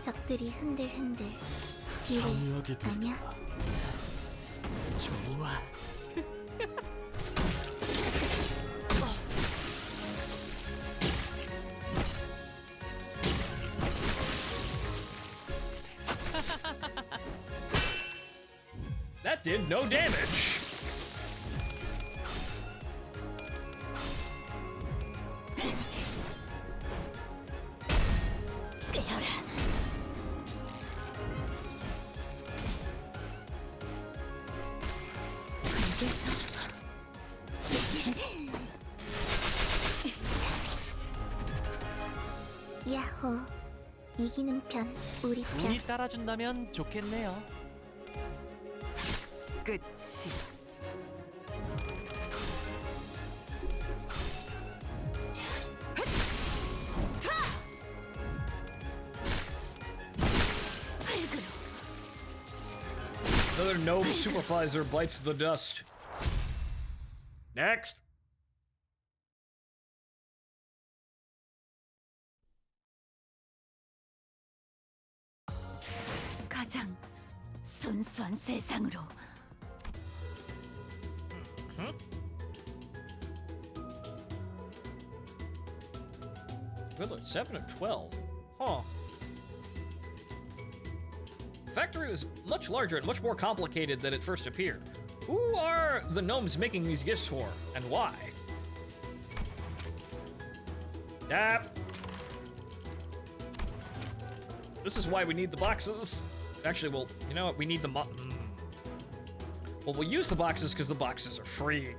S4: 적들이 흔들흔들. 기회.
S7: 참여하게
S4: 아니야.
S7: 되리라.
S8: 좋아.
S1: That did no damage.
S4: 야호. 이기는 편, 우리 편.
S8: 운이 따라준다면 좋겠네요.
S5: 끝이.
S1: Another gnome supervisor bites the dust. Next.
S2: 가장 순수한 세상으로.
S1: Village 7 of 12. Huh. The factory was much larger and much more complicated than it first appeared. Who are the gnomes making these gifts for, and why? Yep. This is why we need the boxes. Actually, well, you know what? We need the well, we'll use the boxes because the boxes are free.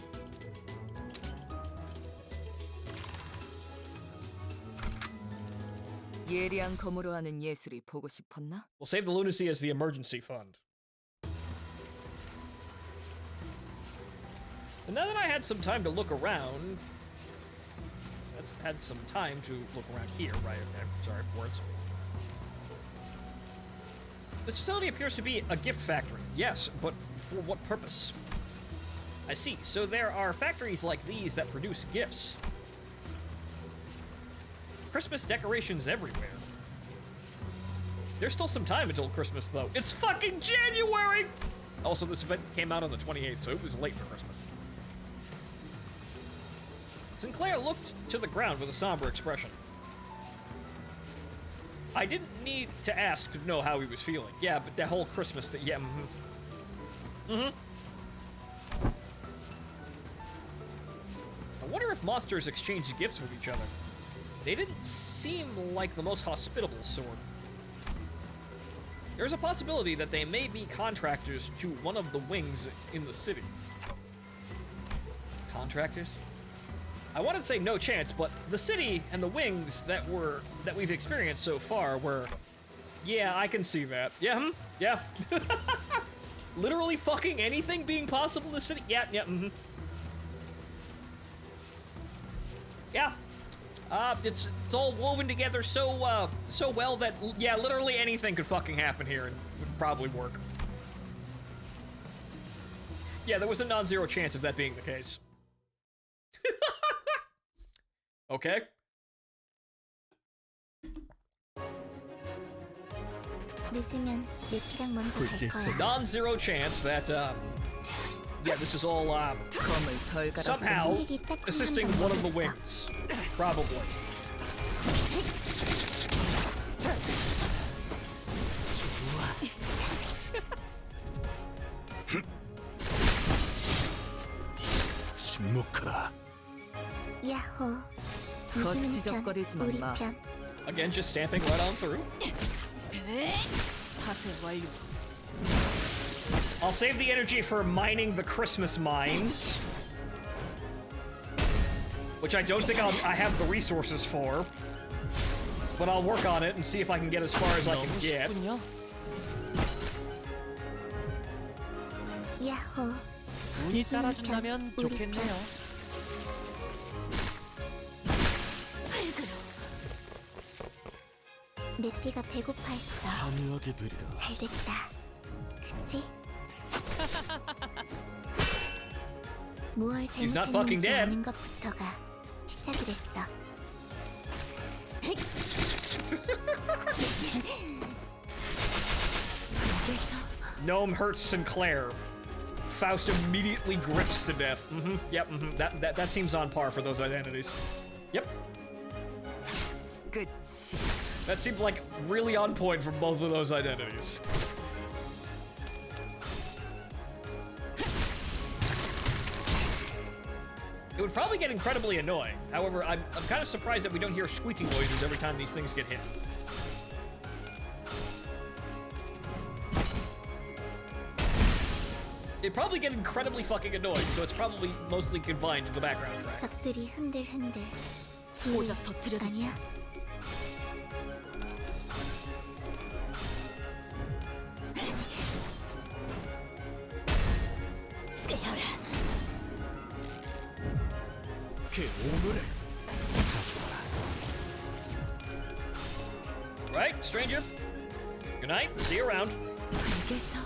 S5: 예리한 검으로 하는 예술이 보고 싶었나?
S1: We'll save the lunacy as the emergency fund. And now that I had some time to look around, had some time to look around here, right? Okay, sorry, words. This facility appears to be a gift factory. Yes, but for what purpose? I see. So there are factories like these that produce gifts. Christmas decorations everywhere. There's still some time until Christmas, though. It's fucking January! Also, this event came out on the 28th, so it was late for Christmas. Sinclair looked to the ground with a somber expression. I didn't need to ask to know how he was feeling. Yeah, but that whole Christmas thing, yeah, I wonder if monsters exchange gifts with each other. They didn't seem like the most hospitable sort. There's a possibility that they may be contractors to one of the wings in the city. Contractors? I wanted to say no chance, but the city and the wings that we've experienced so far were, yeah, I can see that. Yeah, yeah. Literally fucking anything being possible in the city. Yeah, yeah, Yeah. It's all woven together so so well that, yeah, literally anything could fucking happen here and would probably work. Yeah, there was a non-zero chance of that being the case. Okay.
S4: 늦으면 내피랑 먼저 갈 거야.
S1: Non-zero chance that, yeah, this is all,
S5: 검을 덜 갈았어.
S1: somehow assisting one of the wings. Probably.
S7: 침묵하라.
S4: 야호. 이기는 편,
S5: 거치적거리지만
S4: 우리
S5: 마.
S4: 편.
S1: Again, just stamping right on through.
S2: 파쇄 완료.
S1: I'll save the energy for mining the Christmas mines. Which I don't think I have the resources for. But I'll work on it and see if I can get as far as I can get.
S8: 쉽군요.
S4: 야호.
S8: 운이 따라준다면 좋겠네요.
S4: 내피가 배고파 했어.
S7: 참여하게 되리라.
S4: 잘 됐다. 그치? 무얼
S1: He's not fucking
S4: 잘못했는지
S1: dead.
S4: 아는 것부터가 시작이 됐어.
S1: Gnome hurts Sinclair. Faust immediately grips to death. Yep, That seems on par for those identities. Yep.
S5: 끝이.
S1: That seemed like really on point for both of those identities. It would probably get incredibly annoying. However, I'm kind of surprised that we don't hear squeaking noises every time these things get hit. It'd probably get incredibly fucking annoying, so it's probably mostly confined to the background track.
S4: 적들이 흔들흔들. 기회
S2: 고작 터뜨려주지.
S4: 아니야?
S2: 깨어라.
S8: 그 오늘을
S1: Right, stranger? Good night, see you around.
S4: 알겠어.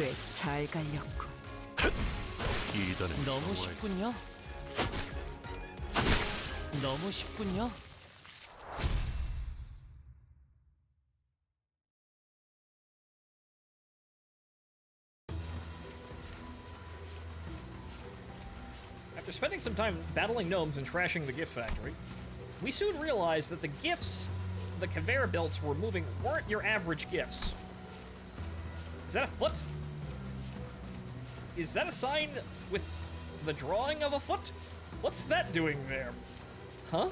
S5: 꽤 잘 갈렸고.
S7: 이단은
S8: 너무
S7: 평화의
S8: 쉽군요. 너무 쉽군요.
S1: After spending some time battling gnomes and trashing the gift factory, we soon realized that the gifts the conveyor belts were moving weren't your average gifts. Is that a foot? Is that a sign with the drawing of a foot? What's that doing there? Huh?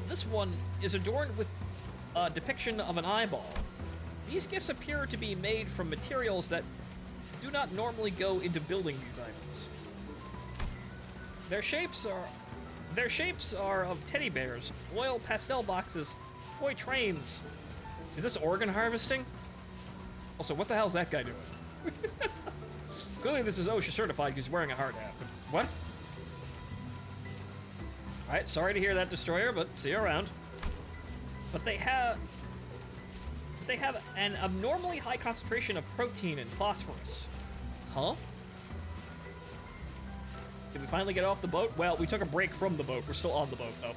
S1: This one is adorned with a depiction of an eyeball. These gifts appear to be made from materials that do not normally go into building these items. Their shapes are of teddy bears, oil pastel boxes, toy trains. Is this organ harvesting? Also, what the hell's that guy doing? Clearly this is OSHA certified because he's wearing a hard hat. But what? Alright, sorry to hear that, Destroyer, but see you around. But they have an abnormally high concentration of protein and phosphorus. Huh? Did we finally get off the boat? Well, we took a break from the boat. We're still on the boat, though.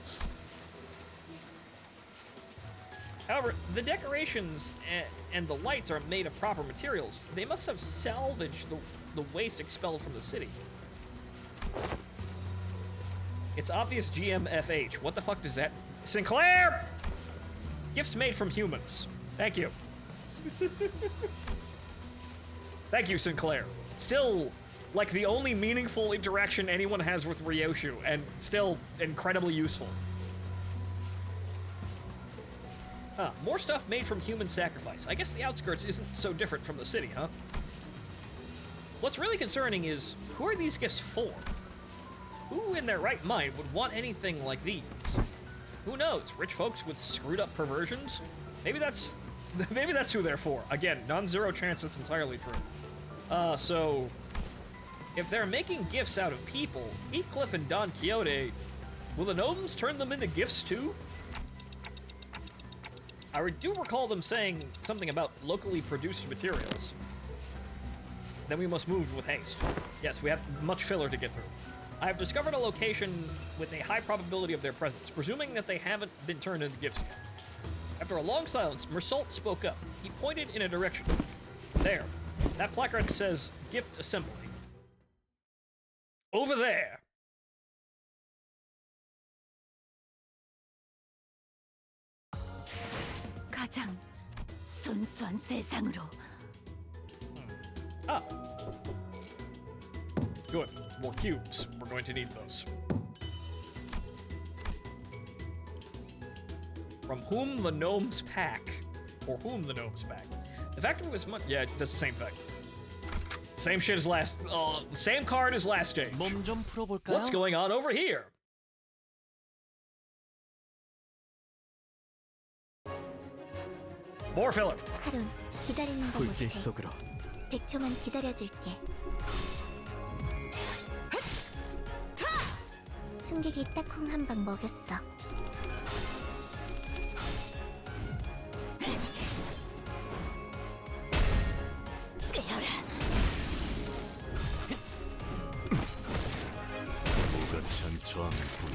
S1: However, the decorations and the lights are made of proper materials. They must have salvaged the waste expelled from the city. It's obvious GMFH. What the fuck does that... Sinclair! Gifts made from humans. Thank you. Thank you, Sinclair. Still, like, the only meaningful interaction anyone has with Ryoshu, and still incredibly useful. Huh, more stuff made from human sacrifice. I guess the outskirts isn't so different from the city, huh? What's really concerning is, who are these gifts for? Who in their right mind would want anything like these? Who knows? Rich folks with screwed up perversions? Maybe that's who they're for. Again, non-zero chance that's entirely true. So if they're making gifts out of people, Heathcliff and Don Quixote, will the gnomes turn them into gifts too? I do recall them saying something about locally produced materials. Then we must move with haste. Yes, we have much filler to get through. I have discovered a location with a high probability of their presence, presuming that they haven't been turned into gifts yet. After a long silence, Mersault spoke up. He pointed in a direction. There. That placard says, Gift Assembly. Over there!
S2: 가장 순수한 세상으로.
S1: Ah. Good. More cubes. We're going to need those. From whom the gnomes pack. Or whom the gnomes pack. The factory was much... Yeah, that's the same thing. Same shit as last... same card as last stage.
S8: 몸 좀 풀어볼까요?
S1: What's going on over here? More filler.
S4: 카론, 기다리는 거
S8: 불길
S4: 못해.
S8: 속으로
S4: 100초만 기다려줄게. 승객이 딱콩 한 방 먹였어.
S2: 깨어라.
S7: 뭐가 잔처한 분.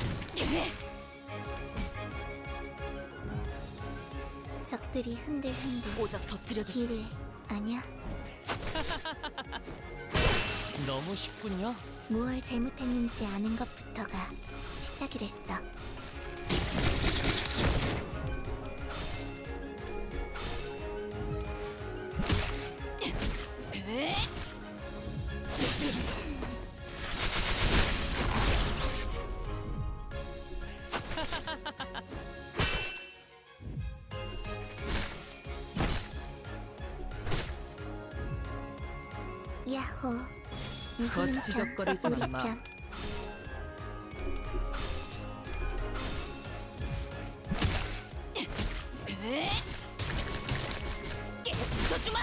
S4: 적들이 흔들흔들.
S2: 오작 터뜨려주지.
S4: 기회 아니야?
S8: 너무 쉽군요.
S4: 무얼 잘못했는지 아는 것부터가 시작이랬어. 야호. 이기는
S5: 거치적거리지만
S4: 우리
S5: 마.
S4: 편.
S2: 깨쳐주마.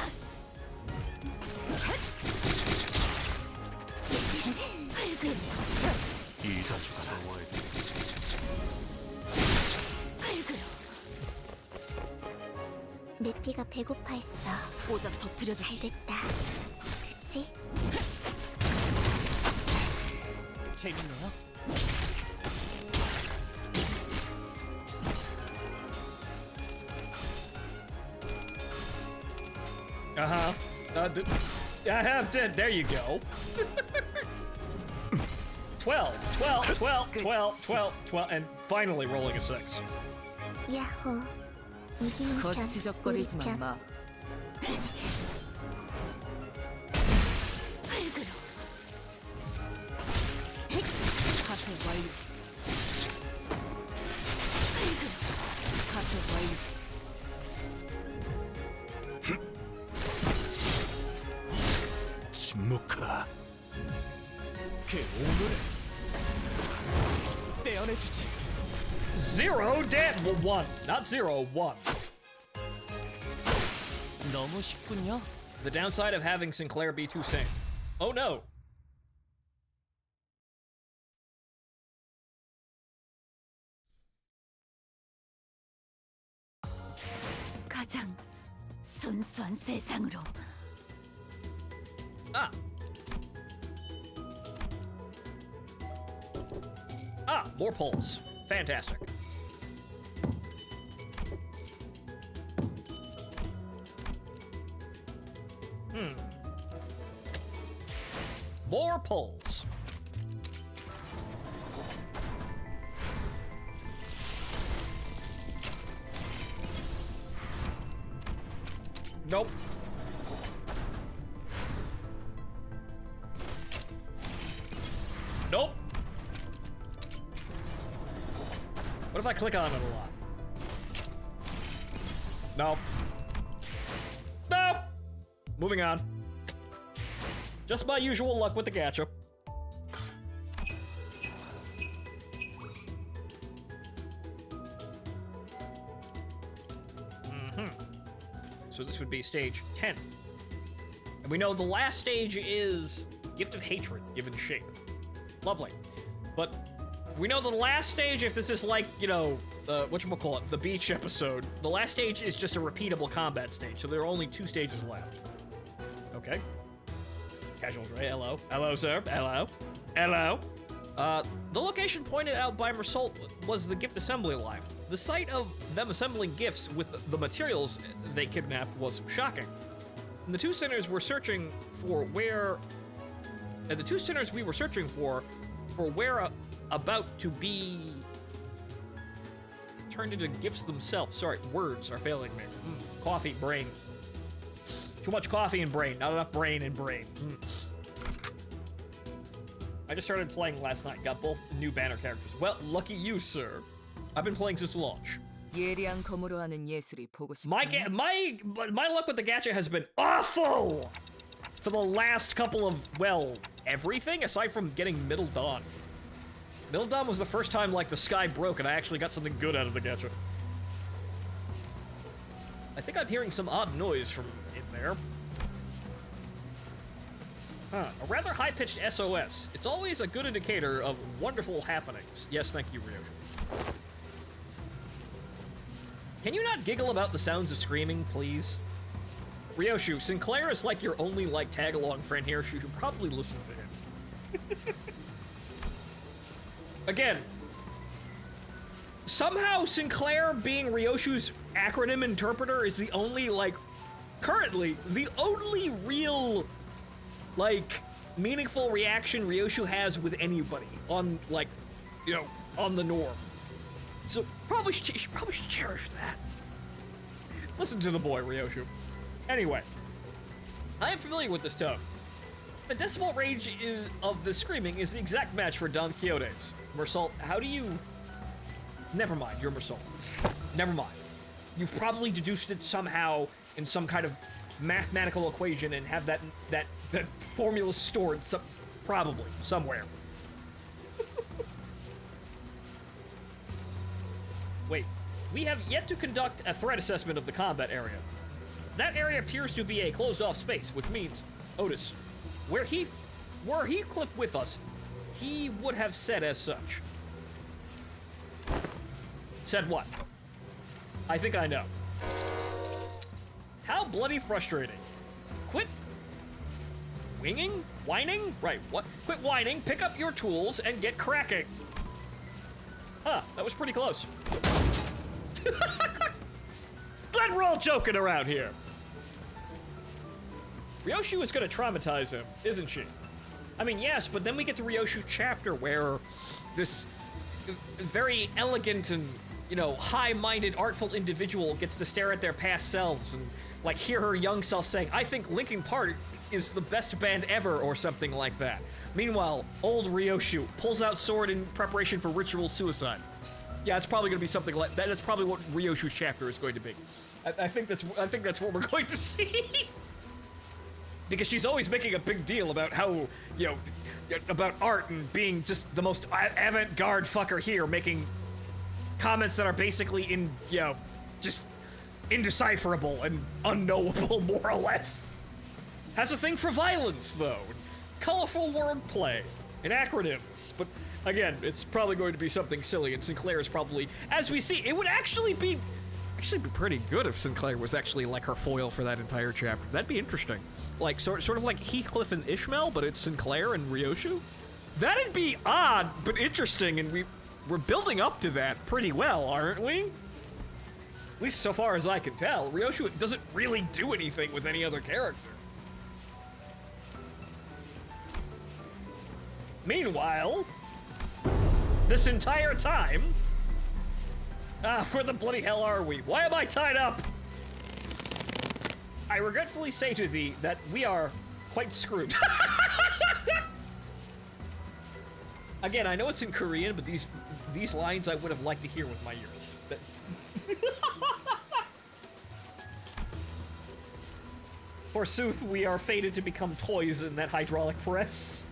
S2: 흙을
S7: 이다주가 나와야 돼.
S2: 흙으로.
S4: 내 피가 배고파했어.
S2: 오작 터뜨려주지.
S4: 잘됐다. 그치?
S8: 재밌네요.
S1: There you go. 12, 12, 12, 12, 12, 12, and finally rolling a 6.
S4: 야호. 이기는 편, 우리
S5: 거치적거리지만
S4: 편.
S5: 마.
S2: 카페 완료. 카페 완료.
S7: 침묵하라.
S8: 그 오늘을 떼어내주지.
S1: 0 dead. Well, 1. Not 0, 1.
S8: 너무 쉽군요.
S1: The downside of having Sinclair be too sane. Oh no.
S2: 가장 순수한 세상으로.
S1: More pulls. Fantastic. More pulls. Nope. Nope. What if I click on it a lot? Nope. Nope. Moving on. Just my usual luck with the gacha. So this would be stage 10. And we know the last stage is Gift of Hatred given shape. Lovely. But we know the last stage, if this is like, you know, whatchamacallit, the beach episode, the last stage is just a repeatable combat stage, so there are only 2 stages left. Okay. Casual Dre, hello. Hello, sir. Hello. Hello. The location pointed out by Mersault was the gift assembly line. The sight of them assembling gifts with the materials they kidnapped was shocking. And the two sinners were searching for where... And the two sinners we were searching for where about to be turned into gifts themselves. Sorry, words are failing me. Coffee, brain. Too much coffee and brain, not enough brain and brain. I just started playing last night, got both new banner characters. Well, lucky you, sir. I've been playing since launch.
S5: 예리한 검으로 하는 예술이 보고 싶다.
S1: My luck with the gacha has been awful for the last couple of, well, everything aside from getting Middle Dawn. Middle Dawn was the first time, like, the sky broke and I actually got something good out of the gacha. I think I'm hearing some odd noise from in there. Huh, a rather high-pitched SOS. It's always a good indicator of wonderful happenings. Yes, thank you, Ryoshi. Can you not giggle about the sounds of screaming, please? Ryoshu, Sinclair is like your only, like, tag-along friend here. You should probably listen to him. Again, somehow Sinclair being Ryoshu's acronym interpreter is the only, like, currently, the only real, like, meaningful reaction Ryoshu has with anybody on, like, you know, on the norm. So probably should cherish that. Listen to the boy, Ryoshu. Anyway, I am familiar with this tone. The decibel range of the screaming is the exact match for Don Quixote's. Mersault, how do you... Never mind, you're Mersault. Never mind. You've probably deduced it somehow in some kind of mathematical equation and have that formula stored probably somewhere. Wait, we have yet to conduct a threat assessment of the combat area. That area appears to be a closed-off space, which means, Otis, were Heathcliff with us, he would have said as such. Said what? I think I know. bloody frustrating. Quit winging? Whining? Right, what? Quit whining, pick up your tools, and get cracking. Huh, that was pretty close. Glad we're all joking around here. Ryoshu is gonna traumatize him, isn't she? I mean, yes, but then we get the Ryoshu chapter where this very elegant and, you know, high-minded, artful individual gets to stare at their past selves and, like, hear her young self saying, I think Linkin Park is the best band ever, or something like that. Meanwhile, old Ryoshu pulls out sword in preparation for ritual suicide. Yeah, it's probably gonna be something like that. That's probably what Ryoshu's chapter is going to be. I think that's what we're going to see. Because she's always making a big deal about how, you know, about art and being just the most avant-garde fucker here, making comments that are basically just indecipherable and unknowable, more or less. Has a thing for violence, though. Colorful wordplay and acronyms. But again, it's probably going to be something silly, and Sinclair is probably, as we see, it would actually be pretty good if Sinclair was actually like her foil for that entire chapter. That'd be interesting. Like sort of like Heathcliff and Ishmael, but it's Sinclair and Ryoshu. That'd be odd, but interesting, and we're building up to that pretty well, aren't we? At least so far as I can tell. Ryoshu doesn't really do anything with any other character. Meanwhile, this entire time, where the bloody hell are we? Why am I tied up? I regretfully say to thee that we are quite screwed. Again, I know it's in Korean, but these lines I would have liked to hear with my ears. Forsooth, we are fated to become toys in that hydraulic press.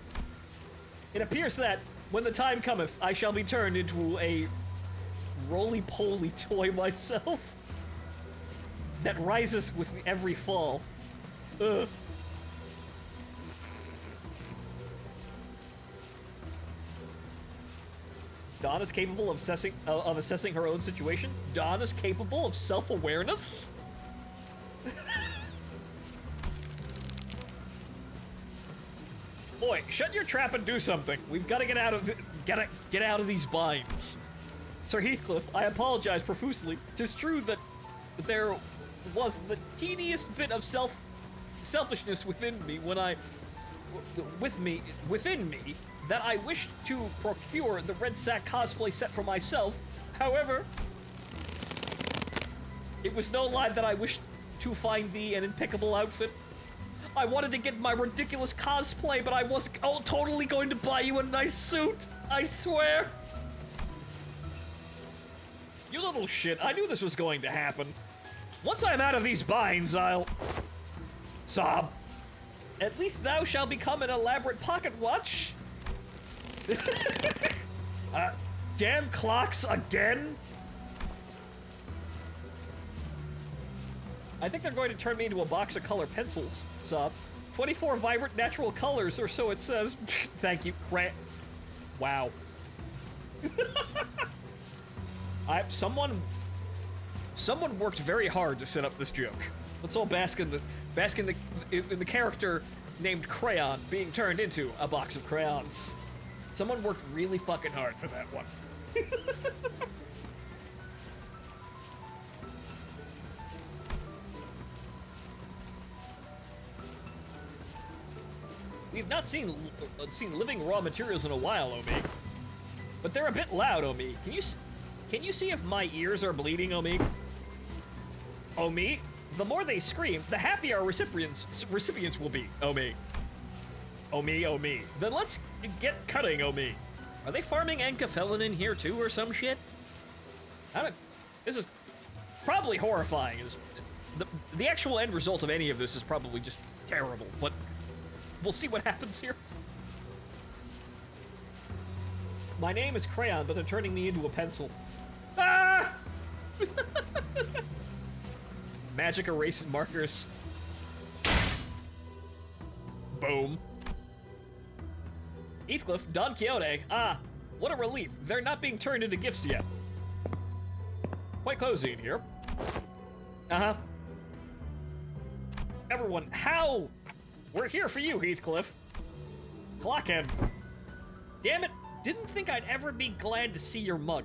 S1: It appears that, when the time cometh, I shall be turned into a roly-poly toy myself that rises with every fall. Ugh. Dawn is capable of assessing her own situation. Dawn is capable of self-awareness. Boy, shut your trap and do something. We've got to get out of these binds. Sir Heathcliff, I apologize profusely. 'Tis true that there was the teeniest bit of selfishness within me that I wished to procure the Red Sack cosplay set for myself. However, it was no lie that I wished to find thee an impeccable outfit. I wanted to get my ridiculous cosplay, but I was totally going to buy you a nice suit. I swear. You little shit, I knew this was going to happen. Once I'm out of these binds, I'll... sob. At least thou shalt become an elaborate pocket watch. Damn clocks again? I think they're going to turn me into a box of color pencils, Sob. 24 vibrant natural colors, or so it says. Thank you, wow. Someone worked very hard to set up this joke. Let's all bask in the character named Crayon being turned into a box of crayons. Someone worked really fucking hard for that one. We've not seen living raw materials in a while, Omi. But they're a bit loud, Omi. Can you see if my ears are bleeding, Omi? Omi, the more they scream, the happier our recipients will be, Omi. Omi. Then let's get cutting, Omi. Are they farming Encafelin in here too, or some shit? This is probably horrifying. The actual end result of any of this is probably just terrible, but we'll see what happens here. My name is Crayon, but they're turning me into a pencil. Ah! Magic erase and markers. Boom. Heathcliff, Don Quixote. Ah, what a relief. They're not being turned into gifts yet. Quite cozy in here. Uh-huh. everyone, how? We're here for you, Heathcliff. Clockhead. Damn it, didn't think I'd ever be glad to see your mug.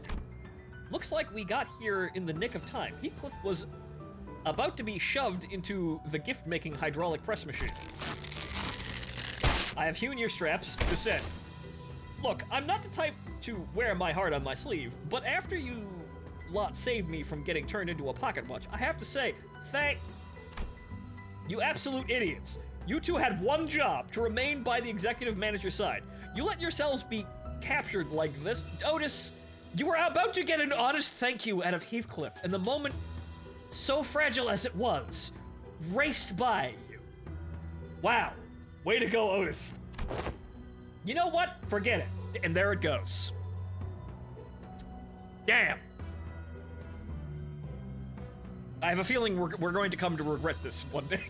S1: Looks like we got here in the nick of time. Heathcliff was about to be shoved into the gift-making hydraulic press machine. I have hewn your straps, descend. Look, I'm not the type to wear my heart on my sleeve, but after you lot saved me from getting turned into a pocket watch, I have to say, thank you absolute idiots. You two had one job, to remain by the executive manager's side. You let yourselves be captured like this. Otis, you were about to get an honest thank you out of Heathcliff, and the moment, so fragile as it was, raced by you. Wow. Way to go, Otis. You know what? Forget it. And there it goes. Damn. I have a feeling we're going to come to regret this one day.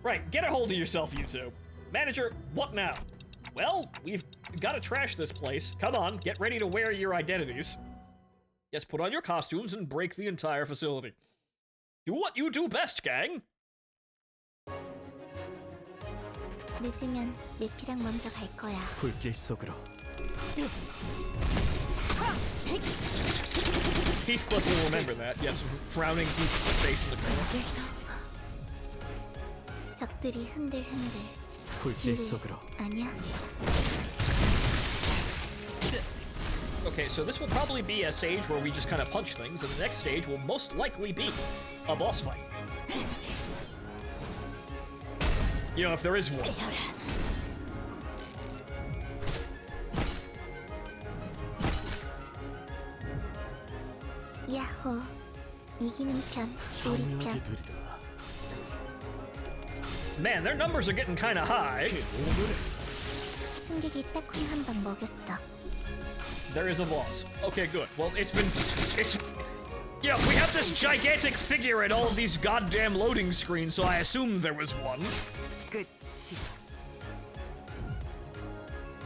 S1: Right, get a hold of yourself, you two. Manager, what now? Well, we've got to trash this place. Come on, get ready to wear your identities. Yes, put on your costumes and break the entire facility. Do what you do best, gang.
S4: 늦으면 내피랑 먼저 갈 거야.
S8: 불길 속으로.
S1: Heathcliff will remember that. Yes, frowning Heathcliff face in the corner.
S4: 적들이 흔들흔들.
S8: 불길 속으로.
S4: 아니야.
S1: Okay, so this will probably be a stage where we just kind of punch things, and the next stage will most likely be a boss fight. You know, if there is one.
S4: 야호. 이기는 편, 우리 편.
S1: Man, their numbers are getting kind of high.
S4: 승객이 딱콩 한 방 먹였어.
S1: There is a boss. Okay, good. Well, it's... Yeah, we have this gigantic figure in all of these goddamn loading screens, so I assumed there was one.
S5: 끝이.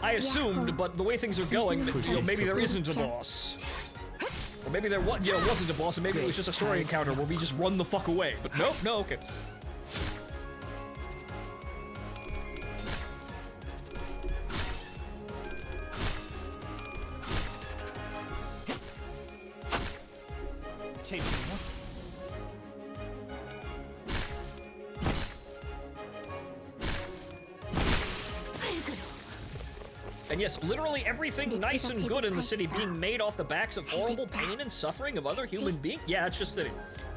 S1: I assumed, but the way things are going, you know, maybe there isn't a boss. Or maybe there wasn't a boss, and maybe it was just a story encounter where we just run the fuck away. But nope, no, okay.
S8: 재밌네요.
S1: And yes, literally everything nice and good in the city being made off the backs of horrible pain and suffering of other human beings. Yeah, it's just city.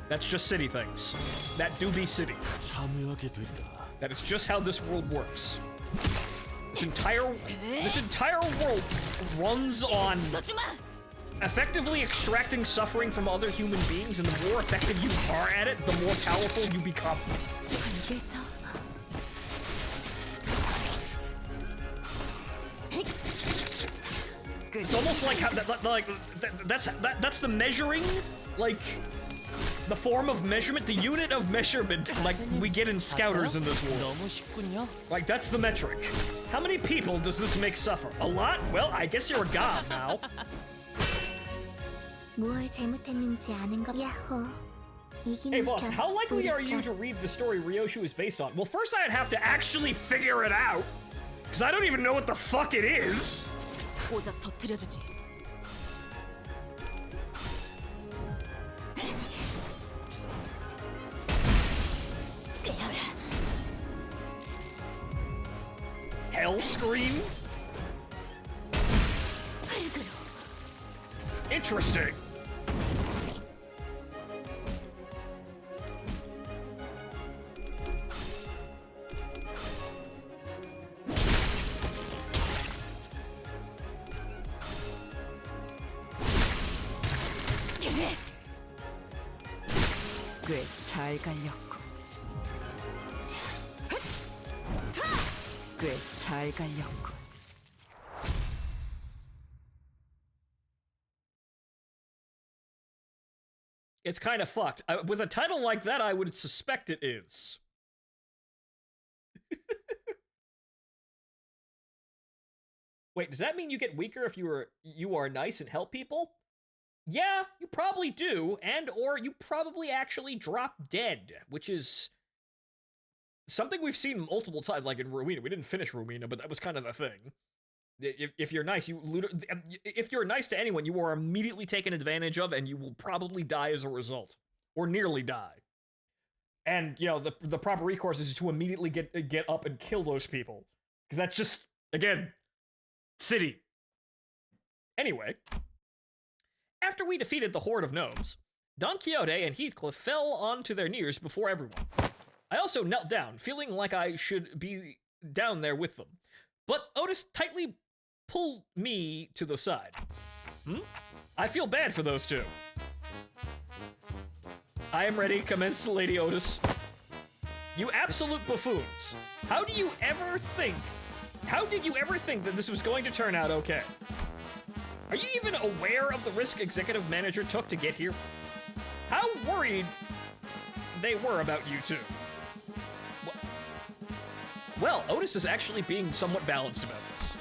S1: That's just city things. That do be city. That is just how this world works. This entire world runs on effectively extracting suffering from other human beings, and the more effective you are at it, the more powerful you become. It's almost like how that's the measuring, like the form of measurement, the unit of measurement, like we get in scouters in this world.
S8: 너무 쉽군요.
S1: Like that's the metric. How many people does this make suffer? A lot? Well, I guess you're a god now.
S4: 뭘 잘못했는지 아는 거. 야호.
S1: Hey boss, how likely are you to read the story Ryoshu is based on? Well, first I'd have to actually figure it out, because I don't even know what the fuck it is.
S2: 고작 터뜨려주지.
S1: Hell Scream? Interesting.
S5: 꽤 잘 갈렸고. 꽤 잘 갈렸고.
S1: It's kind of fucked. With a title like that, I would suspect it is. Wait, does that mean you get weaker if you are nice and help people? Yeah, you probably do, and or you probably actually drop dead, which is something we've seen multiple times, like in Ruina. We didn't finish Ruina, but that was kind of the thing. If you're nice, if you're nice to anyone, you are immediately taken advantage of, and you will probably die as a result, or nearly die. And you know the proper recourse is to immediately get up and kill those people, because that's just, again, city. Anyway, after we defeated the horde of gnomes, Don Quixote and Heathcliff fell onto their knees before everyone. I also knelt down, feeling like I should be down there with them. But Otis tightly pulled me to the side. I feel bad for those two. I am ready, commenced Lady Otis. You absolute buffoons. How did you ever think that this was going to turn out okay? Are you even aware of the risk executive manager took to get here? How worried they were about you two? Well, Otis is actually being somewhat balanced about this.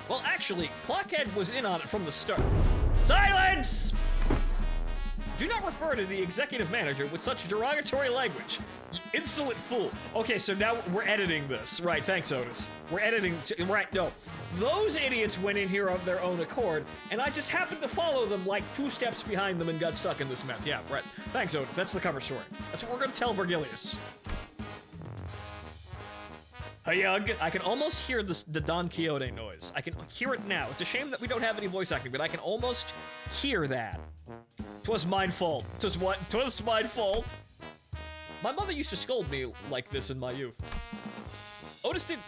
S1: Well, actually, Clockhead was in on it from the start. Silence! Do not refer to the executive manager with such derogatory language. You insolent fool. Okay, so now we're editing this. Right, thanks, Otis. We're editing, right, no. Those idiots went in here of their own accord, and I just happened to follow them like 2 steps behind them and got stuck in this mess. Yeah, right. Thanks, Otis. That's the cover story. That's what we're gonna tell Vergilius. Hayug, I can almost hear the Don Quixote noise. I can hear it now. It's a shame that we don't have any voice acting, but I can almost hear that. 'Twas mine fault. 'Twas what? 'Twas mine fault. My mother used to scold me like this in my youth. Otis did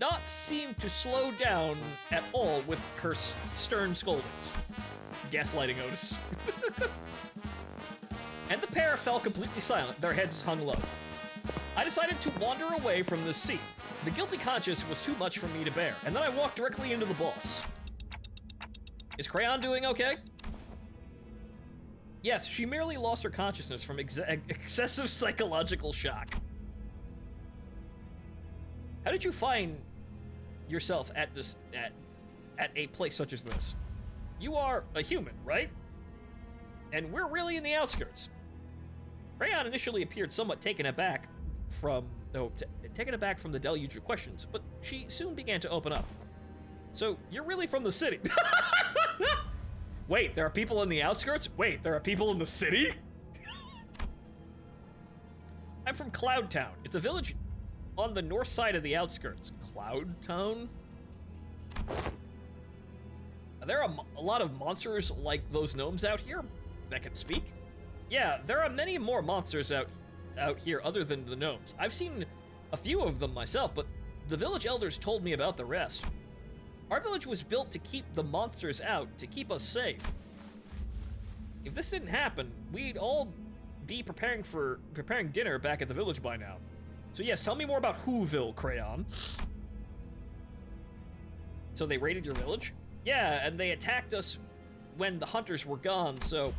S1: not seem to slow down at all with her stern scoldings. Gaslighting Otis. And the pair fell completely silent, their heads hung low. I decided to wander away from this seat. The guilty conscience was too much for me to bear, and then I walked directly into the boss. Is Crayon doing okay? Yes, she merely lost her consciousness from excessive psychological shock. How did you find yourself at a place such as this? You are a human, right? And we're really in the outskirts. Crayon initially appeared somewhat taken aback from the deluge of questions, but she soon began to open up. So, you're really from the city. Wait, there are people in the outskirts? Wait, there are people in the city? I'm from Cloud Town. It's a village on the north side of the outskirts. Cloud Town? Are there a lot of monsters like those gnomes out here that can speak? Yeah, there are many more monsters out here other than the gnomes. I've seen a few of them myself, but the village elders told me about the rest. Our village was built to keep the monsters out, to keep us safe. If this didn't happen, we'd all be preparing dinner back at the village by now. So yes, tell me more about Whoville, Crayon. So they raided your village? Yeah, and they attacked us when the hunters were gone, so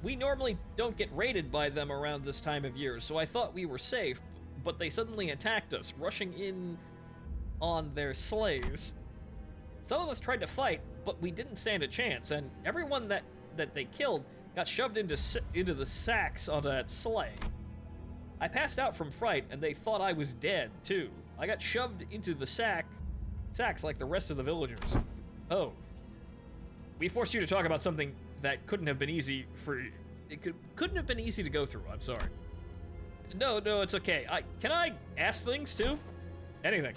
S1: we normally don't get raided by them around this time of year, so I thought we were safe, but they suddenly attacked us, rushing in on their sleighs. Some of us tried to fight, but we didn't stand a chance, and everyone that they killed got shoved into the sacks on that sleigh. I passed out from fright, and they thought I was dead, too. I got shoved into the sacks like the rest of the villagers. Oh. We forced you to talk about something that couldn't have been easy couldn't have been easy to go through, I'm sorry. No, it's okay. Can I ask things, too? Anything.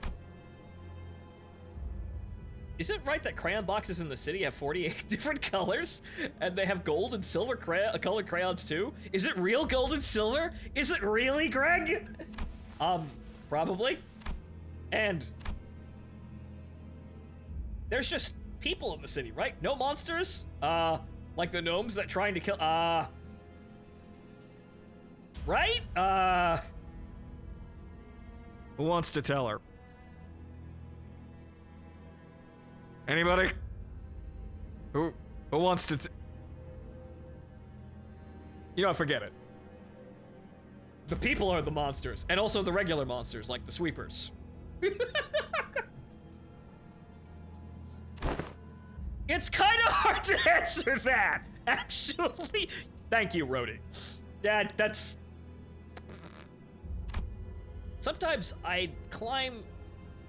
S1: Is it right that crayon boxes in the city have 48 different colors? And they have gold and silver colored crayons too? Is it real gold and silver? Is it really, Greg? Probably. And there's just people in the city, right? No monsters? Like the gnomes that trying to kill, right? Who wants to tell her? Anybody? Who wants to you know, forget it. The people are the monsters, and also the regular monsters, like the sweepers. It's kind of hard to answer that! Actually, thank you, Rhodey. That's... Sometimes I'd climb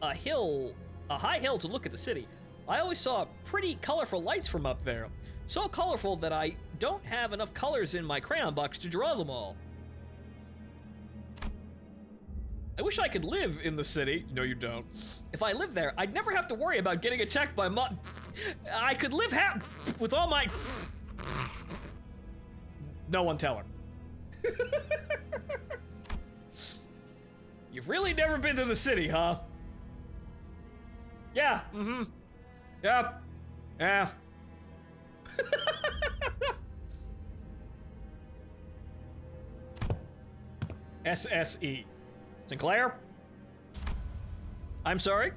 S1: a high hill to look at the city. I always saw pretty colorful lights from up there. So colorful that I don't have enough colors in my crayon box to draw them all. I wish I could live in the city. No, you don't. If I lived there, I'd never have to worry about getting attacked by I could live with all my... No one tell her. You've really never been to the city, huh? Yeah, Yep. Yeah. SSE. Sinclair? I'm sorry?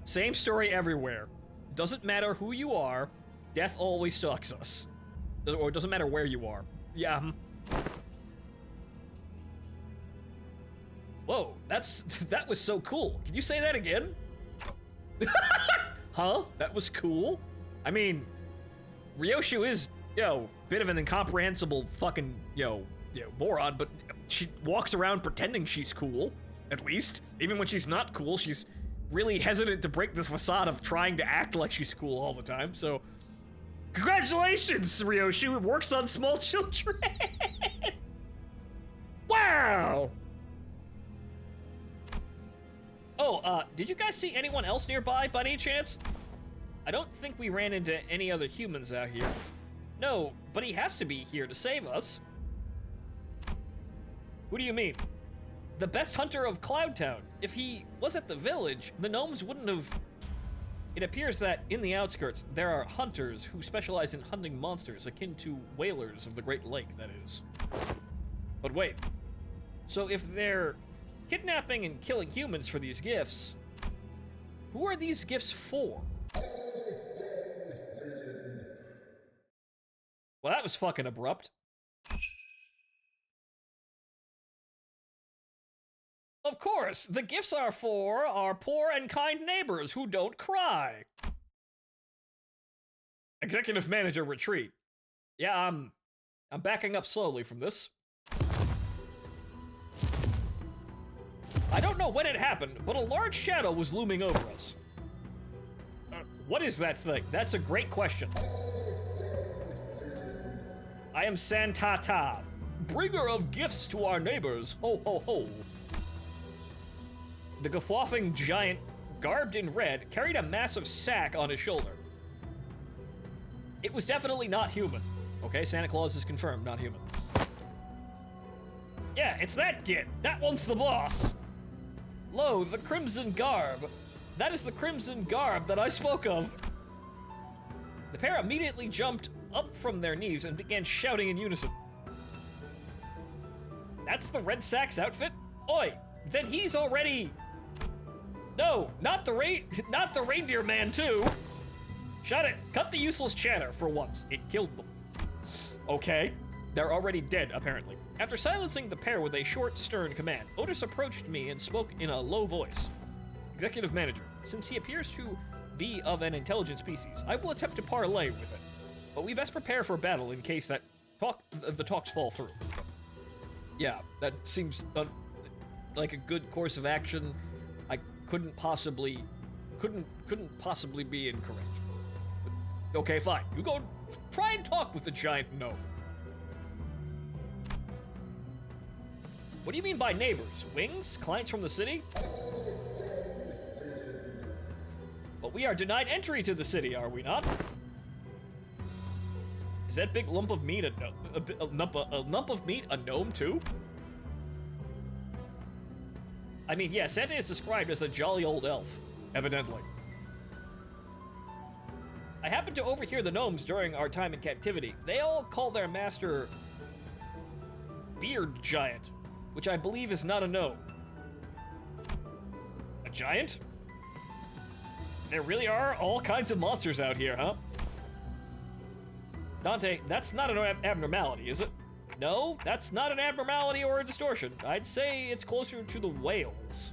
S1: Same story everywhere. Doesn't matter who you are, death always stalks us. Or it doesn't matter where you are. Yeah. Whoa, that was so cool. Can you say that again? Huh? That was cool? I mean, Ryoshu is, bit of an incomprehensible fucking, moron, but she walks around pretending she's cool, at least. Even when she's not cool, she's really hesitant to break this facade of trying to act like she's cool all the time, so... Congratulations, Ryoshu! It works on small children! Wow! Oh, did you guys see anyone else nearby, by any chance? I don't think we ran into any other humans out here. No, but he has to be here to save us. Who do you mean? The best hunter of Cloudtown. If he was at the village, the gnomes wouldn't have... It appears that in the outskirts, there are hunters who specialize in hunting monsters akin to whalers of the Great Lake, that is. But wait. So if they're kidnapping and killing humans for these gifts, who are these gifts for? Well, that was fucking abrupt. Of course, the gifts are for our poor and kind neighbors who don't cry. Executive Manager retreat. Yeah, I'm backing up slowly from this. I don't know when it happened, but a large shadow was looming over us. What is that thing? That's a great question. I am Santata, bringer of gifts to our neighbors. Ho, ho, ho. The guffawing giant, garbed in red, carried a massive sack on his shoulder. It was definitely not human. Okay, Santa Claus is confirmed, not human. Yeah, it's that git. That one's the boss. Lo, the crimson garb. That is the crimson garb that I spoke of. The pair immediately jumped up from their knees and began shouting in unison. That's the Red Sack's outfit? Oi, then he's already... No, not the reindeer man too. Shut it. Cut the useless chatter for once. It killed them. Okay. They're already dead, apparently. After silencing the pair with a short, stern command, Otis approached me and spoke in a low voice. Executive Manager, since he appears to be of an intelligent species, I will attempt to parley with it. But we best prepare for battle in case that the talks fall through. Yeah, that seems like a good course of action. I couldn't possibly be incorrect. But, okay, fine. You go try and talk with the giant gnome. What do you mean by neighbors? Wings? Clients from the city? But we are denied entry to the city, are we not? Is that big lump of meat a lump of meat a gnome too? I mean, yeah, Santa is described as a jolly old elf, evidently. I happened to overhear the gnomes during our time in captivity. They all call their master Beard Giant, which I believe is not a gnome. A giant? There really are all kinds of monsters out here, huh? Dante, that's not an abnormality, is it? No, that's not an abnormality or a distortion. I'd say it's closer to the whales.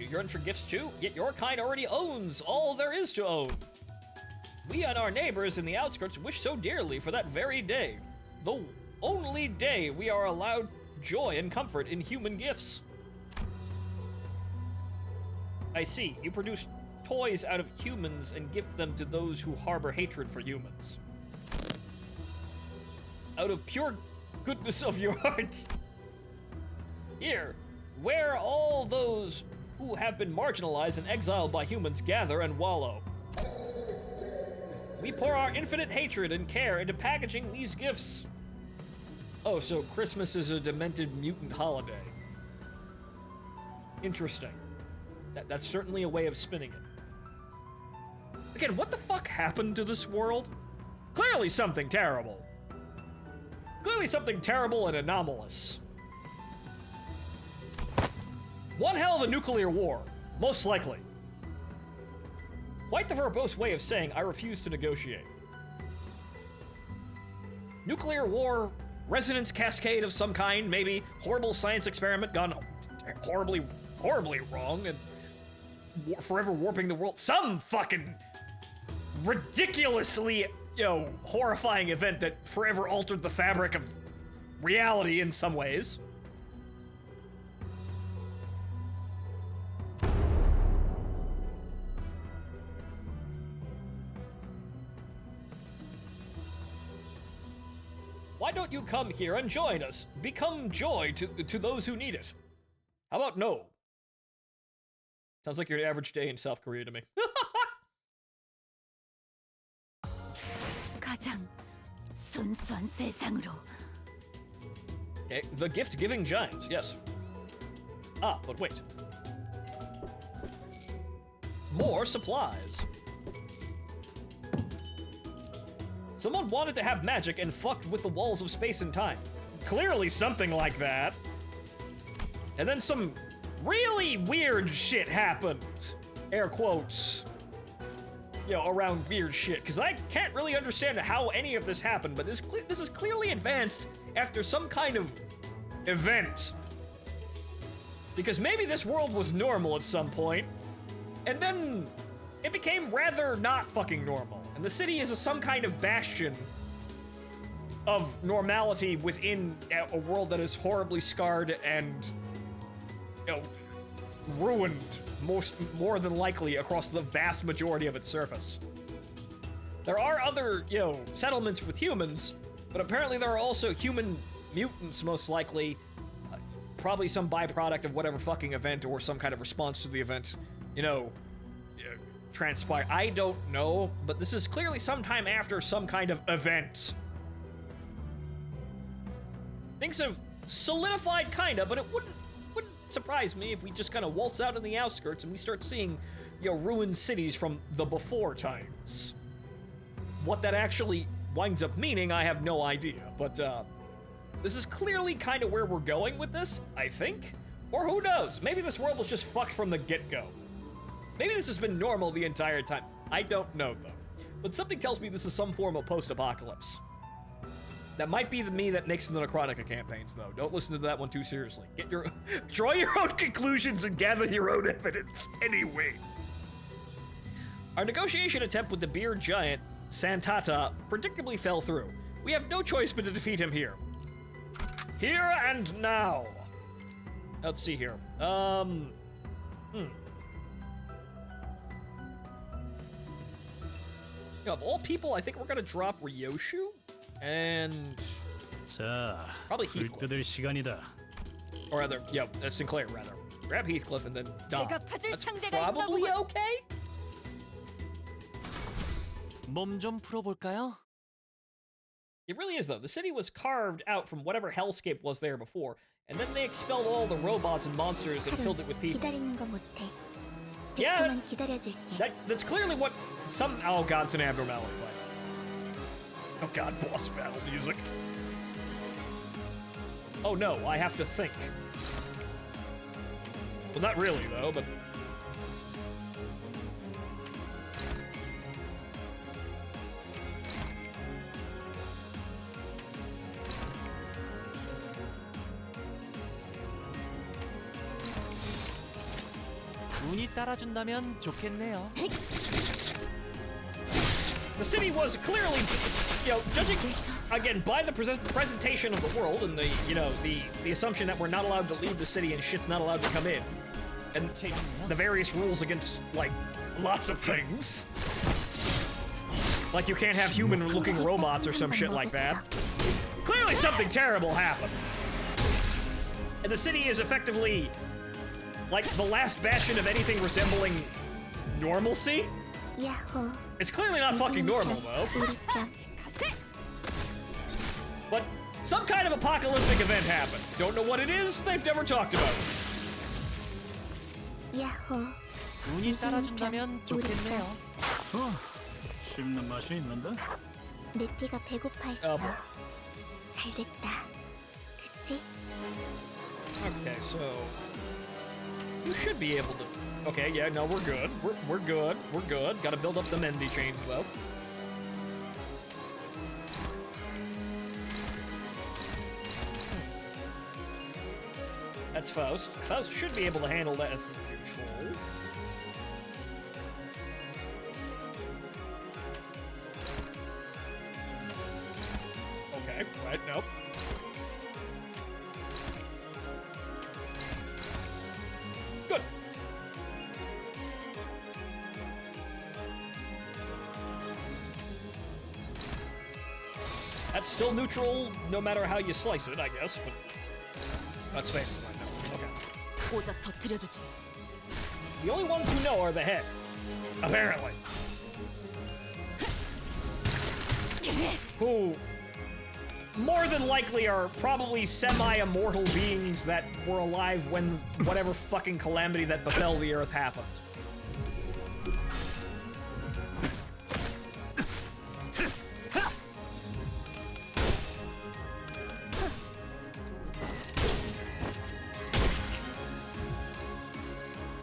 S1: yearn for gifts too, yet your kind already owns all there is to own. We and our neighbors in the outskirts wish so dearly for that very day, the only day we are allowed joy and comfort in human gifts. I see, you produce toys out of humans and gift them to those who harbor hatred for humans. Out of pure goodness of your heart. Here, where all those who have been marginalized and exiled by humans gather and wallow. We pour our infinite hatred and care into packaging these gifts. Oh, so Christmas is a demented mutant holiday. Interesting. That's certainly a way of spinning it. Again, what the fuck happened to this world? Clearly something terrible. Clearly something terrible and anomalous. One hell of a nuclear war, most likely. Quite the verbose way of saying I refuse to negotiate. Nuclear war, resonance cascade of some kind, maybe horrible science experiment gone horribly wrong and forever warping the world. Some fucking ridiculously, horrifying event that forever altered the fabric of reality in some ways. Why don't you come here and join us? Become joy to those who need it. How about no? Sounds like your average day in South Korea to me.
S2: 가장 순수한 세상으로.
S1: Okay, the gift-giving giant, yes. Ah, but wait. More supplies. Someone wanted to have magic and fucked with the walls of space and time. Clearly something like that. And then some really weird shit happened. Air quotes. Around weird shit. Because I can't really understand how any of this happened, but this is clearly advanced after some kind of event. Because maybe this world was normal at some point, and then it became rather not fucking normal. And the city is some kind of bastion of normality within a world that is horribly scarred and, ruined more than likely across the vast majority of its surface. There are other, settlements with humans, but apparently there are also human mutants, most likely. Probably some byproduct of whatever fucking event or some kind of response to the event, transpire. I don't know, but this is clearly sometime after some kind of event. Things have solidified kinda, but it wouldn't surprise me if we just kind of waltz out in the outskirts and we start seeing, ruined cities from the before times. What that actually winds up meaning, I have no idea, but this is clearly kind of where we're going with this, I think. Or who knows? Maybe this world was just fucked from the get-go. Maybe this has been normal the entire time. I don't know, though. But something tells me this is some form of post-apocalypse. That might be the me that makes the Necrotica campaigns, though. Don't listen to that one too seriously. Draw your own conclusions and gather your own evidence. Anyway. Our negotiation attempt with the beer giant, Santata, predictably fell through. We have no choice but to defeat him here. Here and now. Let's see here. Of all people, I think we're gonna drop Ryoshu and
S8: 자,
S1: probably
S8: 불
S1: Heathcliff.
S8: 뜯을 시간이다.
S1: Or rather, Sinclair rather. Grab Heathcliff and then Dom.
S2: 제가 가질
S1: That's
S2: 상대가
S1: probably
S2: 있다고요.
S1: okay.
S8: 몸 좀 풀어볼까요?
S1: It really is, though. The city was carved out from whatever hellscape was there before, and then they expelled all the robots and monsters and filled it with people.
S4: 기다리는 거 못해.
S1: Yeah,
S4: 100초만 기다려줄게.
S1: that's clearly what some. Oh god, it's an abnormality fight. Oh god, boss battle music. Oh no, I have to think. Well, not really though, but.
S8: 운이 따라준다면 좋겠네요.
S1: The city was clearly, judging again by the presentation of the world and the assumption that we're not allowed to leave the city and shit's not allowed to come in, and the various rules against like lots of things, like you can't have human-looking robots or some shit like that. Clearly, something terrible happened, and the city is effectively like the last bastion of anything resembling normalcy.
S4: 야호.
S1: It's clearly not fucking normal, though.
S4: 우리 편.
S1: But some kind of apocalyptic event happened. Don't know what it is, they've never talked about it.
S4: 야호.
S8: 운이 따라준다면 좋겠네요.
S3: 씹는 맛이 있는데?
S4: 내 피가 배고파 있어.
S1: 뭐.
S4: 잘 됐다. 그치?
S1: Okay, so you should be able to. Okay, yeah, no, we're good. We're good. We're good. Gotta build up the Mendy chains, though. That's Faust. Faust should be able to handle that as control. Okay, right, nope. Good. That's still neutral, no matter how you slice it, I guess, but that's fair right now. Okay.
S2: 고작 터뜨려주지.
S1: The only ones who know are the head, apparently. Who, more than likely, are probably semi-immortal beings that were alive when whatever fucking calamity that befell the Earth happened.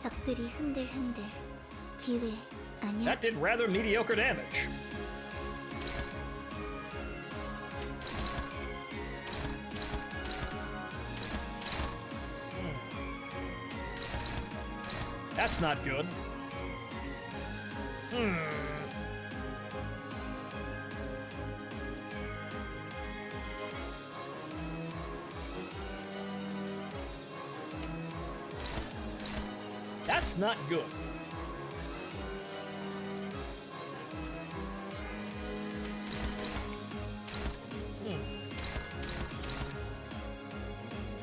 S4: 적들이 흔들흔들. 기회 아니야?
S1: That did rather mediocre damage. That's not good. That's not good.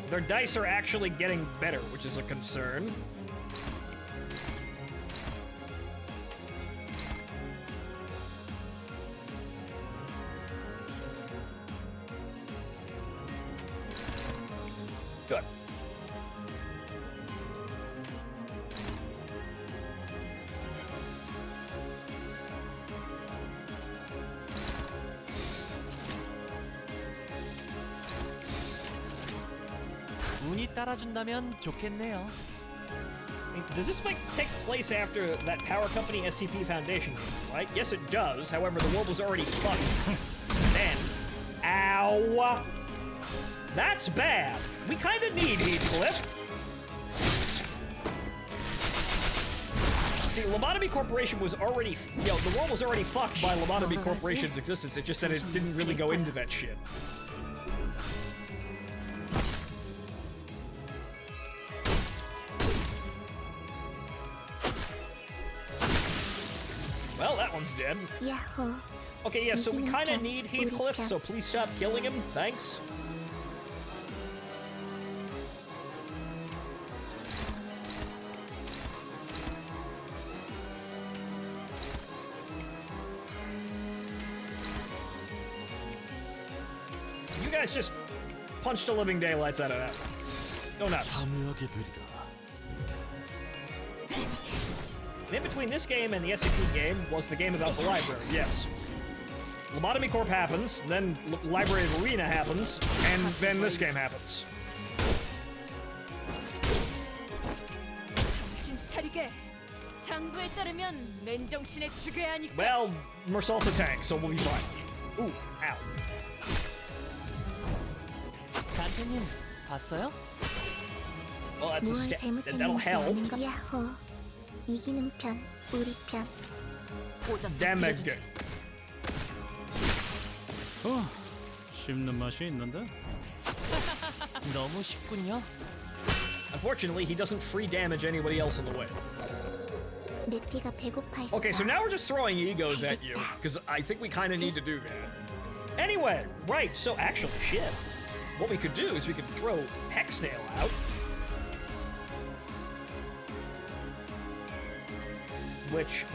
S1: Their dice are actually getting better, which is a concern. Good.
S8: 운이 따라준다면 좋겠네요.
S1: Does this take place after that Power Company SCP Foundation game, right? Yes, it does. However, the world was already fucked. Then, ow! That's bad. We kind of need Heathcliff. See, Lobotomy Corporation was already, the world was already fucked by Lobotomy Corporation's existence. It just that it didn't really go into that shit. Well, that one's dead.
S4: 야호.
S1: Okay, yeah, so we kind of need Heathcliff, so please stop killing him. Thanks. You guys just punched the living daylights out of that one. Go nuts.
S7: 참여하게 되리라.
S1: In between this game and the SCP game was the game about the library, yes. Lobotomy Corp happens, then Library Arena happens, and then this game happens.
S2: 정신 차리게. 장부에 따르면 맨정신에 죽여야 하니까.
S1: Well, Mersault's a tank, so we'll be fine. Ooh, ow.
S8: 단테님 봤어요?
S1: Well, that's a
S4: 뭘
S1: that'll
S4: 잘못했는지
S1: help.
S4: 아는 거. 야호. 이기는 편, 우리 편.
S2: 고작
S1: Damage.
S2: 터뜨려주지.
S3: 씹는 맛이 있는데?
S8: 너무 쉽군요.
S1: Unfortunately, he doesn't free damage anybody else in the way.
S4: 내피가 배고파 있어.
S1: Okay, so now we're just throwing egos at you, because I think we kind of need to do that. Anyway, right, so actually, shit. What we could do is we could throw Hexnail out. Which,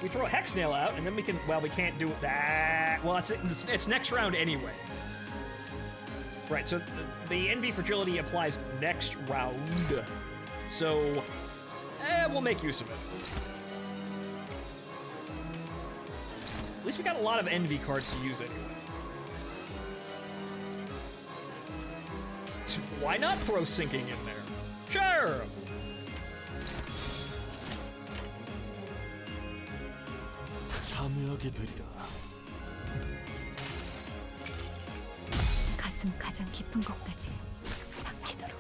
S1: we throw Hexnail out, and then we can, well, we can't do that. Well, it's next round anyway. Right, so the NV Fragility applies next round. So, we'll make use of it. At least we got a lot of NV cards to use anyway. Why not throw Sinking in there? Sure!
S7: 참여하게 되리라.
S5: 가슴 가장 깊은 곳까지 박히도록.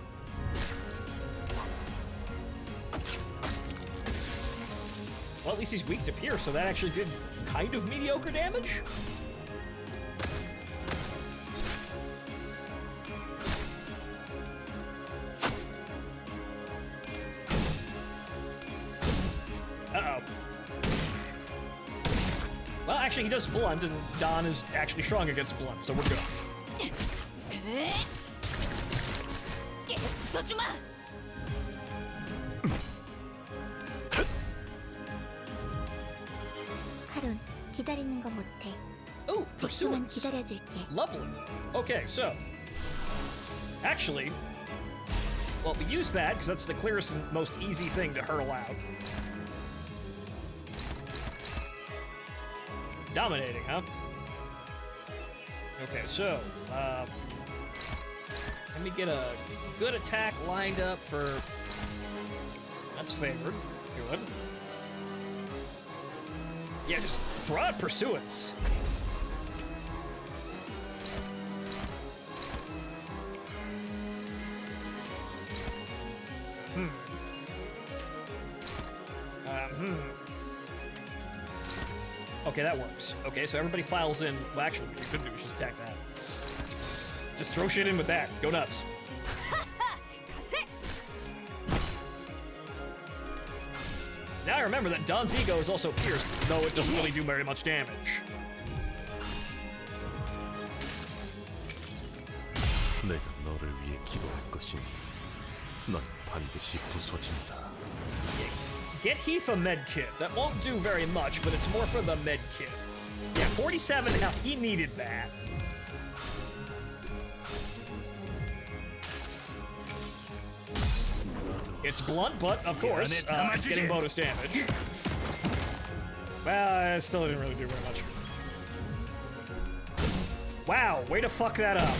S1: Well, at least he's weak to Pierce, so that actually did kind of mediocre damage. Uh-oh. Well, actually, he does blunt, and Don is actually strong against blunt, so we're good.
S2: 써주마.
S4: 카론, 기다리는 거 못해.
S1: Oh,
S4: 100초만
S1: pursuance.
S4: 기다려줄게.
S1: Lovely. Okay, so actually, well, we use that because that's the clearest and most easy thing to hurl out. Dominating, huh? Okay, so let me get a good attack lined up for. That's favored. Good. Yeah, just throw out pursuance. Okay, that works. Okay, so everybody files in. Well, actually, what you could do is just attack that. Just throw shit in with that. Go nuts.
S2: 가세.
S1: Now I remember that Don's ego is also pierced, though it doesn't really do very much damage.
S7: 내가 너를 위해 기도할 것이니 넌 반드시 부서진다.
S1: Get Heath a med kit. That won't do very much, but it's more for the med kit. Yeah, 47 health. He needed that. It's blunt, but of course, it's getting bonus damage. Well, it still didn't really do very much. Wow, way to fuck that up.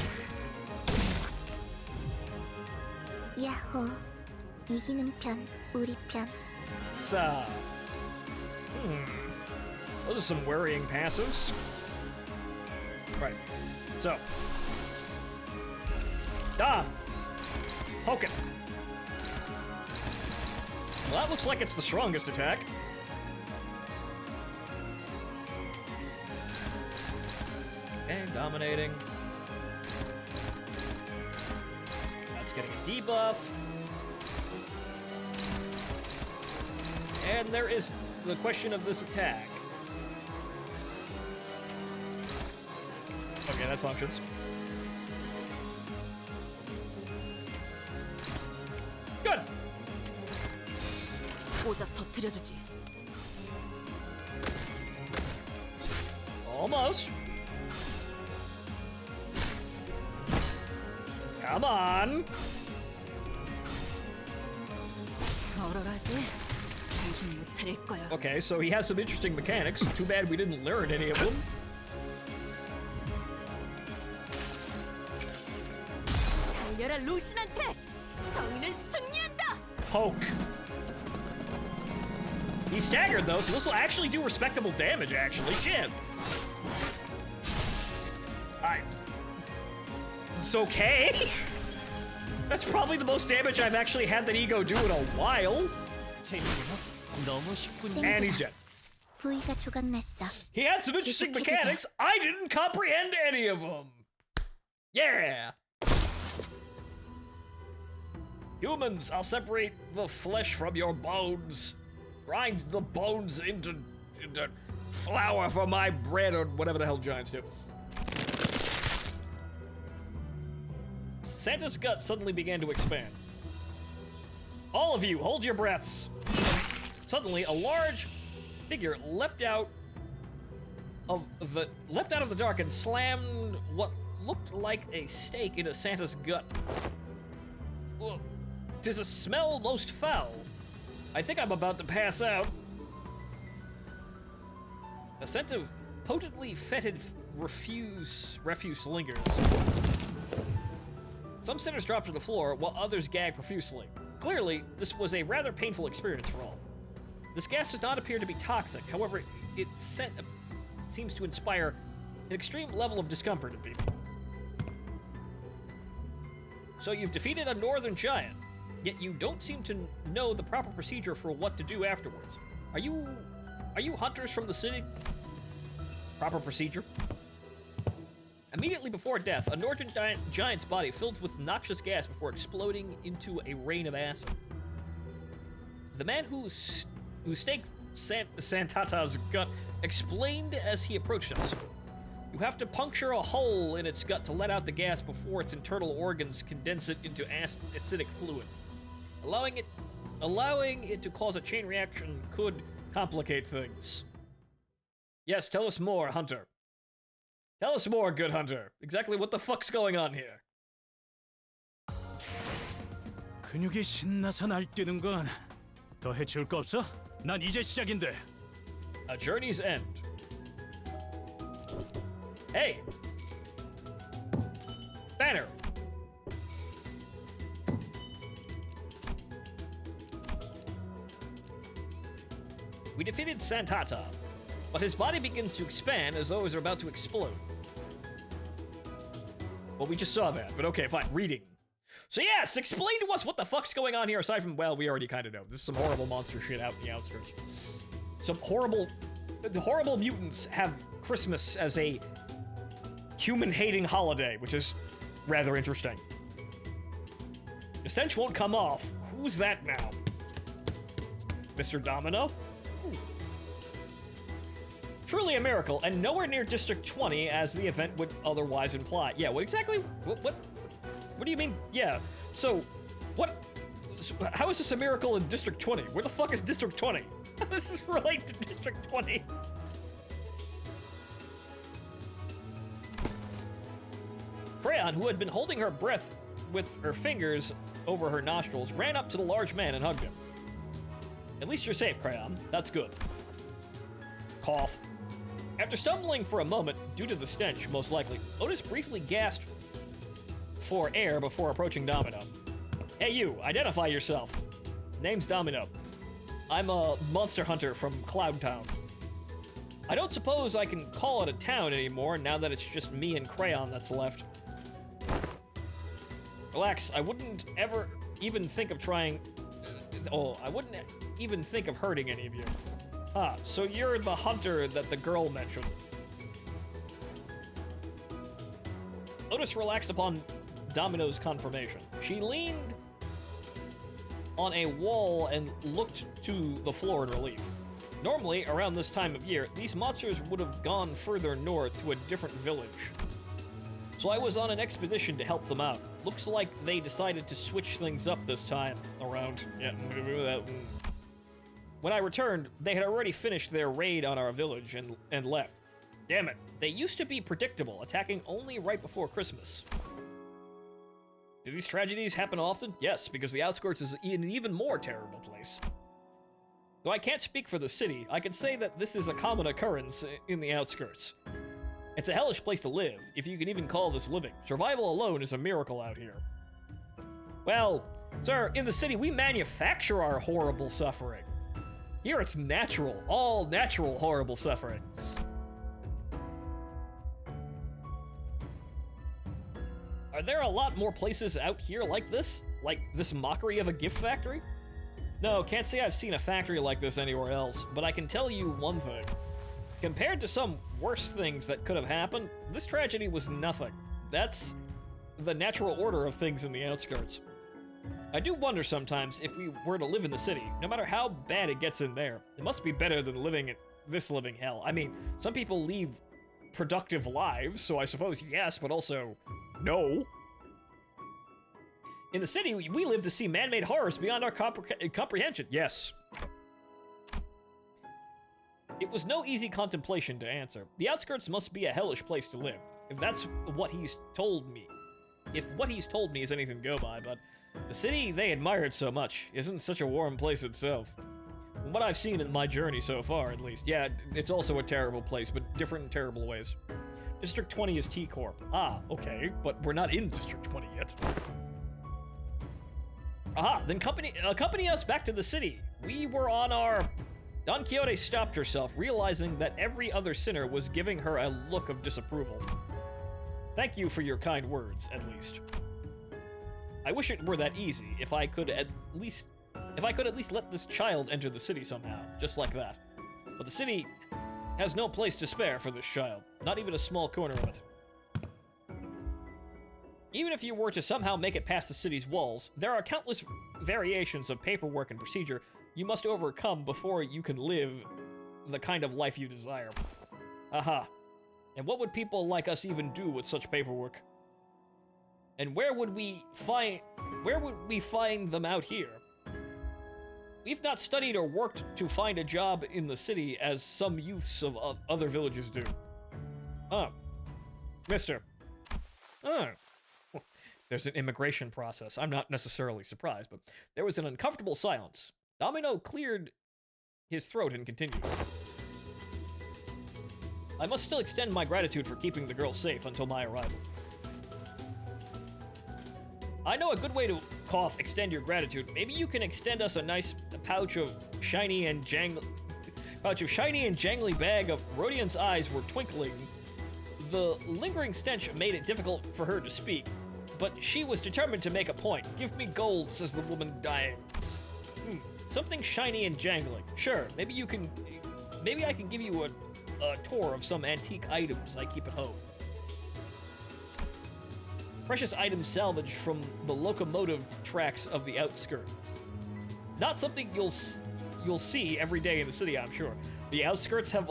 S4: 야호, 이기는 편, 우리 편.
S1: So, those are some worrying passes. Right. So, Don, poke it. Well, that looks like it's the strongest attack. And dominating. That's getting a debuff. And there is the question of this attack. Okay, that functions. Good.
S2: 고작 터뜨려주지.
S1: Almost. Come on.
S2: 얼얼하지? 정신 못 차릴 거야.
S1: Okay, so he has some interesting mechanics. Too bad we didn't learn any of them.
S2: 달려라 루신한테. 정의는 승리한다.
S1: Poke. He's staggered though, so this will actually do respectable damage, actually. Shit. It's okay. That's probably the most damage I've actually had that ego do in a while.
S8: 재밌네요. 너무 쉽군요.
S1: And he's dead.
S4: 부위가 조각났어.
S1: He had some interesting mechanics. I didn't comprehend any of them. Yeah. Humans, I'll separate the flesh from your bones. Grind the bones into flour for my bread, or whatever the hell giants do. Santa's gut suddenly began to expand. All of you, hold your breaths. Suddenly, a large figure leapt out of the dark and slammed what looked like a stake into Santa's gut. Well, 'tis a smell most foul. I think I'm about to pass out. A scent of potently fetid refuse lingers. Some sinners drop to the floor, while others gag profusely. Clearly, this was a rather painful experience for all. This gas does not appear to be toxic, however, its scent seems to inspire an extreme level of discomfort in people. So you've defeated a northern giant, yet you don't seem to know the proper procedure for what to do afterwards. Are you hunters from the city? Proper procedure? Immediately before death, a northern giant's body filled with noxious gas before exploding into a rain of acid. The man who staked Santata's gut explained as he approached us. You have to puncture a hole in its gut to let out the gas before its internal organs condense it into acidic fluid. Allowing it to cause a chain reaction could complicate things. Yes, tell us more, Hunter. Tell us more, good Hunter. Exactly what the fuck's going on here?
S3: 근육이 신나서 날뛰는 건 더 해치울 거 없어? 난 이제 시작인데.
S1: A journey's end. Hey! Banner! We defeated Santata, but his body begins to expand as though it was about to explode. Well, we just saw that, but okay, fine. Reading. So yes, explain to us what the fuck's going on here, aside from, well, we already kind of know. This is some horrible monster shit out in the outskirts. The horrible mutants have Christmas as a human-hating holiday, which is rather interesting. The stench won't come off. Who's that now? Mr. Domino? Truly a miracle, and nowhere near District 20 as the event would otherwise imply. Yeah, what exactly? What do you mean? Yeah, so, how is this a miracle in District 20? Where the fuck is District 20? How does this relate to District 20? Crayon, who had been holding her breath with her fingers over her nostrils, ran up to the large man and hugged him. At least you're safe, Crayon. That's good. Cough. After stumbling for a moment, due to the stench, most likely, Otis briefly gasped for air before approaching Domino. Hey you, identify yourself. Name's Domino. I'm a monster hunter from Cloud Town. I don't suppose I can call it a town anymore now that it's just me and Crayon that's left. Relax, I wouldn't ever even think of trying... I wouldn't even think of hurting any of you. Ah, so you're the hunter that the girl mentioned. Otis relaxed upon Domino's confirmation. She leaned on a wall and looked to the floor in relief. Normally, around this time of year, these monsters would have gone further north to a different village. So I was on an expedition to help them out. Looks like they decided to switch things up this time around. Yeah. When I returned, they had already finished their raid on our village and left. Damn it, they used to be predictable, attacking only right before Christmas. Do these tragedies happen often? Yes, because the outskirts is an even more terrible place. Though I can't speak for the city, I can say that this is a common occurrence in the outskirts. It's a hellish place to live, if you can even call this living. Survival alone is a miracle out here. Well, sir, in the city we manufacture our horrible suffering. Here it's natural, all natural horrible suffering. Are there a lot more places out here like this? Like this mockery of a gift factory? No, can't say I've seen a factory like this anywhere else, but I can tell you one thing. Compared to some worse things that could have happened, this tragedy was nothing. That's the natural order of things in the outskirts. I do wonder sometimes if we were to live in the city, no matter how bad it gets in there, it must be better than living in this living hell. I mean, some people lead productive lives, so I suppose yes, but also no. In the city, we live to see man-made horrors beyond our comprehension. Yes. It was no easy contemplation to answer. The outskirts must be a hellish place to live, if that's what he's told me. If what he's told me is anything to go by, but the city they admired so much isn't such a warm place itself. From what I've seen in my journey so far, at least. Yeah, it's also a terrible place, but different in terrible ways. District 20 is T-Corp. Ah, okay, but we're not in District 20 yet. Aha, then accompany us back to the city. We were on our... Don Quixote stopped herself, realizing that every other sinner was giving her a look of disapproval. Thank you for your kind words, at least. I wish it were that easy, if I could at least let this child enter the city somehow, just like that. But the city has no place to spare for this child, not even a small corner of it. Even if you were to somehow make it past the city's walls, there are countless variations of paperwork and procedure you must overcome before you can live the kind of life you desire. Aha. And what would people like us even do with such paperwork? And where would we find them out here? We've not studied or worked to find a job in the city as some youths of other villages do. Oh. Mister. Oh. There's an immigration process. I'm not necessarily surprised, but there was an uncomfortable silence. Domino cleared his throat and continued. I must still extend my gratitude for keeping the girl safe until my arrival. I know a good way to, cough, extend your gratitude. Maybe you can extend us a nice pouch of shiny and jangly bag of Rodian's eyes were twinkling. The lingering stench made it difficult for her to speak, but she was determined to make a point. Give me gold, says the woman dying. Something shiny and jangling. Sure, maybe I can give you a tour of some antique items I keep at home. Precious items salvaged from the locomotive tracks of the outskirts. Not something you'll see every day in the city, I'm sure. The outskirts have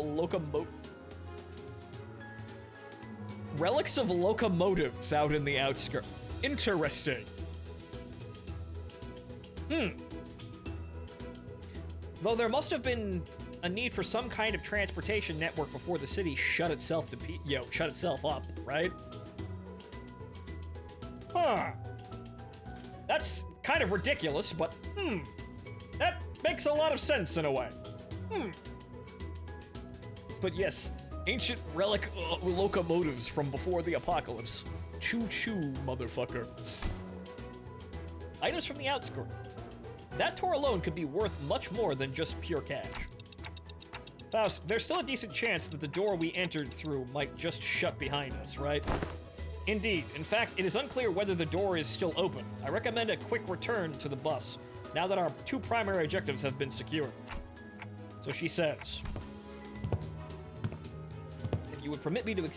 S1: relics of locomotives out in the outskirts. Interesting. Though there must have been a need for some kind of transportation network before the city shut itself up, right? Huh. That's kind of ridiculous, but that makes a lot of sense in a way. But yes, ancient relic locomotives from before the apocalypse. Choo-choo, motherfucker. Items from the outskirts. That tour alone could be worth much more than just pure cash. Faust, there's still a decent chance that the door we entered through might just shut behind us, right? Indeed. In fact, it is unclear whether the door is still open. I recommend a quick return to the bus, now that our two primary objectives have been secured. So she says, if you would permit me to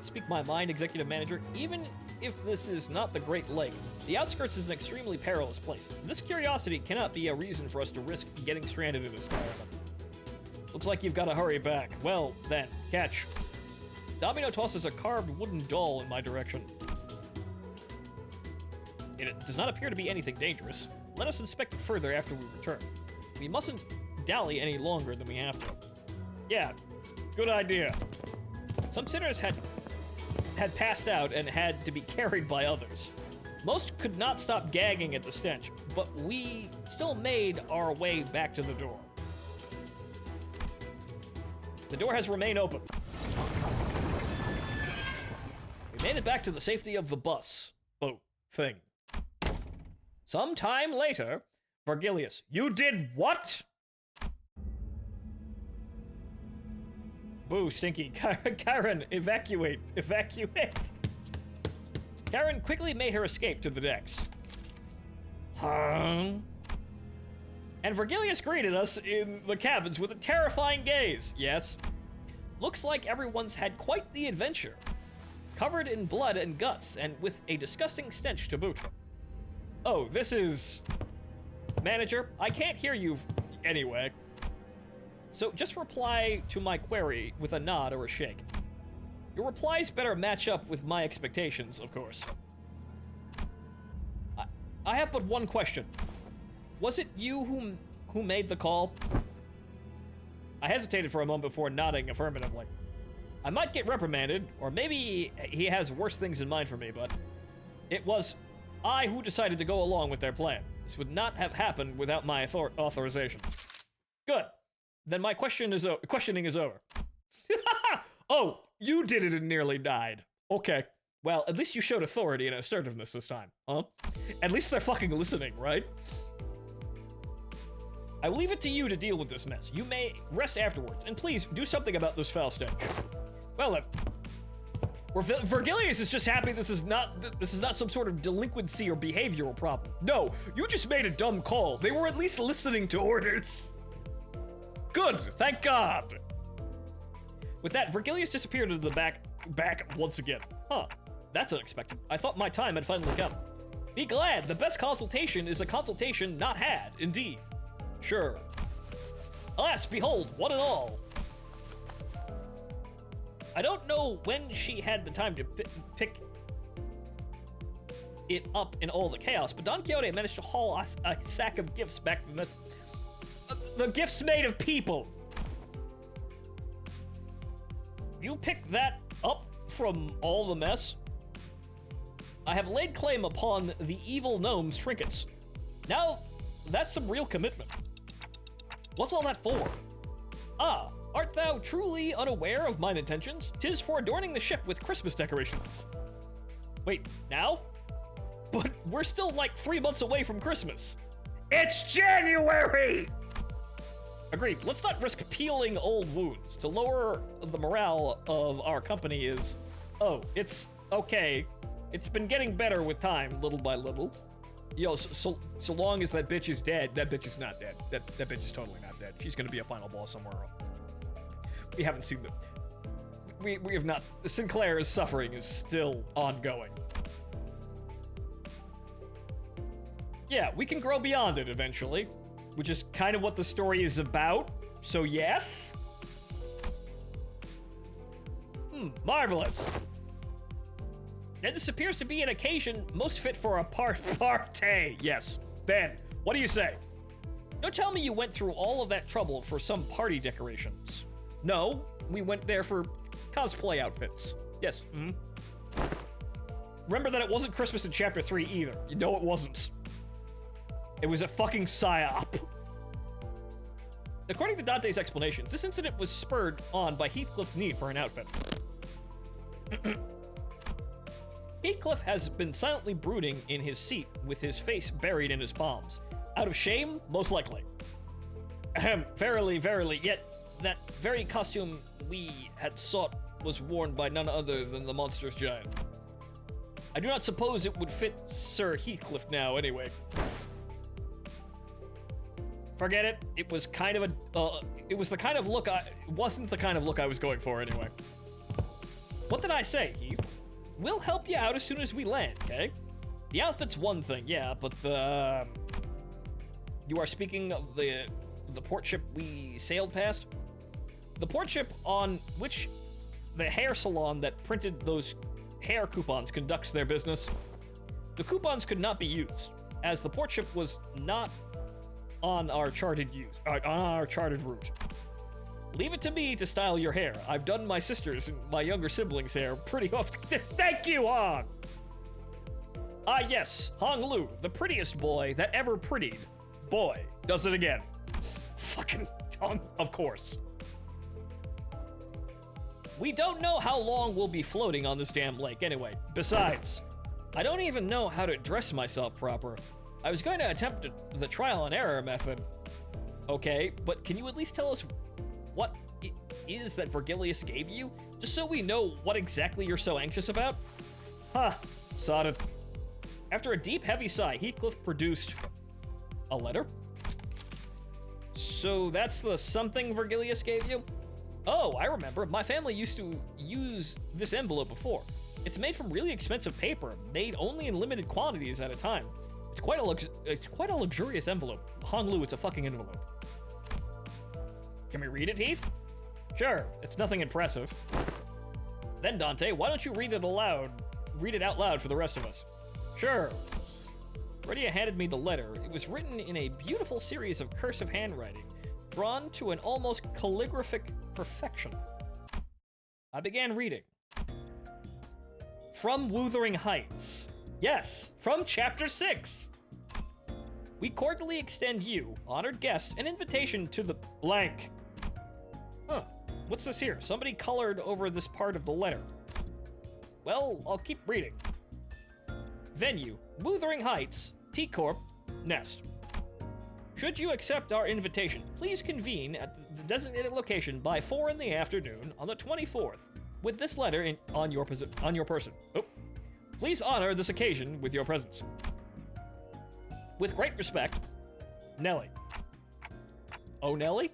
S1: speak my mind, Executive Manager, even if this is not the Great Lake, the outskirts is an extremely perilous place. This curiosity cannot be a reason for us to risk getting stranded in this environment. Looks like you've got to hurry back. Well, then, catch. Domino tosses a carved wooden doll in my direction. It does not appear to be anything dangerous. Let us inspect it further after we return. We mustn't dally any longer than we have to. Yeah, good idea. Some sinners had passed out and had to be carried by others. Most could not stop gagging at the stench, but we still made our way back to the door. The door has remained open. We made it back to the safety of the bus. Thing. Sometime later, Virgilius, you did what? Boo, Stinky. Karen, evacuate. Karen quickly made her escape to the decks. Huh? And Vergilius greeted us in the cabins with a terrifying gaze. Yes. Looks like everyone's had quite the adventure. Covered in blood and guts, and with a disgusting stench to boot. Oh, this is... Manager, I can't hear you anyway. So just reply to my query with a nod or a shake. Your replies better match up with my expectations, of course. I have but one question. Was it you who made the call? I hesitated for a moment before nodding affirmatively. I might get reprimanded, or maybe he has worse things in mind for me, but it was I who decided to go along with their plan. This would not have happened without my authorization. Good. Then my questioning is over. Oh, you did it and nearly died. Okay. Well, at least you showed authority and assertiveness this time, huh? At least they're fucking listening, right? I will leave it to you to deal with this mess. You may rest afterwards, and please do something about this foul stench. Well then, Vergilius is just happy this is not some sort of delinquency or behavioral problem. No, you just made a dumb call. They were at least listening to orders. Good, thank God. With that, Vergilius disappeared into the back once again. Huh, that's unexpected. I thought my time had finally come. Be glad, the best consultation is a consultation not had, indeed. Sure. Alas, behold, one and all. I don't know when she had the time to pick it up in all the chaos, but Don Quixote managed to haul a sack of gifts back from this. The gifts made of people. You picked that up from all the mess? I have laid claim upon the evil gnome's trinkets. Now, that's some real commitment. What's all that for? Ah, art thou truly unaware of mine intentions? 'Tis for adorning the ship with Christmas decorations. Wait, now? But we're still like 3 months away from Christmas. It's January! Agreed, let's not risk peeling old wounds. To lower the morale of our company is... Oh, it's okay. It's been getting better with time, little by little. Yo, so long as that bitch is dead, that bitch is not dead. That bitch is totally not dead. She's gonna be a final boss somewhere else. We haven't seen the... We have not... Sinclair's suffering is still ongoing. Yeah, we can grow beyond it eventually, which is kind of what the story is about, so yes? Marvelous. And this appears to be an occasion most fit for a party. Yes. Then, what do you say? Don't tell me you went through all of that trouble for some party decorations. No, we went there for cosplay outfits. Yes. Remember that it wasn't Christmas in Chapter 3 either. You know it wasn't. It was a fucking psyop. According to Dante's explanations, this incident was spurred on by Heathcliff's need for an outfit. Heathcliff has been silently brooding in his seat with his face buried in his palms. Out of shame? Most likely. Ahem, verily, yet that very costume we had sought was worn by none other than the monstrous giant. I do not suppose it would fit Sir Heathcliff now, anyway. Forget it. It was kind of a, it was the kind of look it wasn't the kind of look I was going for anyway. What did I say, Heath? We'll help you out as soon as we land, okay? The outfit's one thing, yeah, but the, you are speaking of the port ship we sailed past? The port ship on which the hair salon that printed those hair coupons conducts their business. The coupons could not be used, as the port ship was not on our charted route. Leave it to me to style your hair. I've done my sister's and my younger siblings' hair pretty often. Thank you, Hong! Ah, yes, Hong Lu, the prettiest boy that ever prettied. Boy, does it again. Fucking tongue, of course. We don't know how long we'll be floating on this damn lake anyway. Besides, I don't even know how to dress myself proper. I was going to attempt the trial and error method. Okay, but can you at least tell us what it is that Vergilius gave you? Just so we know what exactly you're so anxious about? Huh, Sodded. After a deep, heavy sigh, Heathcliff produced a letter. So that's the something Virgilius gave you? Oh, I remember. My family used to use this envelope before. It's made from really expensive paper, made only in limited quantities at a time. It's quite a luxurious envelope. Hong Lu, it's a fucking envelope. Can we read it, Heath? Sure, it's nothing impressive. Then, Dante, why don't you read it aloud? Read it out loud for the rest of us. Sure. Rhodia handed me the letter. It was written in a beautiful series of cursive handwriting, drawn to an almost calligraphic perfection. I began reading. From Wuthering Heights. Yes, from Chapter 6. We cordially extend you, honored guest, an invitation to the blank. Huh, what's this here? Somebody colored over this part of the letter. Well, I'll keep reading. Venue, Wuthering Heights, T-Corp, Nest. Should you accept our invitation, please convene at the designated location by 4 in the afternoon on the 24th, with this letter on your person. Oh. Please honor this occasion with your presence. With great respect, Nellie. Oh, Nellie?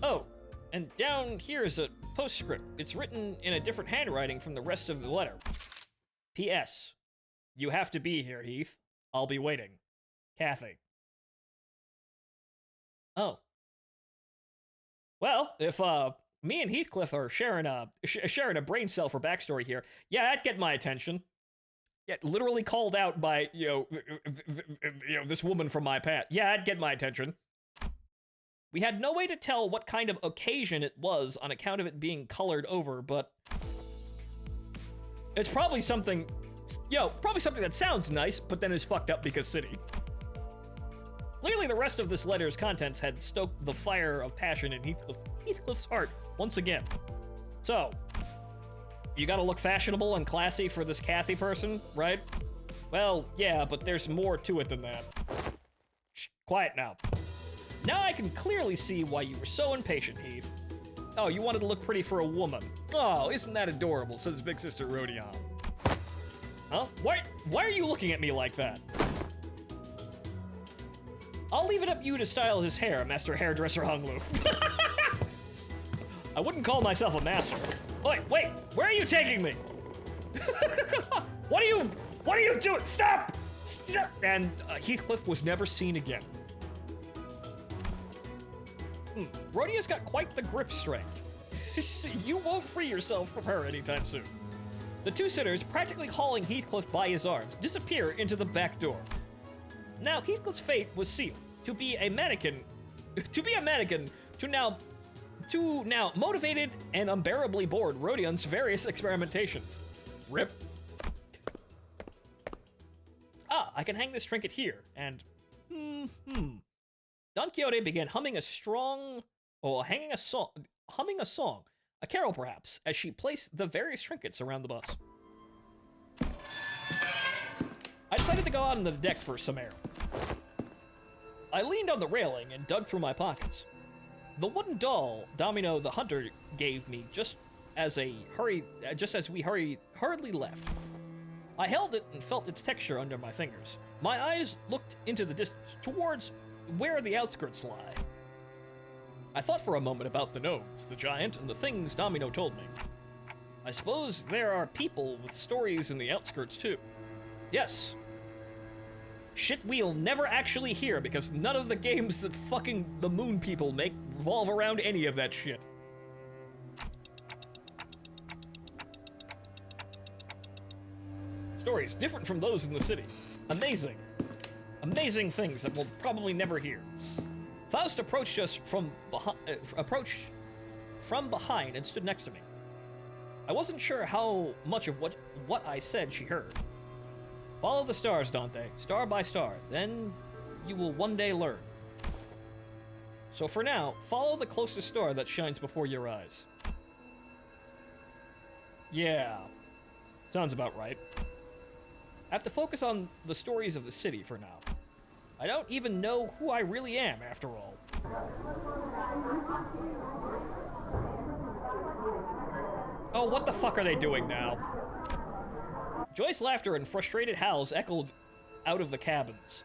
S1: Oh, and down here is a postscript. It's written in a different handwriting from the rest of the letter. P.S. You have to be here, Heath. I'll be waiting. Kathy. Oh. Well, if, me and Heathcliff are sharing a brain cell for backstory here, yeah, that'd get my attention. Yeah, literally called out by, this woman from my past. Yeah, that'd get my attention. We had no way to tell what kind of occasion it was on account of it being colored over, but it's probably something, that sounds nice, but then is fucked up because city. Clearly the rest of this letter's contents had stoked the fire of passion in Heathcliff's heart once again. So, you gotta look fashionable and classy for this Kathy person, right? Well, yeah, but there's more to it than that. Shh, quiet now. Now I can clearly see why you were so impatient, Heath. Oh, you wanted to look pretty for a woman. Oh, isn't that adorable, says Big Sister Rodion. Huh? Why are you looking at me like that? I'll leave it up you to style his hair, Master Hairdresser Hong Lu. I wouldn't call myself a master. Wait, where are you taking me? What are you doing? Stop! Stop! And Heathcliff was never seen again. Rhodia's got quite the grip strength. You won't free yourself from her anytime soon. The two sitters, practically hauling Heathcliff by his arms, disappear into the back door. Now Heathcliff's fate was sealed. To be a mannequin, to now motivated and unbearably bored Rhodion's various experimentations. Rip. Ah, I can hang this trinket here, and Don Quixote began humming a song, a carol perhaps, as she placed the various trinkets around the bus. I decided to go out on the deck for some air. I leaned on the railing and dug through my pockets. The wooden doll Domino the Hunter gave me just as we hurriedly left. I held it and felt its texture under my fingers. My eyes looked into the distance, towards where the outskirts lie. I thought for a moment about the gnomes, the giant, and the things Domino told me. I suppose there are people with stories in the outskirts too. Yes. Shit we'll never actually hear because none of the games that fucking the moon people make revolve around any of that shit. Stories different from those in the city. Amazing. Amazing things that we'll probably never hear. Faust approached us from behind and stood next to me. I wasn't sure how much of what I said she heard. Follow the stars, Dante, star by star, then you will one day learn. So for now, follow the closest star that shines before your eyes. Yeah, sounds about right. I have to focus on the stories of the city for now. I don't even know who I really am, after all. Oh, what the fuck are they doing now? Joyous laughter and frustrated howls echoed out of the cabins.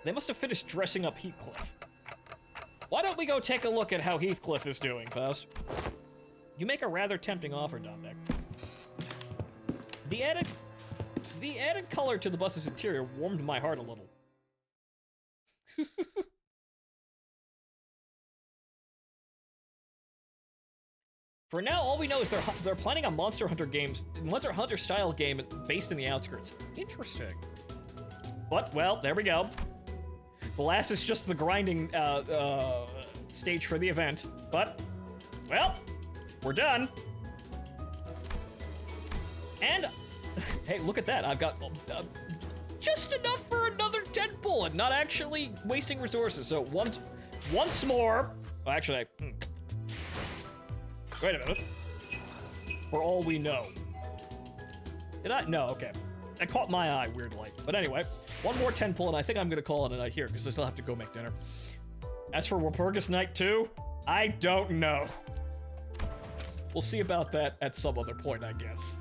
S1: They must have finished dressing up Heathcliff. Why don't we go take a look at how Heathcliff is doing, Faust? You make a rather tempting offer, Dombeck. The added color to the bus's interior warmed my heart a little. For now, all we know is they're planning a Monster Hunter style game based in the outskirts. Interesting. But well, there we go. The last is just the grinding stage for the event. But well, we're done. And hey, look at that! I've got just enough for another 10 pull and not actually wasting resources. So once more. Well, actually. Wait a minute. For all we know. Did I? No, okay. That caught my eye, weird light. But anyway, one more 10 pull, and I think I'm gonna call it a night here, because I still have to go make dinner. As for Walpurgis Night 2, I don't know. We'll see about that at some other point, I guess.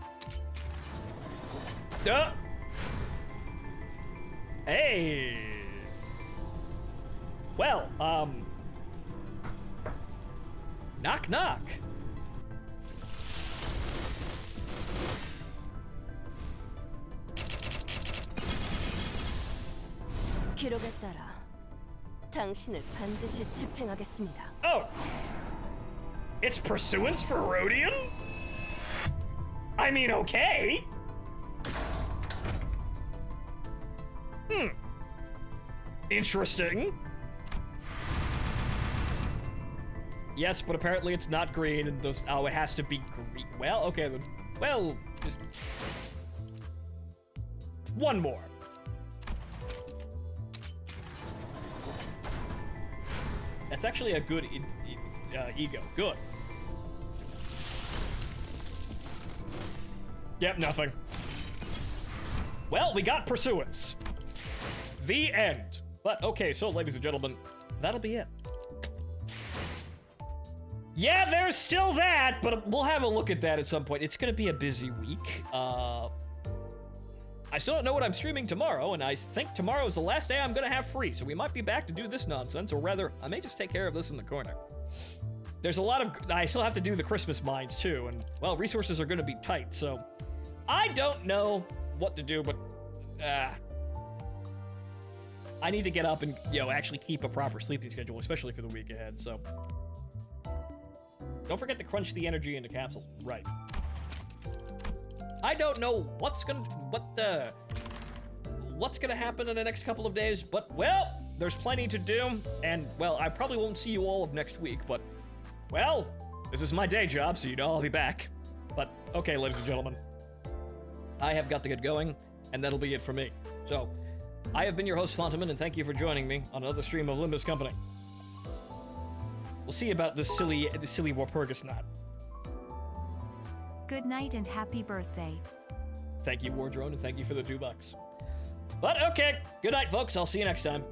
S1: Hey! Well, knock knock.
S2: 기록에 따라 당신을 반드시 집행하겠습니다.
S1: Oh! It's pursuance for Rhodian? I mean, okay. Interesting. Yes, but apparently it's not green, and those. Oh, it has to be green. Well, okay then. Well, just one more. That's actually a good ego. Good. Yep, nothing. Well, we got pursuance. The end. But okay, so ladies and gentlemen, that'll be it. Yeah, there's still that, but we'll have a look at that at some point. It's gonna be a busy week. I still don't know what I'm streaming tomorrow, and I think tomorrow is the last day I'm gonna have free, so we might be back to do this nonsense, or rather, I may just take care of this in the corner. There's a lot of, I still have to do the Christmas mines too, and well, resources are gonna be tight, so I don't know what to do, but I need to get up and, actually keep a proper sleeping schedule, especially for the week ahead, so. Don't forget to crunch the energy into capsules. Right. I don't know what's gonna happen in the next couple of days, but, well, there's plenty to do, and, well, I probably won't see you all of next week, but, well, this is my day job, so I'll be back. But, okay, ladies and gentlemen, I have got to get going, and that'll be it for me. So, I have been your host, Phontomen, and thank you for joining me on another stream of Limbus Company. We'll see about this silly Walpurgis Night.
S9: Good night and happy birthday.
S1: Thank you, Wardrone, and thank you for the $2. But okay, good night, folks. I'll see you next time.